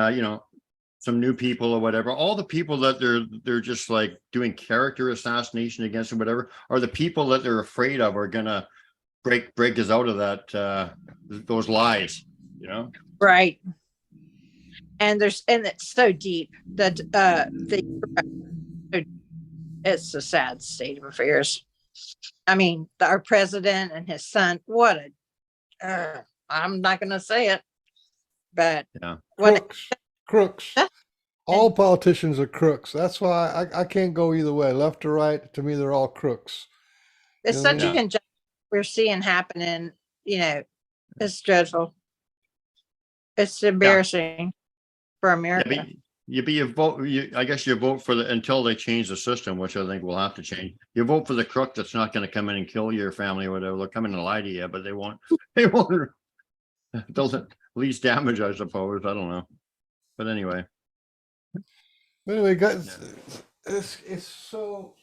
some new people or whatever, all the people that they're just like doing character assassination against or whatever, are the people that they're afraid of are going to break us out of that, those lies, Right. And it's so deep that, it's a sad state of affairs. I mean, our president and his son, I'm not going to say it, but Crooks. All politicians are crooks. That's why I can't go either way, left or right. To me, they're all crooks. it's such an injustice we're seeing happening. It's dreadful. It's embarrassing for America. I guess you vote for until they change the system, which I think will have to change. You vote for the crook that's not going to come in and kill your family or whatever. They'll come in and lie to you, but they won't doesn't least damage, I suppose. I don't know. But anyway. Anyway, guys, it's so,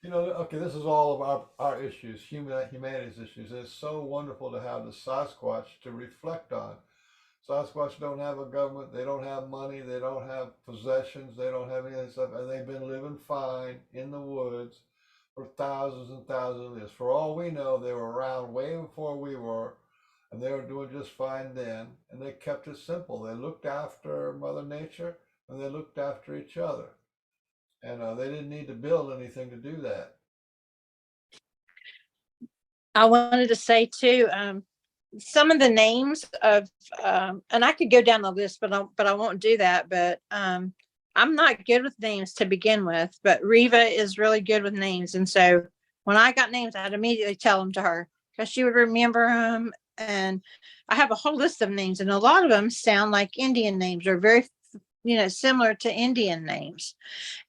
okay, this is all of our issues, humanity's issues. It's so wonderful to have the Sasquatch to reflect on. Sasquatch don't have a government, they don't have money, they don't have possessions, they don't have any of that stuff, and they've been living fine in the woods for thousands and thousands of years. For all we know, they were around way before we were, and they were doing just fine then, and they kept it simple. They looked after Mother Nature, and they looked after each other. And they didn't need to build anything to do that. I wanted to say too, some of the names of, and I could go down the list, but I won't do that. But I'm not good with names to begin with, but Reva is really good with names. And so when I got names, I'd immediately tell them to her because she would remember them. And I have a whole list of names, and a lot of them sound like Indian names, or very, similar to Indian names.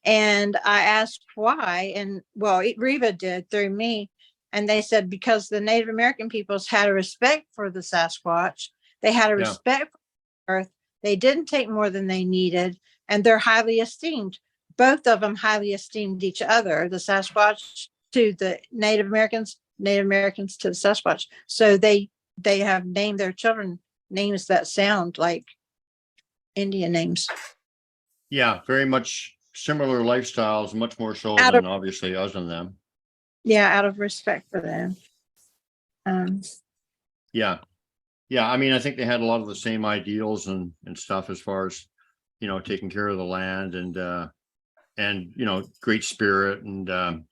And I asked why, and well, Reva did through me. And they said, because the Native American peoples had a respect for the Sasquatch. They had a respect for the earth. They didn't take more than they needed. And they're highly esteemed. Both of them highly esteemed each other, the Sasquatch to the Native Americans to the Sasquatch. So they have named their children names that sound like Indian names. Yeah, very much similar lifestyles, much more so than obviously us and them. Yeah, out of respect for them. Yeah. yeah, I mean, I think they had a lot of the same ideals and stuff as far as, taking care of the land and, great spirit and,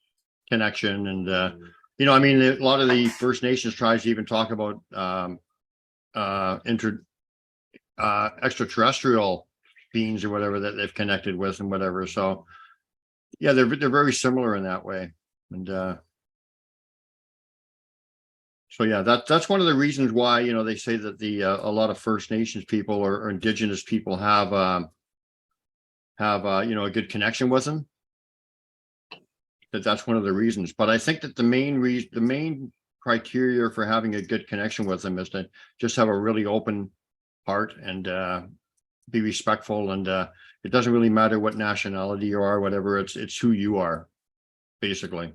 connection. And, I mean, a lot of the First Nations tribes even talk about, extraterrestrial beings or whatever that they've connected with and whatever. So yeah, they're very similar in that way. And, so yeah, that's one of the reasons why, they say that a lot of First Nations people or Indigenous people have a good connection with them. That's one of the reasons. But I think that the main criteria for having a good connection with them is to just have a really open heart and be respectful. And it doesn't really matter what nationality you are, whatever. It's who you are, basically.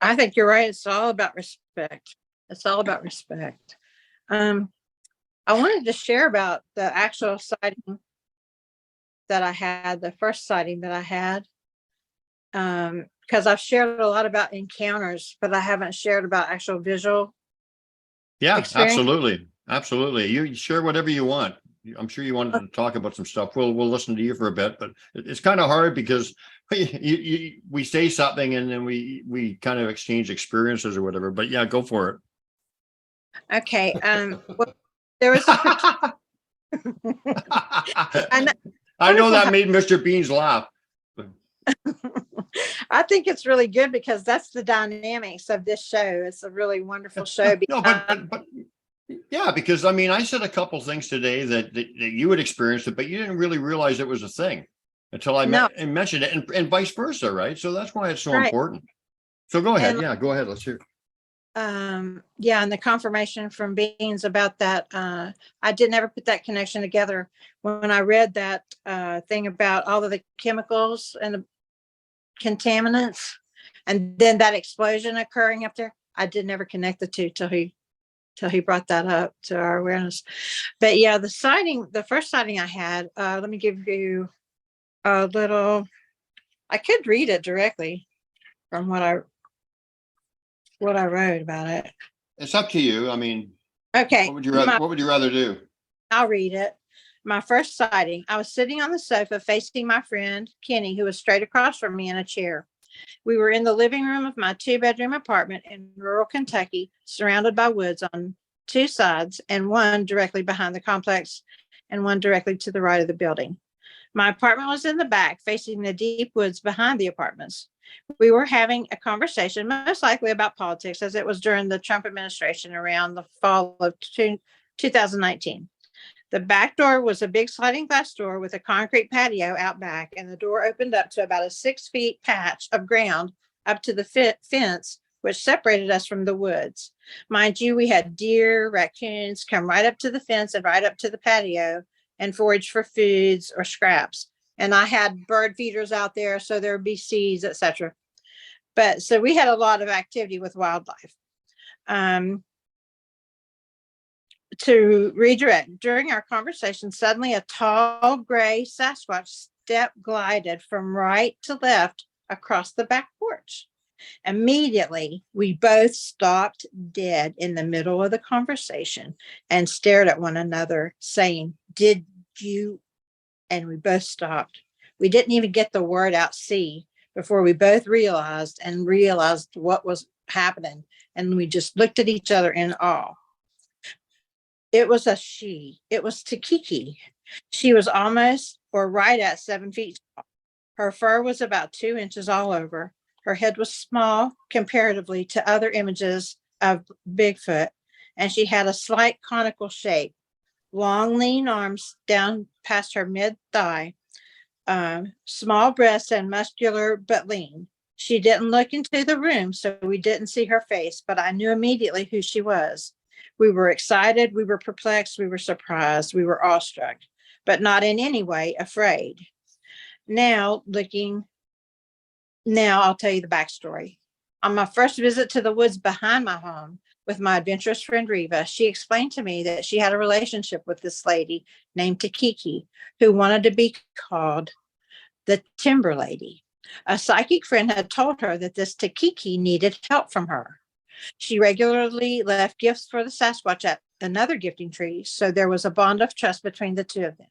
I think you're right. It's all about respect. It's all about respect. I wanted to share about the actual sighting that I had, the first sighting that I had. Because I've shared a lot about encounters, but I haven't shared about actual visual. Yeah, experience. absolutely. You share whatever you want. I'm sure you wanted to talk about some stuff. We'll listen to you for a bit, but it's kind of hard because we say something and then we kind of exchange experiences or whatever. But yeah, go for it. Okay. Well, there was. I I know that made Mr. Beans laugh. I think it's really good because that's the dynamics of this show. It's a really wonderful show. No, but yeah, because I mean, I said a couple things today that you had experienced it, but you didn't really realize it was a thing until I mentioned it, and vice versa, right? So that's why it's so important. So go ahead. Yeah, go ahead. Let's hear. Yeah, and the confirmation from Beans about that, I did never put that connection together when I read that thing about all of the chemicals and the contaminants, and then that explosion occurring up there. I did never connect the two till he brought that up to our awareness. But yeah, the first sighting I had, let me give you a little. I could read it directly from what I wrote about it. It's up to you. I mean, okay. What would you rather do? I'll read it. My first sighting, I was sitting on the sofa facing my friend Kenny, who was straight across from me in a chair. We were in the living room of my 2-bedroom apartment in rural Kentucky, surrounded by woods on two sides, and one directly behind the complex and one directly to the right of the building. My apartment was in the back, facing the deep woods behind the apartments. We were having a conversation, most likely about politics, as it was during the Trump administration around the fall of 2019. The back door was a big sliding glass door with a concrete patio out back, and the door opened up to about a 6-foot patch of ground up to the fence, which separated us from the woods. Mind you, we had deer, raccoons come right up to the fence and right up to the patio and forage for foods or scraps. And I had bird feeders out there, so there would be seeds, etc. But so we had a lot of activity with wildlife. To redirect, during our conversation, suddenly a tall gray Sasquatch glided from right to left across the back porch. Immediately, we both stopped dead in the middle of the conversation and stared at one another, saying, "Did you?" And we both stopped. We didn't even get the word out, "see," before we both realized what was happening. And we just looked at each other in awe. It was a she. It was Takiki. She was almost or right at 7 feet tall. Her fur was about 2 inches all over. Her head was small comparatively to other images of Bigfoot, and she had a slight conical shape. Long, lean arms down past her mid-thigh, small breasts and muscular but lean. She didn't look into the room, so we didn't see her face, but I knew immediately who she was. We were excited, we were perplexed, we were surprised, we were awestruck, but not in any way afraid. Now I'll tell you the backstory. On my first visit to the woods behind my home with my adventurous friend Reva, she explained to me that she had a relationship with this lady named Takiki, who wanted to be called the Timber Lady. A psychic friend had told her that this Takiki needed help from her. She regularly left gifts for the Sasquatch at another gifting tree, so there was a bond of trust between the two of them.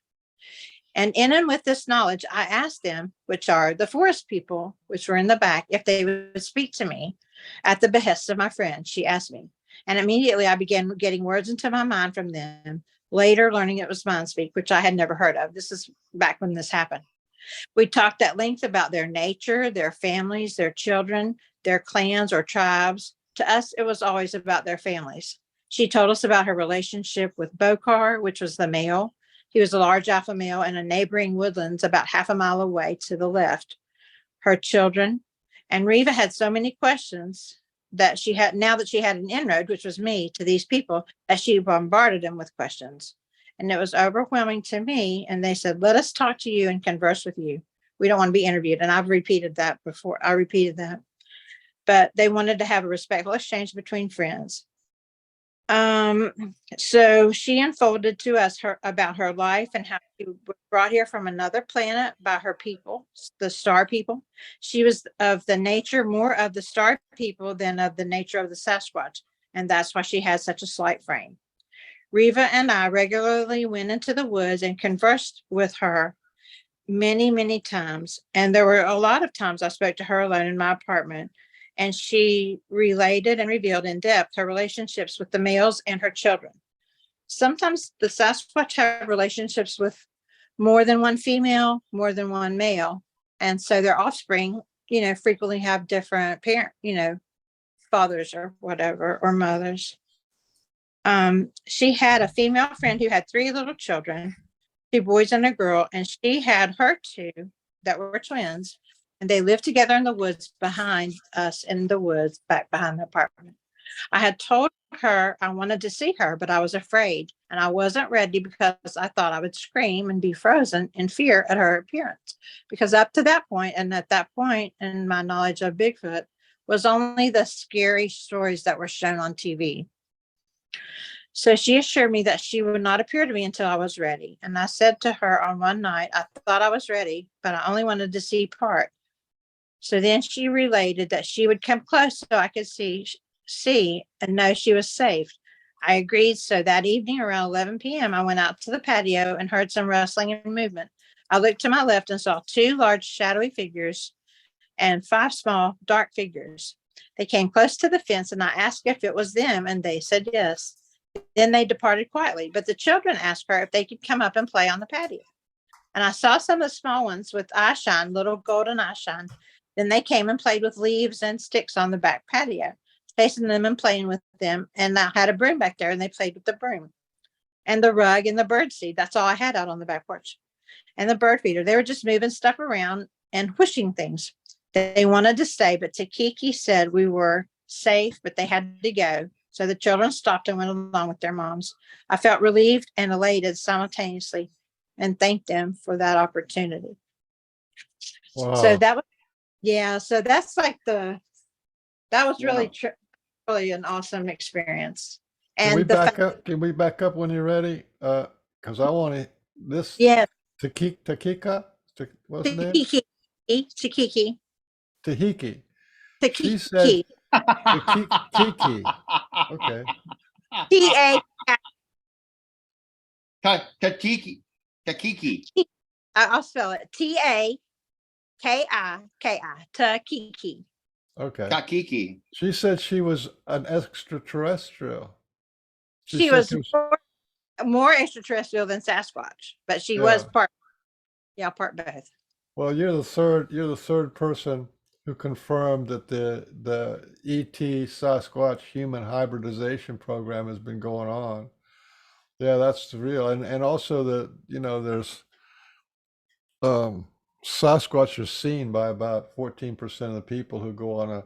And in and with this knowledge, I asked them, which are the forest people, which were in the back, if they would speak to me at the behest of my friend. She asked me. And immediately I began getting words into my mind from them, later learning it was mind speak, which I had never heard of. This is back when this happened. We talked at length about their nature, their families, their children, their clans or tribes. To us, it was always about their families. She told us about her relationship with Bokar, which was the male. He was a large alpha male in a neighboring woodlands about half a mile away to the left. Her children. And Reva had so many questions that she had, now that she had an inroad, which was me, to these people, that she bombarded them with questions. And it was overwhelming to me. And they said, let us talk to you and converse with you. We don't want to be interviewed. And I've repeated that before. I repeated that. But they wanted to have a respectful exchange between friends. So she unfolded to us about her life and how she was brought here from another planet by her people, the star people. She was of the nature more of the star people than of the nature of the Sasquatch. And that's why she had such a slight frame. Reva and I regularly went into the woods and conversed with her many, many times. And there were a lot of times I spoke to her alone in my apartment. And she related and revealed in depth her relationships with the males and her children. Sometimes the Sasquatch have relationships with more than one female, more than one male. And so their offspring, frequently have different fathers or whatever, or mothers. She had a female friend who had 3 little children, 2 boys and a girl, and she had her 2 that were twins. And they lived together in the woods behind us, in the woods back behind the apartment. I had told her I wanted to see her, but I was afraid and I wasn't ready because I thought I would scream and be frozen in fear at her appearance. Because up to that point, and at that point in my knowledge of Bigfoot, was only the scary stories that were shown on TV. So she assured me that she would not appear to me until I was ready. And I said to her on one night, I thought I was ready, but I only wanted to see part. So then she related that she would come close so I could see and know she was safe. I agreed. So that evening around 11 p.m., I went out to the patio and heard some rustling and movement. I looked to my left and saw 2 large shadowy figures and 5 small dark figures. They came close to the fence and I asked if it was them and they said yes. Then they departed quietly, but the children asked her if they could come up and play on the patio. And I saw some of the small ones with eyeshine, little golden eyeshine. Then they came and played with leaves and sticks on the back patio, chasing them and playing with them. And I had a broom back there and they played with the broom and the rug and the bird seed. That's all I had out on the back porch. And the bird feeder. They were just moving stuff around and whooshing things. They wanted to stay, but Takiki said we were safe, but they had to go. So the children stopped and went along with their moms. I felt relieved and elated simultaneously and thanked them for that opportunity. Wow. So that was, so that's like that was really, really an awesome experience. Can we And back up? Can we back up when you're ready? Because I want to this. Yes. Takika. What's the name? Takiki. Tahiki. Takiki. She said Kiki. Okay. T-A. Takiki. I'll spell it. T-A-K-I-K-I. Takiki. Okay. Takiki. She said she was an extraterrestrial. She said was more extraterrestrial than Sasquatch, but she was part both. Well, you're the third person who confirmed that the ET Sasquatch human hybridization program has been going on. Yeah, that's real. And also there's Sasquatch is seen by about 14% of the people who go on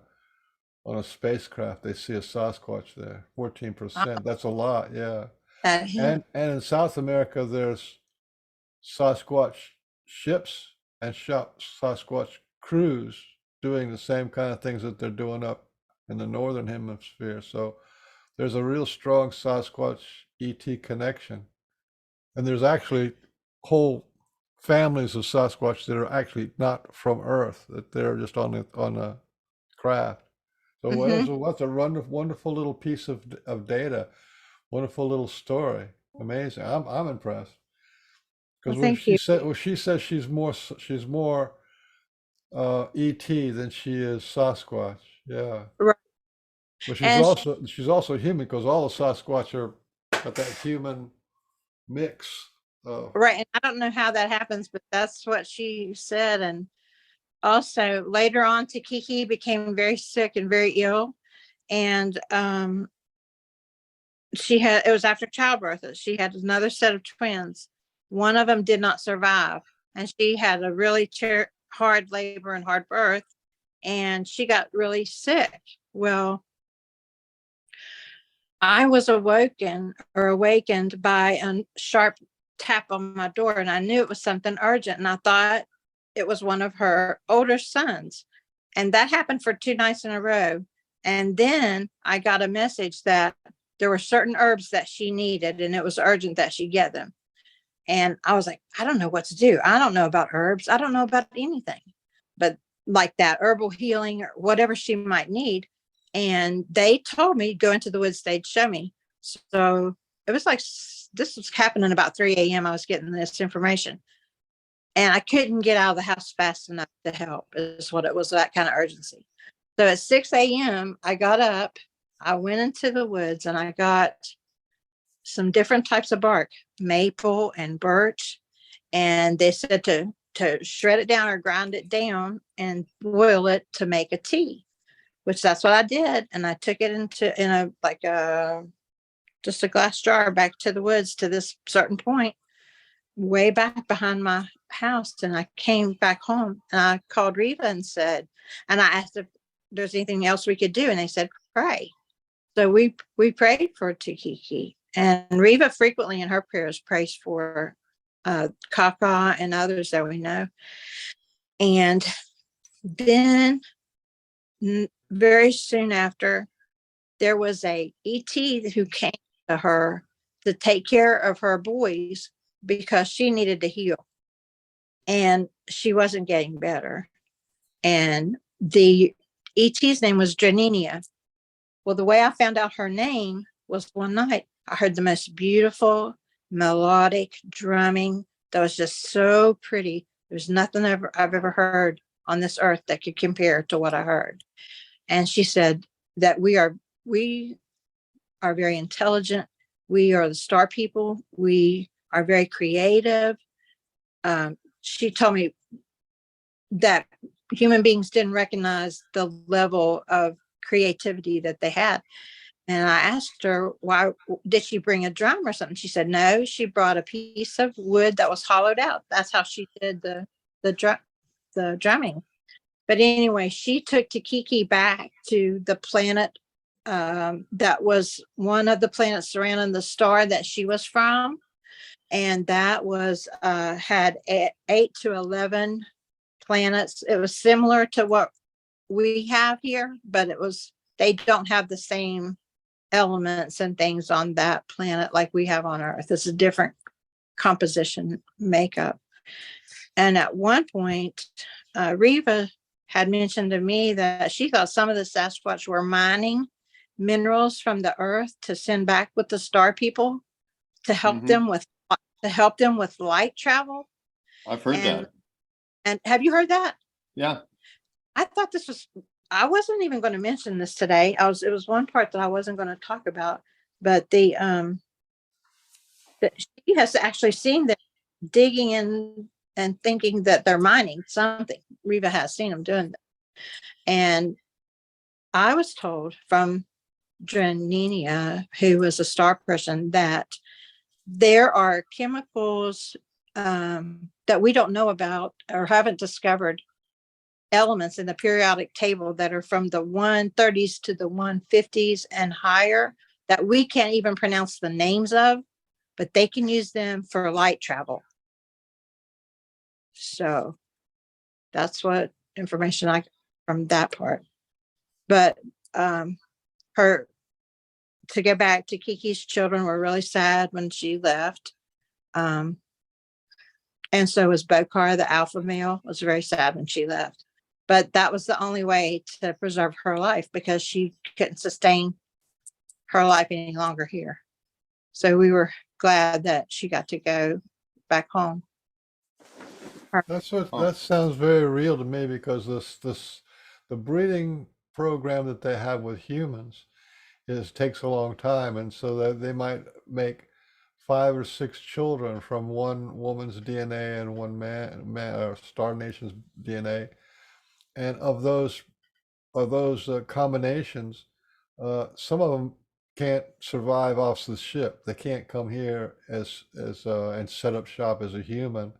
a spacecraft. They see a Sasquatch there. 14%. That's a lot, yeah. And in South America, there's Sasquatch ships and Sasquatch crews doing the same kind of things that they're doing up in the northern hemisphere. So there's a real strong Sasquatch ET connection. And there's actually whole families of Sasquatch that are actually not from Earth, that they're just on a craft. So what's a wonderful little piece of data, wonderful little story. Amazing. I'm impressed. Well, Because thank you. she says she's more ET than she is Sasquatch. Yeah. Right. But And she's also human because all the Sasquatch are got that human mix. right. And I don't know how that happens, but that's what she said. And also later on, Kiki became very sick and very ill. And it was after childbirth that she had another set of twins. One of them did not survive. And she had a really hard labor and hard birth. And she got really sick. Well, I was awakened by a sharp tap on my door, and I knew it was something urgent, and I thought it was one of her older sons. And that happened for 2 nights in a row. And then I got a message that there were certain herbs that she needed, and it was urgent that she get them. And I was like, I don't know what to do. I don't know about herbs. I don't know about anything, but like that herbal healing or whatever she might need. And they told me, go into the woods, they'd show me. So it was like, this was happening about 3 a.m. I was getting this information, and I couldn't get out of the house fast enough to help, is what it was, that kind of urgency. So at 6 a.m., I got up, I went into the woods, and I got some different types of bark, maple and birch. And they said to shred it down or grind it down and boil it to make a tea, which that's what I did. And I took it in a just a glass jar back to the woods to this certain point way back behind my house. And I came back home and I called Reva and I asked if there's anything else we could do. And they said, pray. So we prayed for Kiki. And Reva frequently in her prayers prays for Kaka and others that we know. And then very soon after, there was a ET who came to her to take care of her boys because she needed to heal. And she wasn't getting better. And the ET's name was Janinia. Well, the way I found out her name was one night I heard the most beautiful melodic drumming that was just so pretty. There's nothing I've ever heard on this earth that could compare to what I heard. And she said that we are very intelligent. We are the star people. We are very creative. She told me that human beings didn't recognize the level of creativity that they had. And I asked her, why did she bring a drum or something? She said, no, she brought a piece of wood that was hollowed out. That's how she did the drumming. But anyway, she took Kiki back to the planet that was one of the planets surrounding the star that she was from. And that was had 8 to 11 planets. It was similar to what we have here, but they don't have the same elements and things on that planet like we have on Earth. It's a different composition makeup. And at one point, Reva had mentioned to me that she thought some of the Sasquatch were mining minerals from the earth to send back with the star people to help them with light travel. I've heard that. And have you heard that? Yeah. I thought I wasn't even going to mention this today. It was one part that I wasn't going to talk about, but that she has actually seen them digging in and thinking that they're mining something. Reva has seen them doing that. And I was told from Draninia, who was a star person, that there are chemicals that we don't know about or haven't discovered, elements in the periodic table that are from the 130s to the 150s and higher that we can't even pronounce the names of, but they can use them for light travel. So that's what information I got from that part. But to get back to Kiki's children were really sad when she left. And so was Bokar, the alpha male, was very sad when she left. but that was the only way to preserve her life because she couldn't sustain her life any longer here. So we were glad that she got to go back home. Oh. That sounds very real to me because the breeding program that they have with humans takes a long time, and so that they might make 5 or 6 children from one woman's DNA and one man or Star Nation's DNA, and of those combinations, some of them can't survive off the ship. They can't come here as and set up shop as a human.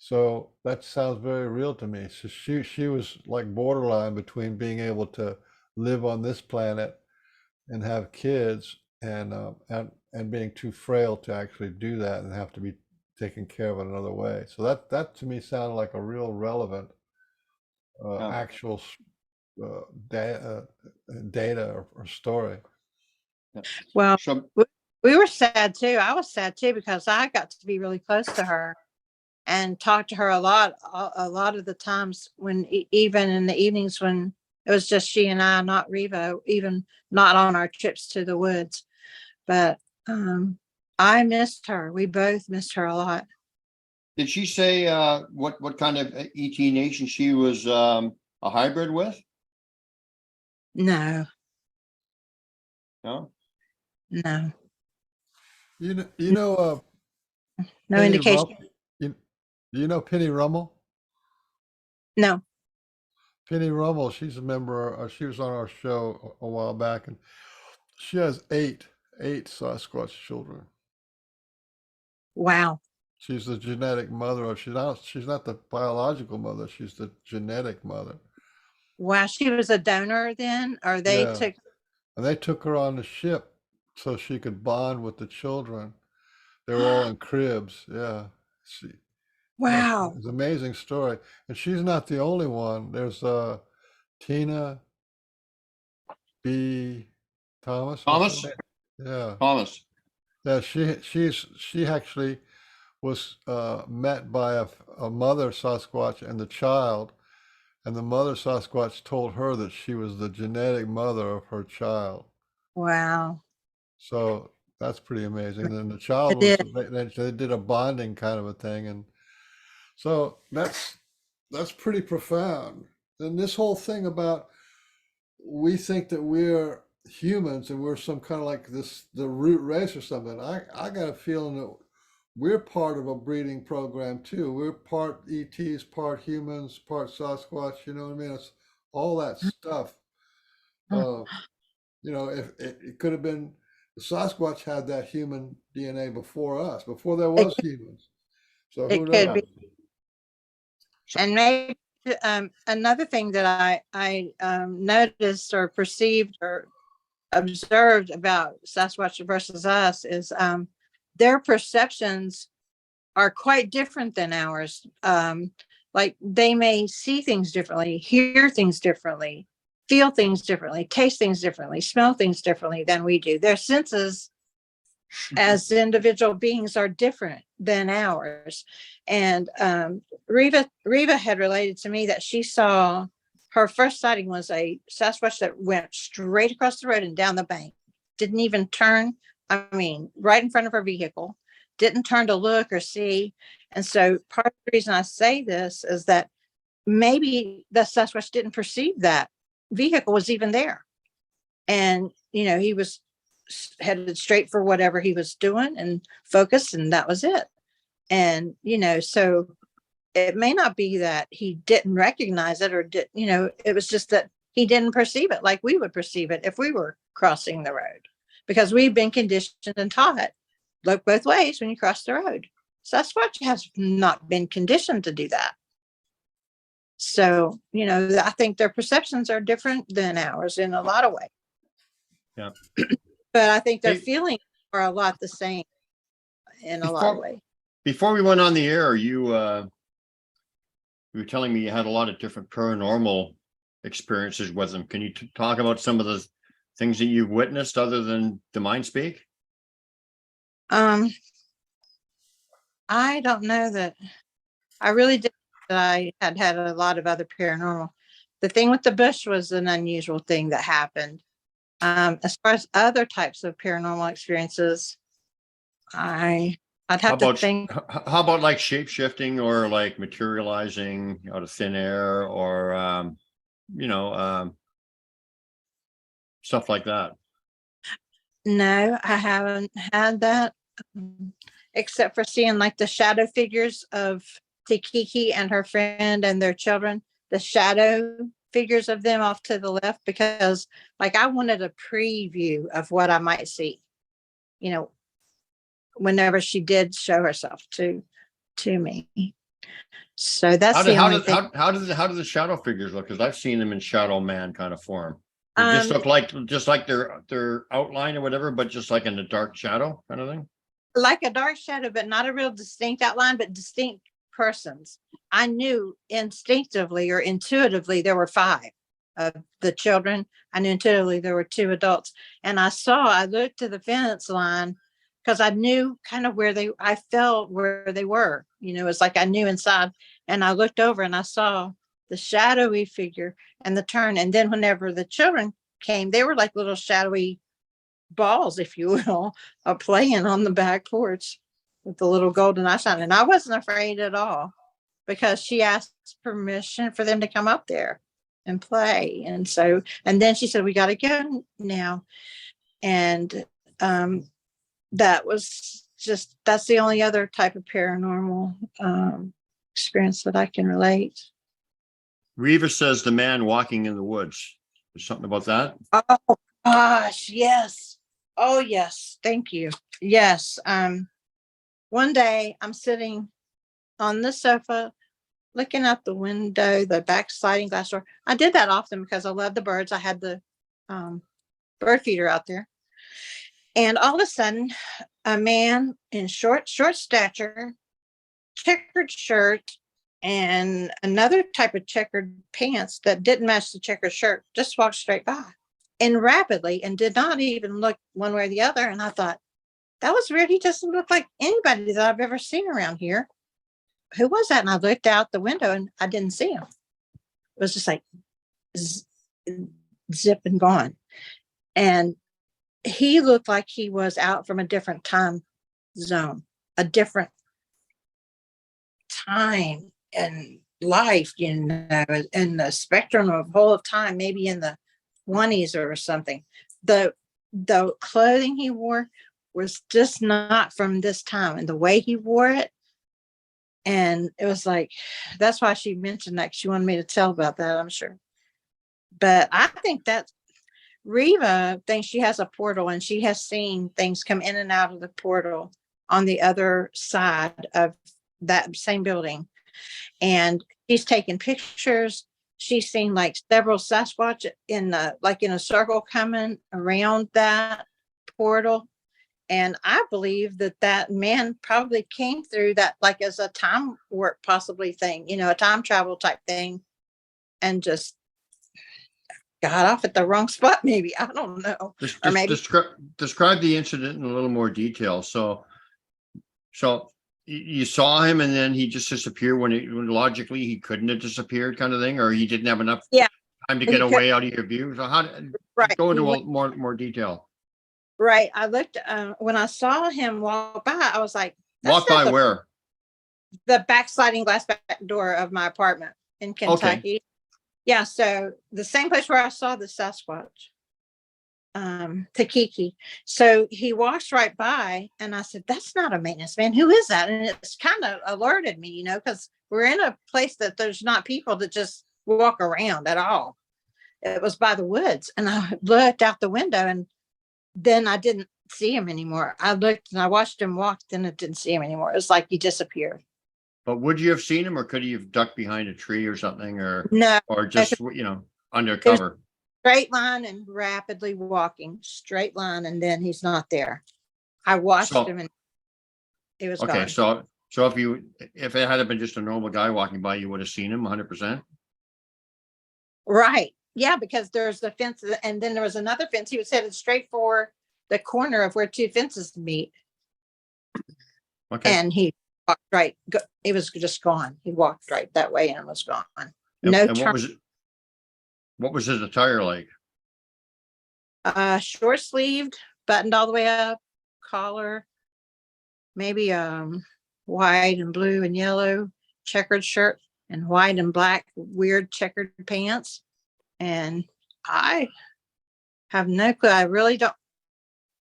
So that sounds very real to me. So she was like borderline between being able to live on this planet and have kids and being too frail to actually do that and have to be taken care of in another way. So that to me sounded like a real relevant Yeah. actual data or story. Well, So, we were sad too. I was sad too because I got to be really close to her and talk to her a lot of the times when even in the evenings when it was just she and I, not Riva, even not on our trips to the woods. But I missed her. We both missed her a lot. did she say what kind of ET nation she was a hybrid with? No, No. no, You know, no Penny indication. you, do you know Penny Rummel? No. Penny Rummel, she's a member. She was on our show a while back, and she has eight Sasquatch children. Wow. She's the genetic mother of. She's not the biological mother. She's the genetic mother. Wow. She was a donor then, or they Yeah, took. and they took her on the ship so she could bond with the children. They were all in cribs. Yeah, Wow. it's an amazing story, and she's not the only one. There's Tina B. Thomas. What's Thomas. her name? Yeah, Thomas. yeah. She actually was met by a mother Sasquatch and the child, and the mother Sasquatch told her that she was the genetic mother of her child. Wow. So that's pretty amazing. And then the child It was did. they did a bonding kind of a thing, and so that's pretty profound. And this whole thing about we think that we're humans and we're some kind of like the root race or something. I got a feeling that we're part of a breeding program too. We're part ETs, part humans, part Sasquatch. You know what I mean? It's all that stuff. Uh, if it could have been the Sasquatch had that human DNA before us, before there It, was humans. So who it could knows? be. And maybe another thing that I noticed or perceived or observed about Sasquatch versus us is their perceptions are quite different than ours. Like they may see things differently, hear things differently, feel things differently, taste things differently, smell things differently than we do. Their senses as individual beings are different than ours. And Riva had related to me that she saw her first sighting was a Sasquatch that went straight across the road and down the bank, didn't even turn. I mean, right in front of her vehicle, didn't turn to look or see. And so part of the reason I say this is that maybe the Sasquatch didn't perceive that vehicle was even there. And, he was headed straight for whatever he was doing and focused, and that was it. And, so it may not be that he didn't recognize it or it was just that he didn't perceive it like we would perceive it if we were crossing the road, because we've been conditioned and taught, look both ways when you cross the road. Sasquatch has not been conditioned to do that. So, I think their perceptions are different than ours in a lot of ways. Yeah. But I think their Hey, feelings are a lot the same in a lot of ways. before we went on the air, you were telling me you had a lot of different paranormal experiences with them. Can you talk about some of the things that you've witnessed other than the mind speak? I don't know that I really did that I had had a lot of other paranormal. The thing with the bush was an unusual thing that happened. As far as other types of paranormal experiences, I'd How have to about think. how about like shape shifting or like materializing out of thin air or you know stuff like that? No, I haven't had that, except for seeing like the shadow figures of Tikiki and her friend and their children, the shadow figures of them off to the left, because like I wanted a preview of what I might see, you know, whenever she did show herself to me. So that's the only thing. How do the shadow figures look? Because I've seen them in Shadow Man kind of form. They just Um, look like their outline or whatever, but just like in the dark shadow kind of thing. like a dark shadow, but not a real distinct outline, but distinct persons. I knew instinctively or intuitively there were 5 of the children. I knew intuitively there were 2 adults. And I looked to the fence line because I knew kind of I felt where they were. You know, it's like I knew inside. And I looked over and I saw the shadowy figure and the turn. And then whenever the children came, they were like little shadowy balls, if you will, are playing on the back porch with the little golden eye shine. And I wasn't afraid at all because she asked permission for them to come up there and play. And then she said, we got to go now. And that's the only other type of paranormal experience that I can relate. Reva says the man walking in the woods. There's something about that. Oh gosh, yes. Oh yes, thank you. Yes. One day I'm sitting on the sofa looking out the window, the back sliding glass door. I did that often because I love the birds. I had the bird feeder out there. And all of a sudden, a man in short stature, checkered shirt, and another type of checkered pants that didn't match the checkered shirt just walked straight by and rapidly and did not even look one way or the other. And I thought, that was weird. He doesn't look like anybody that I've ever seen around here. Who was that? And I looked out the window and I didn't see him. It was just like zip and gone. And he looked like he was out from a different time zone, a different time and life, you know, in the spectrum of whole of time, maybe in the 20s or something. The clothing he wore was just not from this time, and the way he wore it. And it was like, that's why she mentioned that. She wanted me to tell about that, I'm sure. But I think that Reva thinks she has a portal and she has seen things come in and out of the portal on the other side of that same building. And she's taken pictures. She's seen like several Sasquatch in a circle coming around that portal. And I believe that man probably came through that like as a time warp possibly thing, you know, a time travel type thing, and just got off at the wrong spot. Maybe, I don't know. Or maybe Describe the incident in a little more detail. So you saw him and then he just disappeared when logically he couldn't have disappeared, kind of thing, or he didn't have enough time to get away out of your view. So go into more detail. Right. I looked, when I saw him walk by, I was like, walk by where? The back sliding glass back door of my apartment in Kentucky. Okay. Yeah. So the same place where I saw the Sasquatch, Tikiki. So he walks right by and I said, that's not a maintenance man. Who is that? And it's kind of alerted me, you know, because we're in a place that there's not people that just walk around at all. It was by the woods. And I looked out the window and then I didn't see him anymore. I looked and I watched him walk, then I didn't see him anymore. It was like he disappeared. But would you have seen him, or could he have ducked behind a tree or something, or no, or just undercover? Straight line and rapidly walking, straight line, and then he's not there. I watched him and he was okay. gone. So if it had been just a normal guy walking by, you would have seen him 100%. Right. Yeah, because there's the fence, and then there was another fence. He was headed straight for the corner of where 2 fences meet. Okay. And he walked right. He was just gone. He walked right that way and was gone. And, No and turn. what was his attire like? Short sleeved, buttoned all the way up, collar, maybe white and blue and yellow checkered shirt and white and black weird checkered pants. And I have no clue. I really don't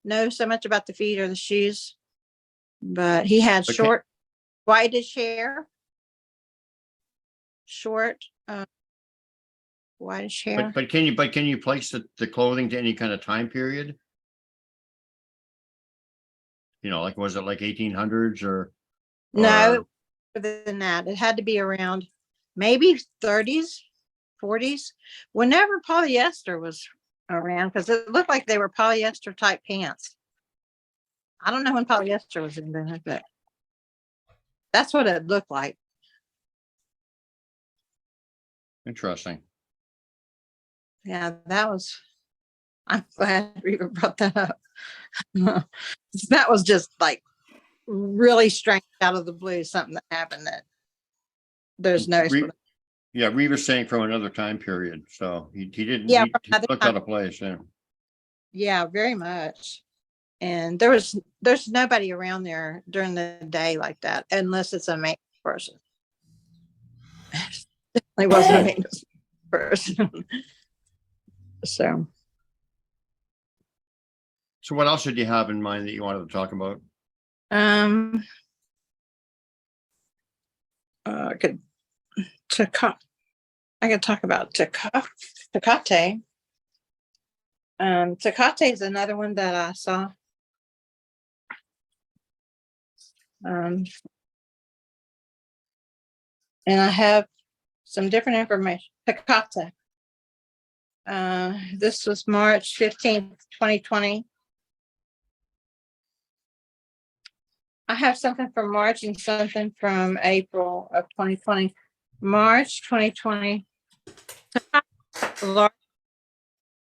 know so much about the feet or the shoes, but he had Okay. short whitish hair, short whitish hair. But can you place the clothing to any kind of time period? You know, like, was it like 1800s or? No, other than that, it had to be around maybe 30s, 40s, whenever polyester was around, because it looked like they were polyester type pants. I don't know when polyester was invented, but that's what it looked like. Interesting. Yeah, I'm glad Reva brought that up. That was just like really strange out of the blue, something that happened that there's no explanation. Yeah, Reva's saying from another time period, so he didn't, Yeah, he from another looked time. out of place, yeah. Yeah, very much. And there's nobody around there during the day like that, unless it's a maintenance person. It wasn't a maintenance person. So So what else did you have in mind that you wanted to talk about? I could talk about Tecate. Tecate is another one that I saw. And I have some different information. Tecate. This was March 15th, 2020. I have something from March and something from April of 2020. March 2020.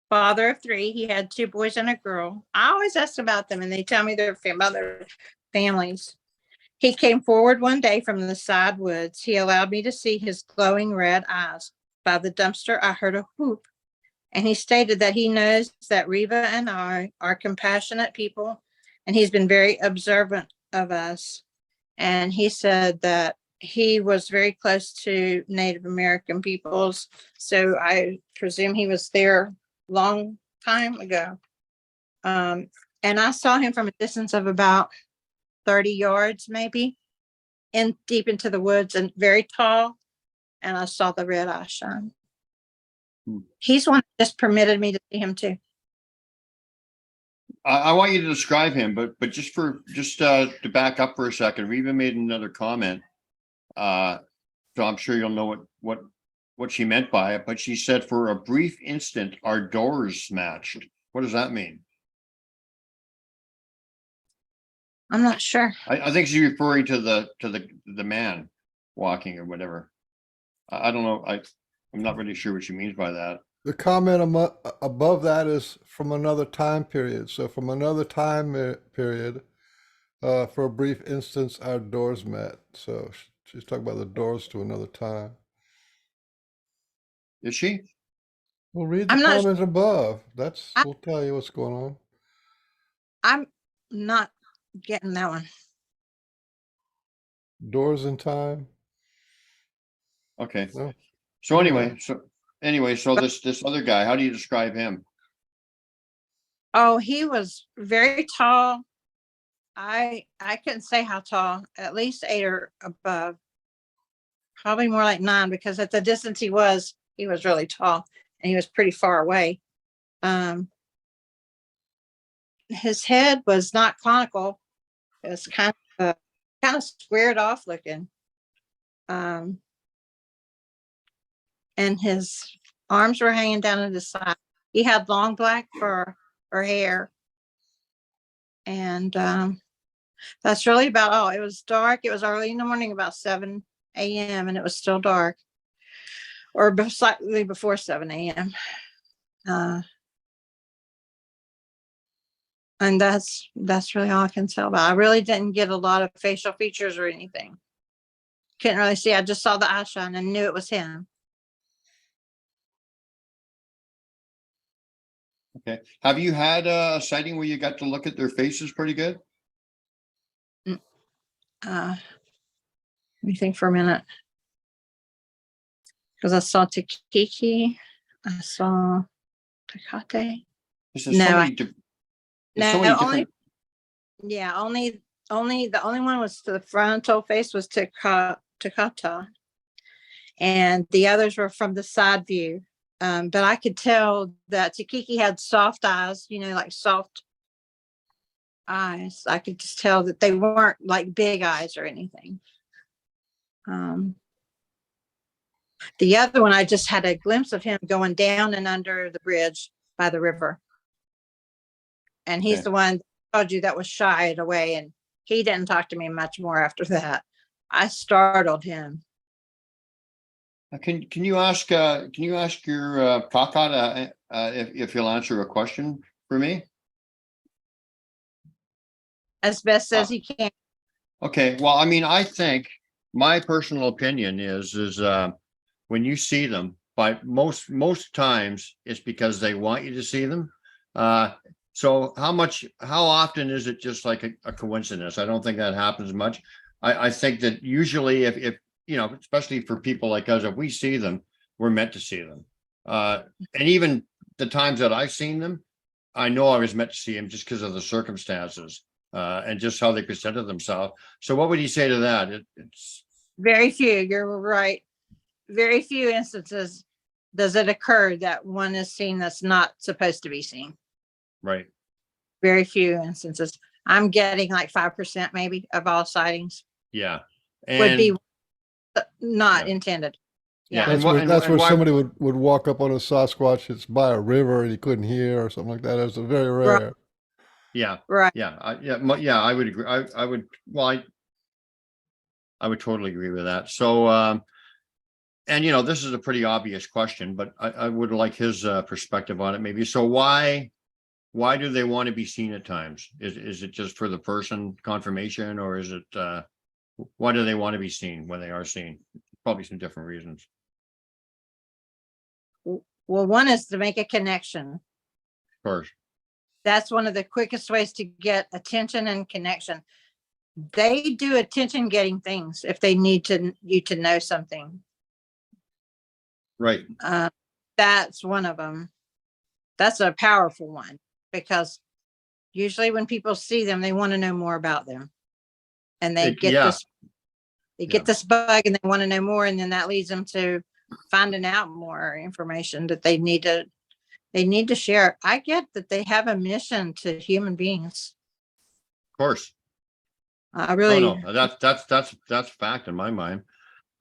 Father of three. He had 2 boys and a girl. I always ask about them and they tell me their mother families. He came forward one day from the side woods. He allowed me to see his glowing red eyes. By the dumpster, I heard a whoop. And he stated that he knows that Reva and I are compassionate people, and he's been very observant of us. And he said that he was very close to Native American peoples. So I presume he was there long time ago. And I saw him from a distance of about 30 yards, maybe, in deep into the woods, and very tall. And I saw the red eye shine. He's one that just permitted me to see him too. I want you to describe him, but just to back up for a second, Reva made another comment. So I'm sure you'll know what she meant by it, but she said, for a brief instant, our doors smashed. What does that mean? I'm not sure. I think she's referring to the man walking or whatever. I don't know. I'm not really sure what she means by that. The comment above that is from another time period. So from another time period, for a brief instance, our doors met. So she's talking about the doors to another time. Is she? Well, read the I'm not- comment above. Will tell you what's going on. I'm not getting that one. Doors in time. Okay. No. So so this other guy, how do you describe him? Oh, he was very tall. I couldn't say how tall, at least 8 or above. Probably more like 9, because at the distance he was really tall and he was pretty far away. His head was not conical. It was kind of squared off looking. And his arms were hanging down at his side. He had long black fur or hair. And that's really about all. It was dark. It was early in the morning, about 7 a.m. and it was still dark, or slightly before 7 a.m. And that's really all I can tell about. I really didn't get a lot of facial features or anything. Couldn't really see. I just saw the eye shine and knew it was him. Okay. Have you had a sighting where you got to look at their faces pretty good? Let me think for a minute. Because I saw Takiki, I saw Takate. There's so No, many, there's No, so many only different. yeah, only the only one was the frontal face was Takata, and the others were from the side view. But I could tell that Takiki had soft eyes, like soft eyes. I could just tell that they weren't like big eyes or anything. The other one, I just had a glimpse of him going down and under the bridge by the river. And he's Okay. the one that told you that was shied away, and he didn't talk to me much more after that. I startled him. Can you ask your Kaka if he'll answer a question for me? As best as he can. Okay, well, I mean, I think my personal opinion is when you see them, but most times it's because they want you to see them. So how often is it just like a coincidence? I don't think that happens much. I think that usually if especially for people like us, if we see them, we're meant to see them. And even the times that I've seen them, I know I was meant to see them just because of the circumstances. And just how they presented themselves. So what would you say to that? It's Very few, you're right. Very few instances does it occur that one is seen that's not supposed to be seen. right. Very few instances. I'm getting like 5% maybe of all sightings Yeah. would be And not Yeah. intended. Yeah. That's And why- where, and- that's and where why- somebody would walk up on a Sasquatch that's by a river and he couldn't hear or something like that. It's very rare. Yeah. Right. Yeah. I would agree. I would. Well, I would totally agree with that. So, and this is a pretty obvious question, but I would like his perspective on it, maybe. So why do they want to be seen at times? Is it just for the person confirmation, or is it why do they want to be seen when they are seen? Probably some different reasons. Well, one is to make a connection. Of course. That's one of the quickest ways to get attention and connection. They do attention getting things if they need you to know something. Right. That's one of them. That's a powerful one, because usually when people see them, they want to know more about them, and they get Yeah. this. They get this bug, and they want to know more, and then that leads them to finding out more information that they need to share. I get that they have a mission to human beings. Of course. I really. No, that's fact in my mind.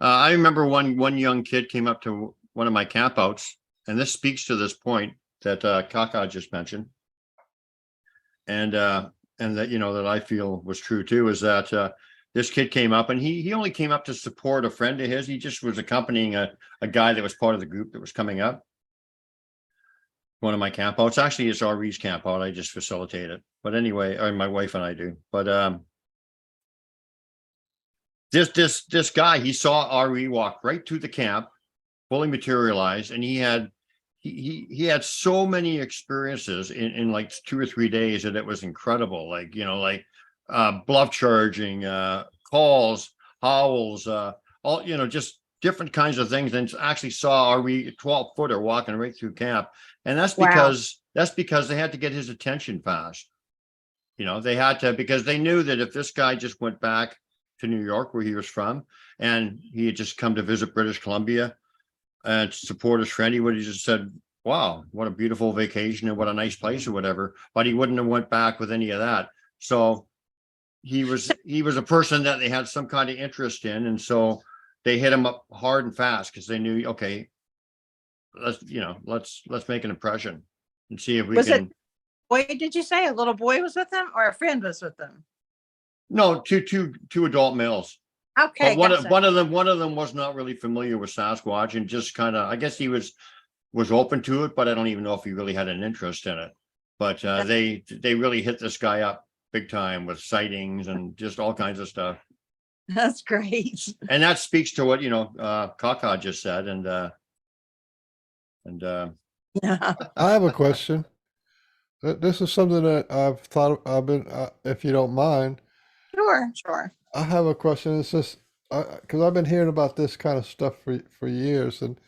I remember one young kid came up to one of my campouts, and this speaks to this point that Kaka just mentioned, and that that I feel was true too, is that this kid came up, and he only came up to support a friend of his. He just was accompanying a guy that was part of the group that was coming up. One of my campouts, actually, it's RE's campout. I just facilitate it, but anyway, or my wife and I do. But this guy, he saw RE walk right to the camp, fully materialized, and he had so many experiences in like 2 or 3 days that it was incredible. Like bluff charging, calls, howls, all just different kinds of things, and actually saw RE 12-footer walking right through camp, and that's because they had to get his attention fast. They had to, because they knew that if this guy just went back to New York, where he was from, and he had just come to visit British Columbia and support his friend, he would have just said, wow, what a beautiful vacation and what a nice place or whatever, but he wouldn't have went back with any of that. So he was a person that they had some kind of interest in, and so they hit him up hard and fast because they knew, okay, let's make an impression and see if we can. Boy, did you say a little boy was with them, or a friend was with them? No, two adult males. Okay, But one of them was not really familiar with Sasquatch, and just kind of, I guess he was open to it, but I don't even know if he really had an interest in it. but they really hit this guy up big time with sightings and just all kinds of stuff. That's great. And that speaks to what, Kaka just said. And Yeah. I have a question. This is something that if you don't mind, Sure, sure. I have a question. It's just because I've been hearing about this kind of stuff for years, and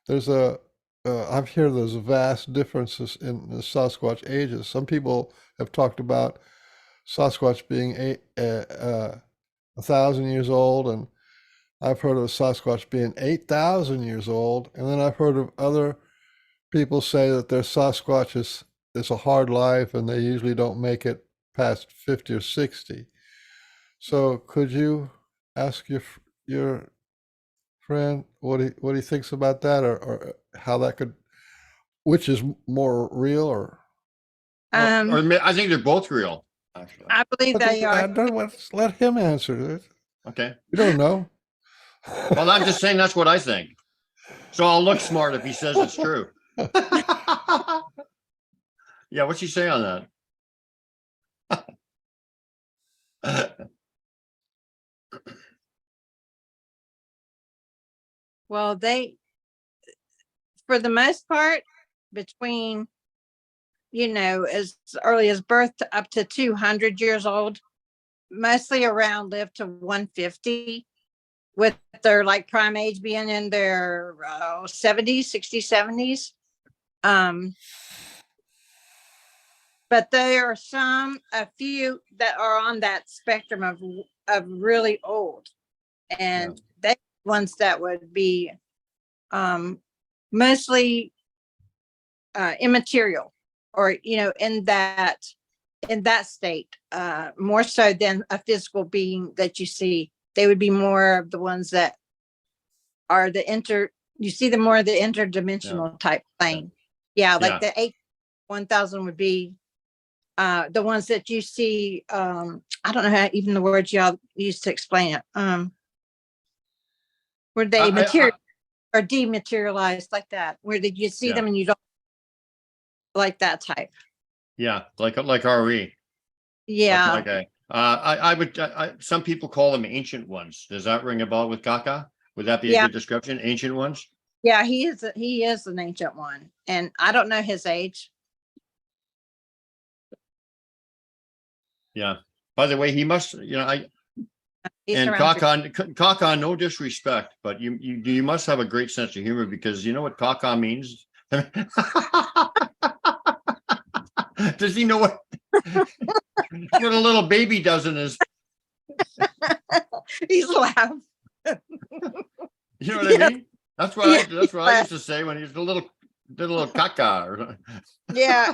I've heard there's vast differences in the Sasquatch ages. Some people have talked about Sasquatch being 1,000 years old, and I've heard of Sasquatch being 8,000 years old, and then I've heard of other people say that their Sasquatch is a hard life, and they usually don't make it past 50 or 60. So could you ask your friend what he thinks about that, or how that could, which is more real, or Um, I think they're both real, actually. I believe they I are. don't let him answer it. Okay. You don't know. Well, I'm just saying that's what I think. So I'll look smart if he says it's true. Yeah, what's he say on that? Well, for the most part, between, as early as birth to up to 200 years old, mostly around live to 150, with their like prime age being in their 70s, 60s, 70s. But there are a few that are on that spectrum of really old, and they ones that would be mostly immaterial, or in that state, more so than a physical being that you see. They would be more of the ones that are you see them more of the interdimensional type plane. Yeah, like the 1,000 would be the ones that you see. I don't know how even the words y'all used to explain it. Where they material or dematerialized like that, where did you see them and you don't like that type? Yeah, like RE. Yeah. Okay. I would. Some people call them ancient ones. Does that ring a bell with Kaka? Would that be a good description? Ancient ones. Yeah, he is an ancient one, and I don't know his age. Yeah. By the way, he must. He's And around Kaka, no disrespect, but you must have a great sense of humor, because you know what Kaka means. Does he know what a little baby does in his? He's laughing. You know what I mean? That's what I used to say when he was a little caca. Yeah,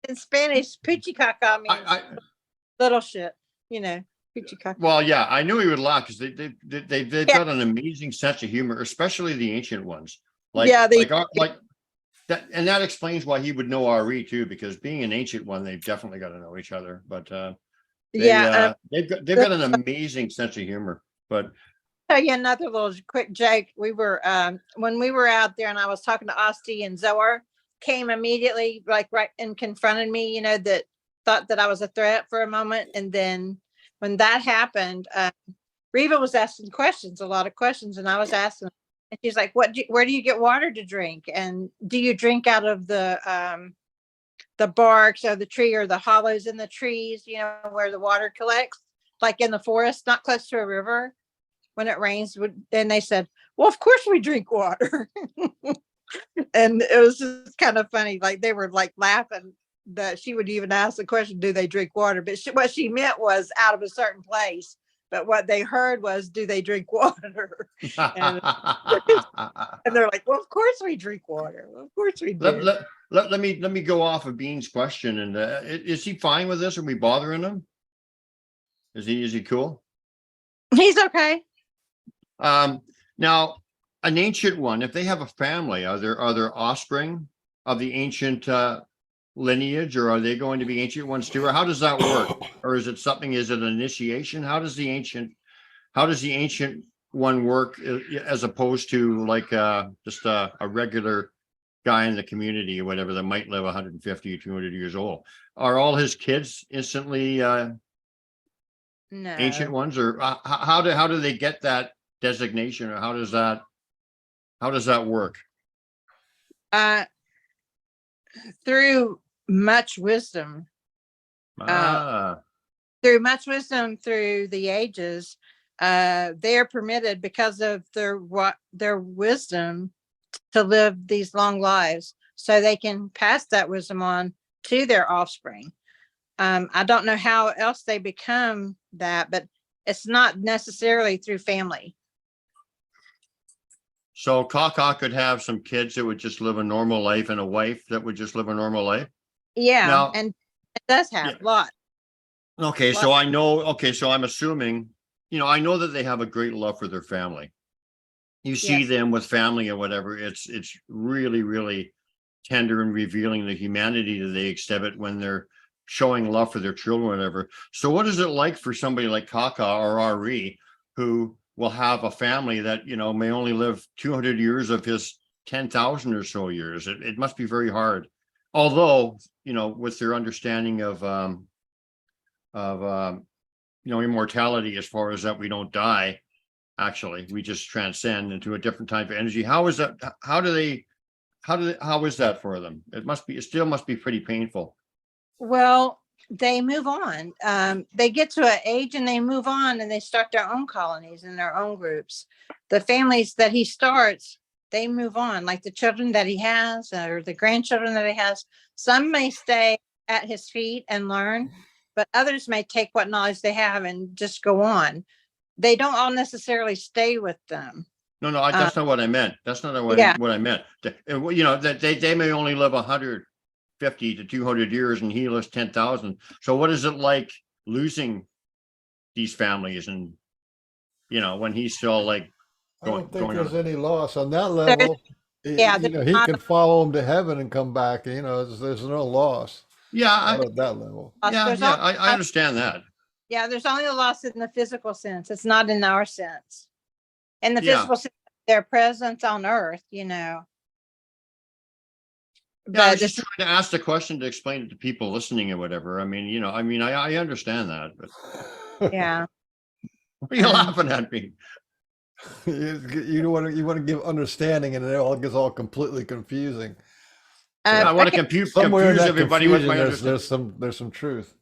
in Spanish, pichicaca means little shit. Pichicaca. Well, yeah, I knew he would laugh, because they've got an amazing sense of humor, especially the ancient ones. Like that, and that explains why he would know RE too, because being an ancient one, they've definitely got to know each other. But they've got an amazing sense of humor. But tell you another little quick joke. We were when we were out there, and I was talking to Asti, and Zoar came immediately, like right and confronted me. That thought that I was a threat for a moment, and then when that happened, Reva was asking a lot of questions, and I was asking. And she's like, where do you get water to drink? And do you drink out of the barks of the tree, or the hollows in the trees, where the water collects, like in the forest, not close to a river when it rains? Then they said, well, of course we drink water. And it was just kind of funny. Like they were like laughing that she would even ask the question, do they drink water? But what she meant was out of a certain place. But what they heard was, do they drink water? And they're like, well, of course we drink water. Of course we do. Let me go off of Bean's question. And is he fine with this? Are we bothering him? Is he cool? He's okay. Now, an ancient one, if they have a family, are there offspring of the ancient lineage, or are they going to be ancient ones too? Or how does that work? Or is it an initiation? How does the ancient one work, as opposed to like just a regular guy in the community or whatever that might live 150 or 200 years old. Are all his kids instantly ancient No, ones, or how do they get that designation, or how does that work? uh, through much wisdom, Ah, through the ages, they are permitted because of their wisdom to live these long lives, so they can pass that wisdom on to their offspring. I don't know how else they become that, but it's not necessarily through family. so Kaka could have some kids that would just live a normal life and a wife that would just live a normal life. Yeah, Now, and it does have Yeah. a lot. okay, so I know, okay, so I'm assuming, I know that they have a great love for their family. You see Yes. them with family or whatever, it's really, really tender and revealing the humanity that they exhibit when they're showing love for their children, or whatever. So what is it like for somebody like Kaka or Ari, who will have a family that, may only live 200 years of his 10,000 or so years? It must be very hard. Although, with their understanding of immortality, as far as that we don't die, actually, we just transcend into a different type of energy. How is that? How is that for them? It still must be pretty painful. Well, they move on. They get to an age and they move on and they start their own colonies and their own groups. The families that he starts, they move on, like the children that he has or the grandchildren that he has. Some may stay at his feet and learn, but others may take what knowledge they have and just go on. They don't all necessarily stay with them. No, that's not what I meant. That's not what Yeah. I meant. That they may only live 150 to 200 years, and he lives 10,000. So what is it like losing these families, and when he's still like I don't think going there's on? any loss on that level. Yeah, He there's not can follow him to heaven and come back. There's no loss. Yeah, Not at that level. a loss. yeah, There's yeah. only, I understand that. yeah, there's only a loss in the physical sense. It's not in our sense. In the Yeah. physical sense, their presence on earth, Yeah, I but was just it's trying to ask the question to explain it to people listening or whatever. I mean, I understand that, but yeah. what are you Um, laughing at me? You want to give understanding, and it all gets all completely confusing. I want to Okay, Somewhere in confuse that everybody with confusion, my understanding. there's some truth.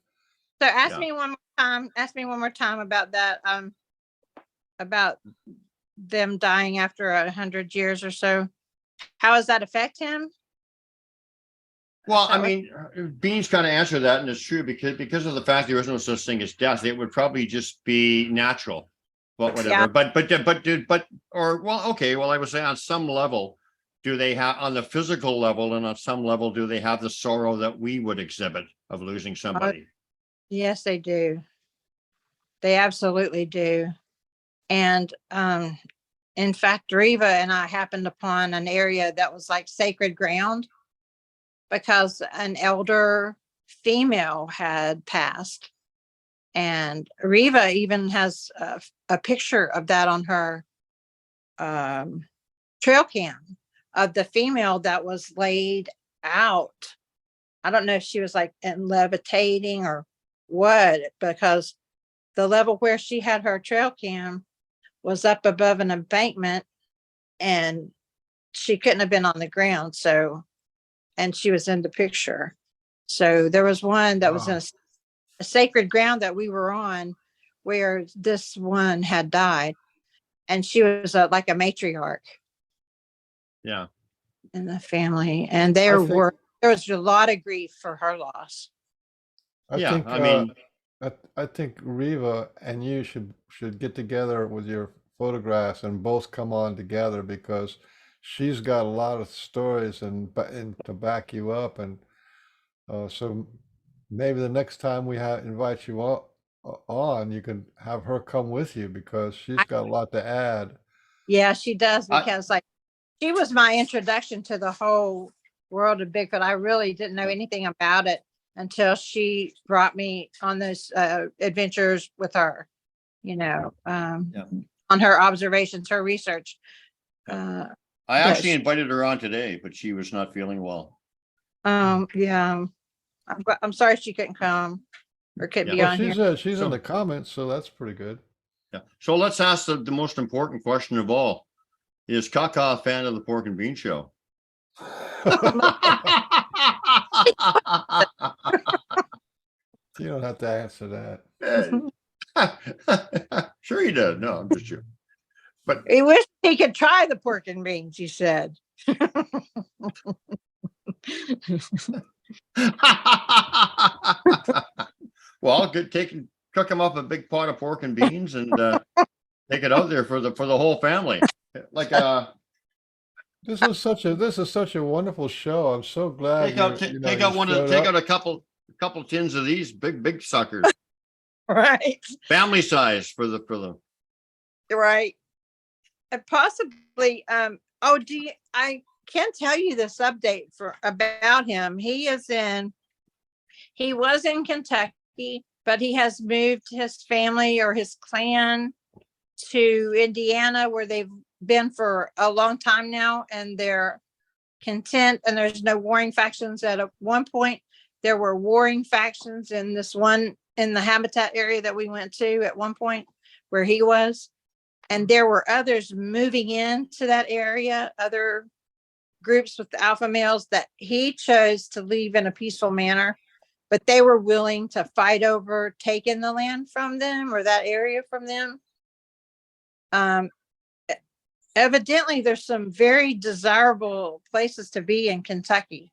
so ask Yeah. me one more time. Ask me one more time about that. About them dying after 100 years or so. How does that affect him? Well, Is that I mean, Beans kind of answered that, and it's true because of the fact there is no such thing as death. It would probably just be natural, but whatever. Yeah. I would say on some level, do they have, on the physical level and on some level, do they have the sorrow that we would exhibit of losing somebody? Yes, they do. They absolutely do. And in fact, Reva and I happened upon an area that was like sacred ground because an elder female had passed. And Reva even has a picture of that on her trail cam of the female that was laid out. I don't know if she was like levitating or what, because the level where she had her trail cam was up above an embankment and she couldn't have been on the ground. So, and she was in the picture. So there was one that was in a sacred ground that we were on where this one had died. And she was like a matriarch Yeah. in the family. And there was a lot of grief for her loss. Yeah, I mean, I think Riva and you should get together with your photographs and both come on together, because she's got a lot of stories and to back you up, and so maybe the next time we invite you on, you can have her come with you, because she's got a lot to add. Yeah, she does, because like she was my introduction to the whole world of Bigfoot. I really didn't know anything about it until she brought me on those adventures with her, on her observations, her research. I actually Yes. invited her on today, but she was not feeling well. Yeah. I'm sorry she couldn't come or couldn't Yeah. be Well, on here. she's in So- the comments, so that's pretty good. Yeah. So let's ask the most important question of all. Is Kaka a fan of the Pork and Bean Show? You don't have to answer that. Sure he does. No, I'm just joking. But He wished he could try the pork and beans, he said. well, cook him up a big pot of pork and beans and take it out there for the whole family. Like This is such a wonderful show. I'm so glad take out you take you out showed take up. out a couple tins of these big suckers, Right. family size for the. Right. And possibly, I can tell you this update about him. He was in Kentucky, but he has moved his family or his clan to Indiana, where they've been for a long time now, and they're content, and there's no warring factions. At one point there were warring factions in the habitat area that we went to at one point where he was, and there were others moving into that area, other groups with the alpha males that he chose to leave in a peaceful manner, but they were willing to fight over taking the land from them or that area from them. Evidently there's some very desirable places to be in Kentucky.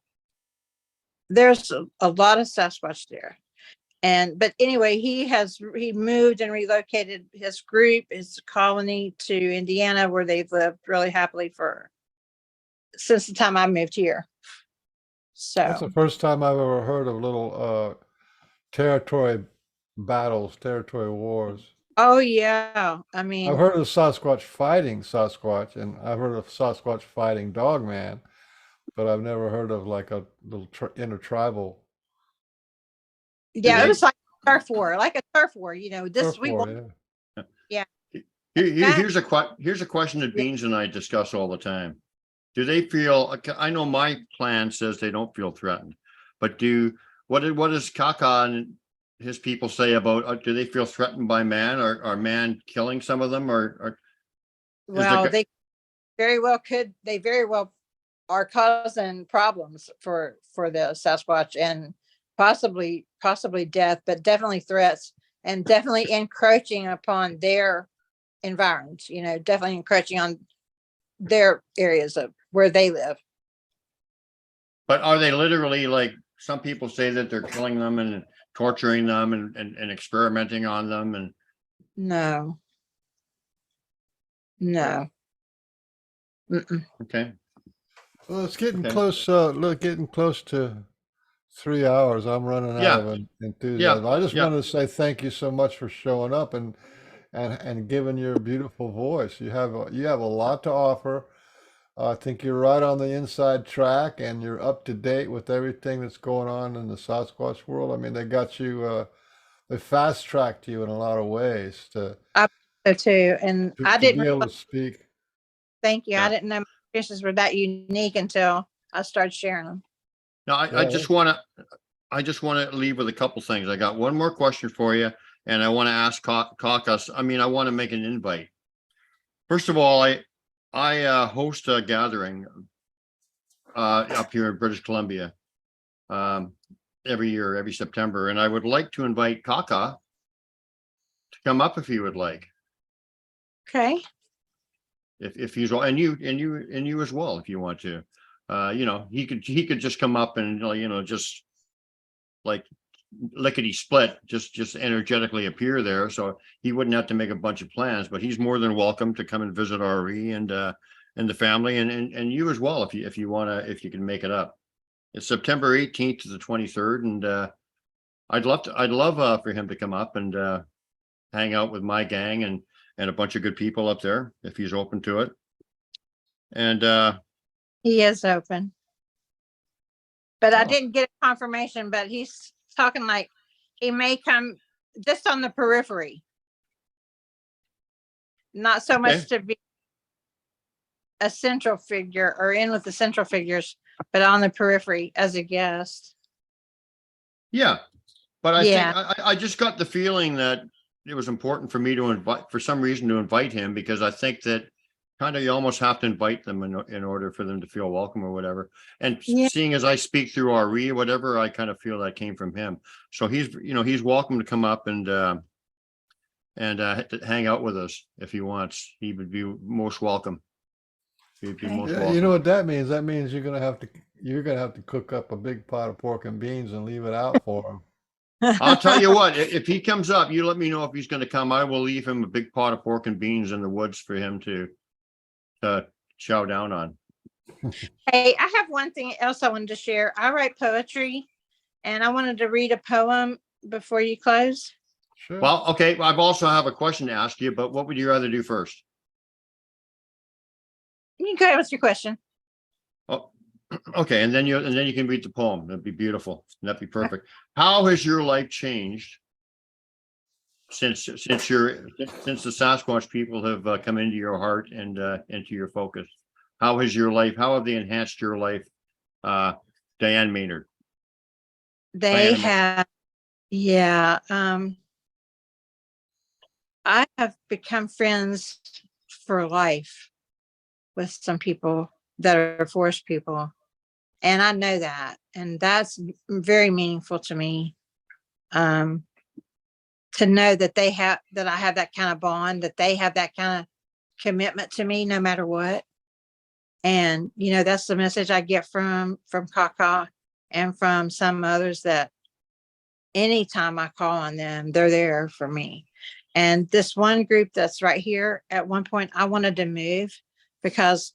There's a lot of Sasquatch there. But anyway, he moved and relocated his group, his colony, to Indiana, where they've lived really happily since the time I moved here. That's the So, first time I've ever heard of little territory battles, territory wars. oh yeah, I I've mean, heard of Sasquatch fighting Sasquatch, and I've heard of Sasquatch fighting Dogman, but I've never heard of like a little intertribal yeah, it they- was like a turf war, this turf we war. want, Yeah. Here's a question that Beans and I discuss all the time. Do they feel? I know my clan says they don't feel threatened, but what does Kaka and his people say about? Do they feel threatened by man, or are man killing some of them, or well, they very well could, they very well are causing problems for the Sasquatch, and possibly death, but definitely threats, and definitely encroaching upon their environs, definitely encroaching on their areas of where they live. But are they literally, like some people say, that they're killing them and torturing them and experimenting on them? And No. Mm-mm. okay, Well, it's getting Okay. close. Getting close to 3 hours. I'm running out Yeah. of enthusiasm. I just Yeah. wanted to say thank you so much for showing up and giving your beautiful voice. You have a lot to offer. I think you're right on the inside track, and you're up to date with everything that's going on in the Sasquatch world. I mean, they got you. They fast tracked you in a lot of ways to So too, and I to didn't be able realize, to speak. thank you. Yeah. I didn't know my experiences were that unique until I started sharing them. now I Yeah. just want to leave with a couple things. I got one more question for you, and I want to ask Caucus. I mean, I want to make an invite. First of all, I host a gathering up here in British Columbia every year, every September, and I would like to invite Kaka to come up if he would like, Okay. if he's, and you as well, if you want to. He could just come up and just like lickety split, just energetically appear there, so he wouldn't have to make a bunch of plans. But he's more than welcome to come and visit RE and the family, and you as well, if you can make it up. It's September 18th to the 23rd, and I'd love for him to come up and hang out with my gang and a bunch of good people up there, if he's open to it. And He is open. But I Oh. didn't get a confirmation, but he's talking like he may come just on the periphery. Not so much to be a central figure or in with the central figures, but on the periphery as a guest. Yeah, but I think Yeah. I just got the feeling that it was important for me to invite, for some reason, to invite him, because I think that kind of you almost have to invite them in order for them to feel welcome or whatever. And Yeah. seeing as I speak through RE or whatever, I kind of feel that came from him. So he's, he's welcome to come up and hang out with us if he wants. He would be most welcome. He'd be Okay. most Yeah, welcome. you know what that means? That means you're gonna have to cook up a big pot of pork and beans and leave it out for him. I'll tell you what, if he comes up, you let me know if he's going to come. I will leave him a big pot of pork and beans in the woods for him to chow down on. Hey, I have one thing else I wanted to share. I write poetry, and I wanted to read a poem before you close. Sure. Well, okay. I've also have a question to ask you, but what would you rather do first? You can go ahead with your question. Oh, okay. And then you can read the poem. That'd be beautiful. That'd be perfect. How has your life changed since the Sasquatch people have come into your heart and into your focus? How have they enhanced your life? Dianne Maynard. They Diana Maynard. have, yeah. I have become friends for life with some people that are forest people. And I know that. And that's very meaningful to me. To know that I have that kind of bond, that they have that kind of commitment to me no matter what. And, that's the message I get from Kaka and from some others, that anytime I call on them, they're there for me. And this one group that's right here, at one point I wanted to move because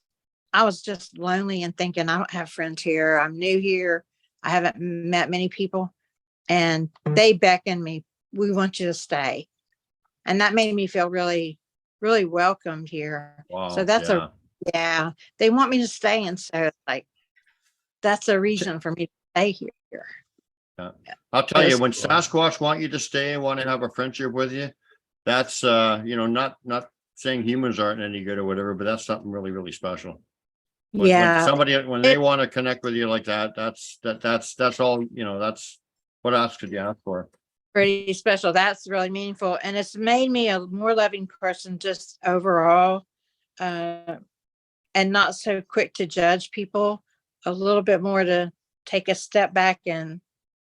I was just lonely and thinking, I don't have friends here. I'm new here. I haven't met many people. And they beckoned me, we want you to stay. And that made me feel really, really welcomed here. Wow. So that's yeah, they want me to stay. And so that's a reason for me to stay here. Yeah. I'll tell you, when Sasquatch want you to stay and want to have a friendship with you, that's not saying humans aren't any good or whatever, but that's something really, really special. When they want to connect with you like that, that's all, that's what else could you ask for? Pretty special. That's really meaningful. And it's made me a more loving person just overall, and not so quick to judge people, a little bit more to take a step back and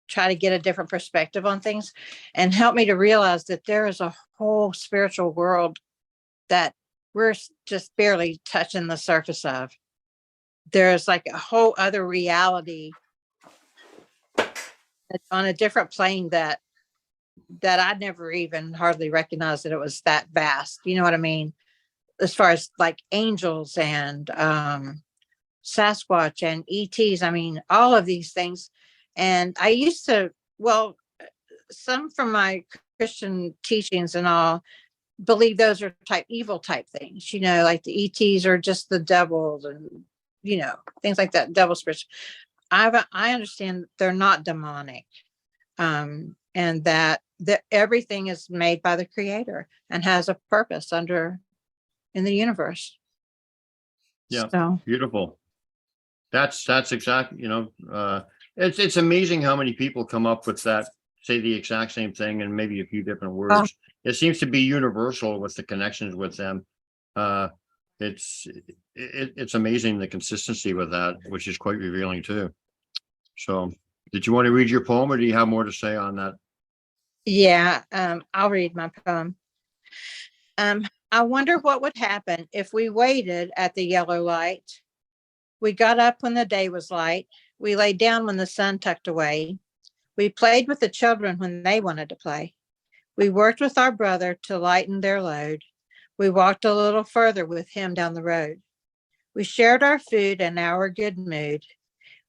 try to get a different perspective on things, and help me to realize that there is a whole spiritual world that we're just barely touching the surface of. There's like a whole other reality on a different plane that I never even hardly recognized that it was that vast. You know what I mean? As far as like angels and Sasquatch and ETs, I mean, all of these things. And I used to, some from my Christian teachings and all, believe those are evil type things, like the ETs are just the devils and, things like that, devil spirits. I understand they're not demonic. And that everything is made by the creator and has a purpose in the universe. Yeah. So Beautiful. That's exactly, it's amazing how many people come up with that, say the exact same thing and maybe a few different words. It seems to be universal with the connections with them. It's amazing, the consistency with that, which is quite revealing too. So did you want to read your poem, or do you have more to say on that? yeah, I'll read my poem. I wonder what would happen if we waited at the yellow light. We got up when the day was light. We lay down when the sun tucked away. We played with the children when they wanted to play. We worked with our brother to lighten their load. We walked a little further with him down the road. We shared our food and our good mood.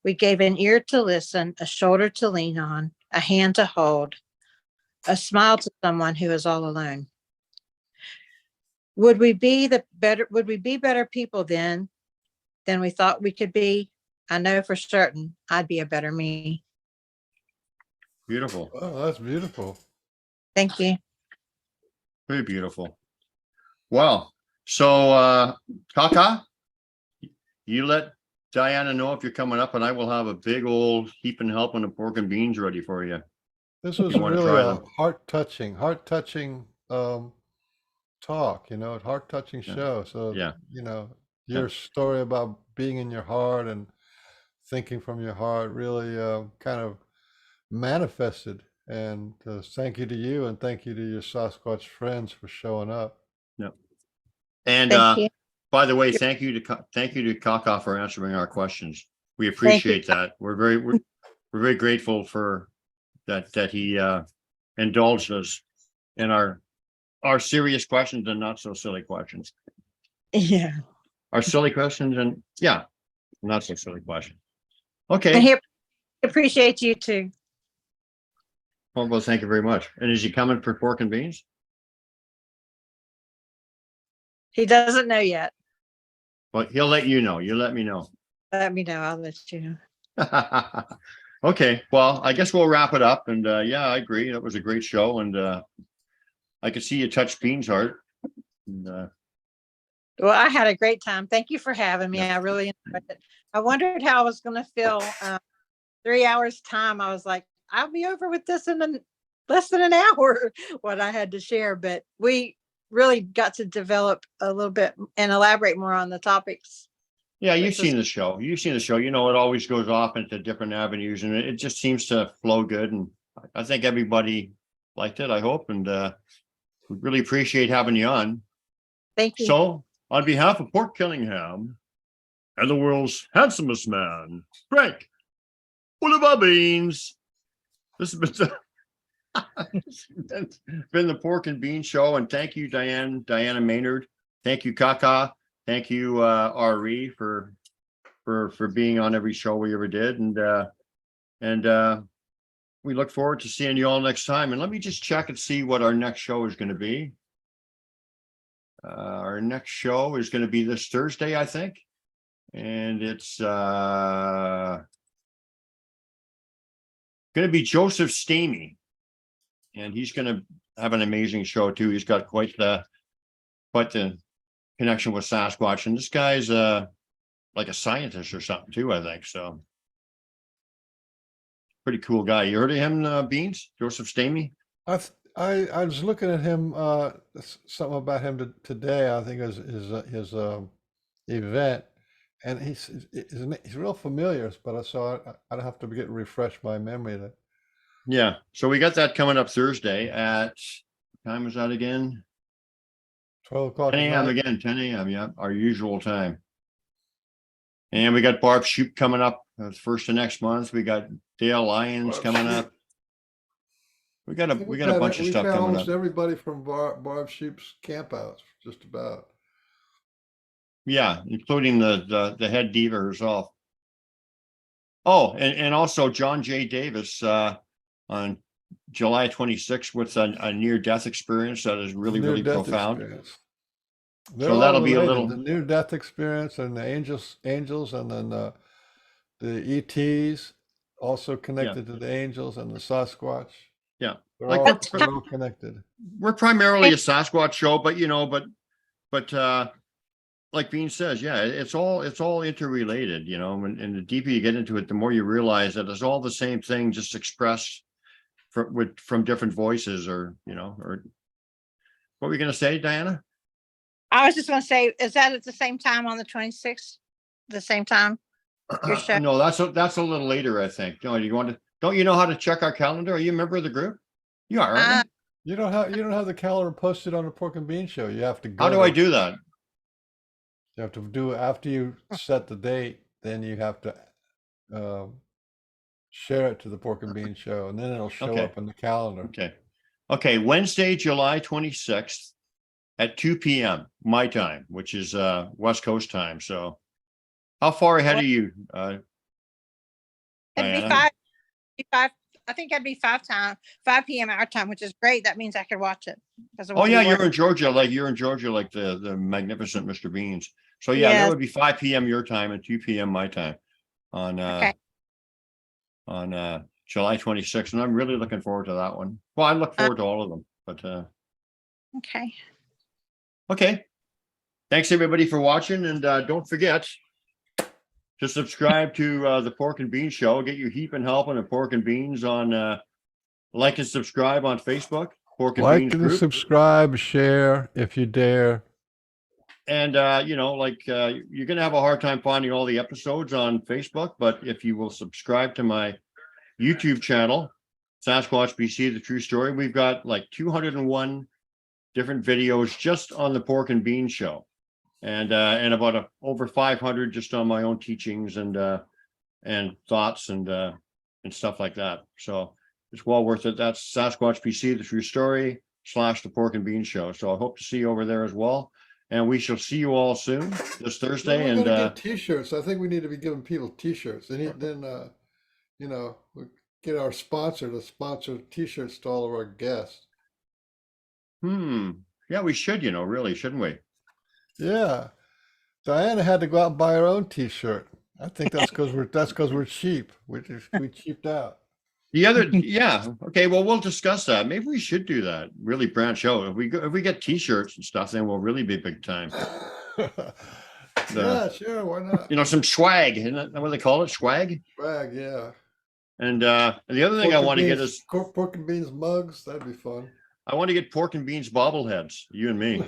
We gave an ear to listen, a shoulder to lean on, a hand to hold, a smile to someone who is all alone. Would we be better people then than we thought we could be? I know for certain I'd be a better me. Beautiful. Oh, that's beautiful. Thank you. Very beautiful. Well, so Kaka, you let Diana know if you're coming up, and I will have a big old heap and helping of pork and beans ready for you. This was You wanna really try a them? heart-touching talk, a heart-touching Yeah. show. So, Yeah. your story about being in your heart and thinking from your heart really kind of manifested. And thank you to you, and thank you to your Sasquatch friends for showing up. Yep. And Thank you. by the way, thank you to Kaka for answering our questions. We Thank you. appreciate that. We're very grateful for that he indulged us in our serious questions and not so silly questions. Yeah. Our silly questions and not so silly questions. And Okay. he appreciate you too. Well, thank you very much. And is he coming for pork and beans? He doesn't know yet. Well, he'll let you know. You let me know. Let me know. I'll let you know. Okay. Well, I guess we'll wrap it up. And yeah, I agree. That was a great show. And I could see you touch Bean's heart. And, Well, I had a great time. Thank you for having me. Yeah. I really enjoyed it. I wondered how I was going to feel. 3 hours time. I was like, I'll be over with this in less than an hour, what I had to share. But we really got to develop a little bit and elaborate more on the topics. yeah, you've Which was- seen the show. You've seen the show. It always goes off into different avenues, and it just seems to flow good. And I think everybody liked it, I hope. And we really appreciate having you on. Thank you. So, on behalf of Port Killingham and the world's handsomest man, Frank, what about beans? This has been the Pork and Bean Show, and thank you, Dianne Maynard. Thank you, Kaka. Thank you, RE, for being on every show we ever did, and we look forward to seeing you all next time. And let me just check and see what our next show is going to be. Our next show is going to be this Thursday, I think, and it's going to be Joseph Stamey, and he's going to have an amazing show too. He's got quite the connection with Sasquatch, and this guy's like a scientist or something too, I think. So pretty cool guy. You heard of him, Beans? Joseph Stamey? I was looking at him, something about him today. I think it was his event, and he's real familiar. But I'd have to refresh my memory. Yeah. So we got that coming up Thursday at, what time is that again? 12 o'clock 10 at a.m. night. again, 10 a.m. Yeah, our usual time. And we got Barb Shoop coming up first of next month. We got Dale Lyons Barb coming Shoop. up. We got a We've bunch of we've stuff had coming almost up. everybody from Barb Sheep's campouts, just about. Yeah, including the head diva herself. Oh, and also John J. Davis on July 26th with a near-death experience that is really Near-death profound. experience. They're So all that'll be a related. little. The near-death experience and the angels, and then the ETs also connected to the angels and the Sasquatch. Yeah, They're like all connected. we're primarily a Sasquatch show, but like Bean says, yeah, it's all interrelated, and the deeper you get into it, the more you realize that it's all the same thing, just expressed from different voices, or what were you going to say, Diana? I was just going to say, is that at the same time on the 26th? The same time? Your show? No, that's a little later, I think. Don't you know how to check our calendar? Are you a member of the group? You are, aren't you? You don't have the calendar posted on the Pork and Bean Show. You have to go. How do I do that? You have to do it after you set the date. Then you have to share it to the Pork and Bean Show, and then it'll show Okay. up in the calendar. Okay. Wednesday, July 26th at 2 p.m. my time, which is West Coast time. So how far ahead are you, It'd be Diana? 5. I think I'd be 5 p.m. our time, which is great. That means I could watch it. Oh yeah, you're in Georgia, like the magnificent Mr. Beans. So yeah, that Yes. would be 5 p.m. your time and 2 p.m. my time on Okay. on July 26th, and I'm really looking forward to that one. Well, I look forward to all of them, but Okay. okay. Thanks everybody for watching, and don't forget, to subscribe to the Pork and Beans Show. Get your heap and helping of pork and beans on like and subscribe on Facebook, Pork and Like Beans and Group. subscribe, share if you dare. And you're gonna have a hard time finding all the episodes on Facebook, but if you will subscribe to my YouTube channel, Sasquatch BC, The True Story, we've got like 201 different videos just on the Pork and Beans Show, and about over 500 just on my own teachings and thoughts and stuff like that. So it's well worth it. That's Sasquatch BC, The True Story / the Pork and Beans Show. So I hope to see you over there as well. And we shall see you all soon this Thursday. We're And gonna get T-shirts. I think we need to be giving people T-shirts, and then we get our sponsor to sponsor T-shirts to all of our guests. yeah, we should, really, shouldn't we? Yeah, Diana had to go out and buy her own T-shirt. I think that's because we're cheap. We cheaped out. The other, yeah, okay. Well, we'll discuss that. Maybe we should do that. Really branch out. If we get T-shirts and stuff, then we'll really be big time. Yeah, sure. Why not? Some swag. Isn't that what they call it? Swag. Swag, yeah. And the other thing I want to get is pork and beans mugs. That'd be fun. I want to get pork and beans bobbleheads. You and me.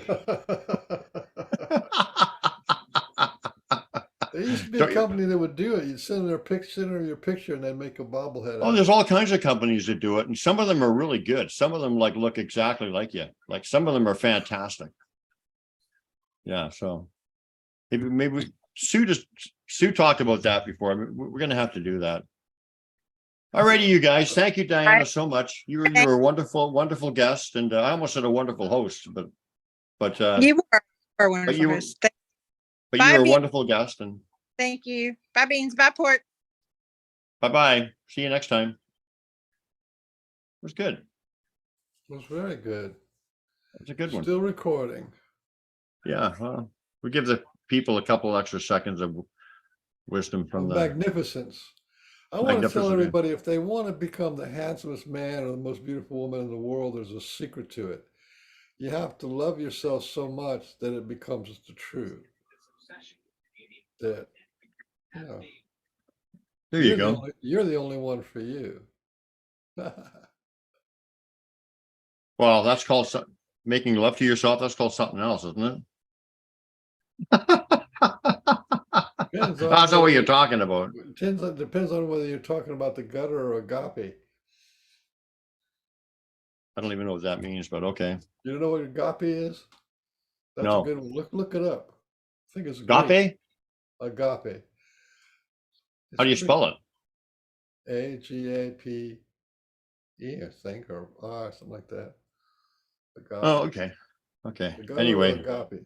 There used to be a company that would do it. You'd send their your picture, and they'd make a bobblehead. Oh, there's all kinds of companies that do it, and some of them are really good. Some of them look exactly like you. Like some of them are fantastic. Yeah, so maybe Sue talked about that before. I mean, we're gonna have to do that. Alrighty, you guys. Thank you, Diana, so much. You were a wonderful, wonderful guest, and I almost said a wonderful host, but You were a wonderful you were- host. but Bye, you were a Beans. wonderful guest, and Thank you. Bye, Beans. Bye, Pork. bye. See you next time. It was good. It was very good. It's a good one. Still recording. Yeah, well, we give the people a couple extra seconds of wisdom from the. Magnificence. I want to tell Magnificent, yeah. everybody, if they want to become the handsomest man or the most beautiful woman in the world, there's a secret to it. You have to love yourself so much that it becomes the truth. That, There you go. You're the only one for you. Well, that's called making love to yourself. That's called something else, isn't it? Depends on That's not what whether- you're talking about. Depends on whether you're talking about the gutter or agape. I don't even know what that means, but okay. You don't know what agape is? That's No. a good one. Look it up. I think it's Agape? Agape. How do you spell it? Agape, I think, or R, something like that. Agape. Oh, okay. Okay. The gutter or Anyway, agape.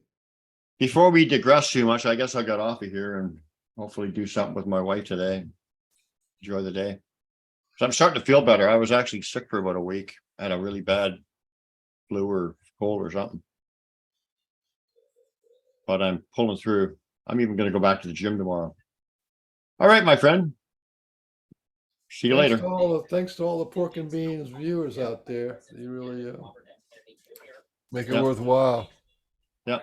before we digress too much, I guess I'll get off of here and hopefully do something with my wife today. Enjoy the day. So I'm starting to feel better. I was actually sick for about a week. I had a really bad flu or cold or something. But I'm pulling through. I'm even going to go back to the gym tomorrow. All right, my friend. See you later. Thanks to all the Pork and Beans viewers out there. You really make it Yep. worthwhile. Yeah.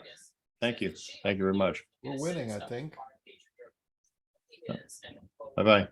Thank you. Thank you very much. We're winning, I think. Bye-bye.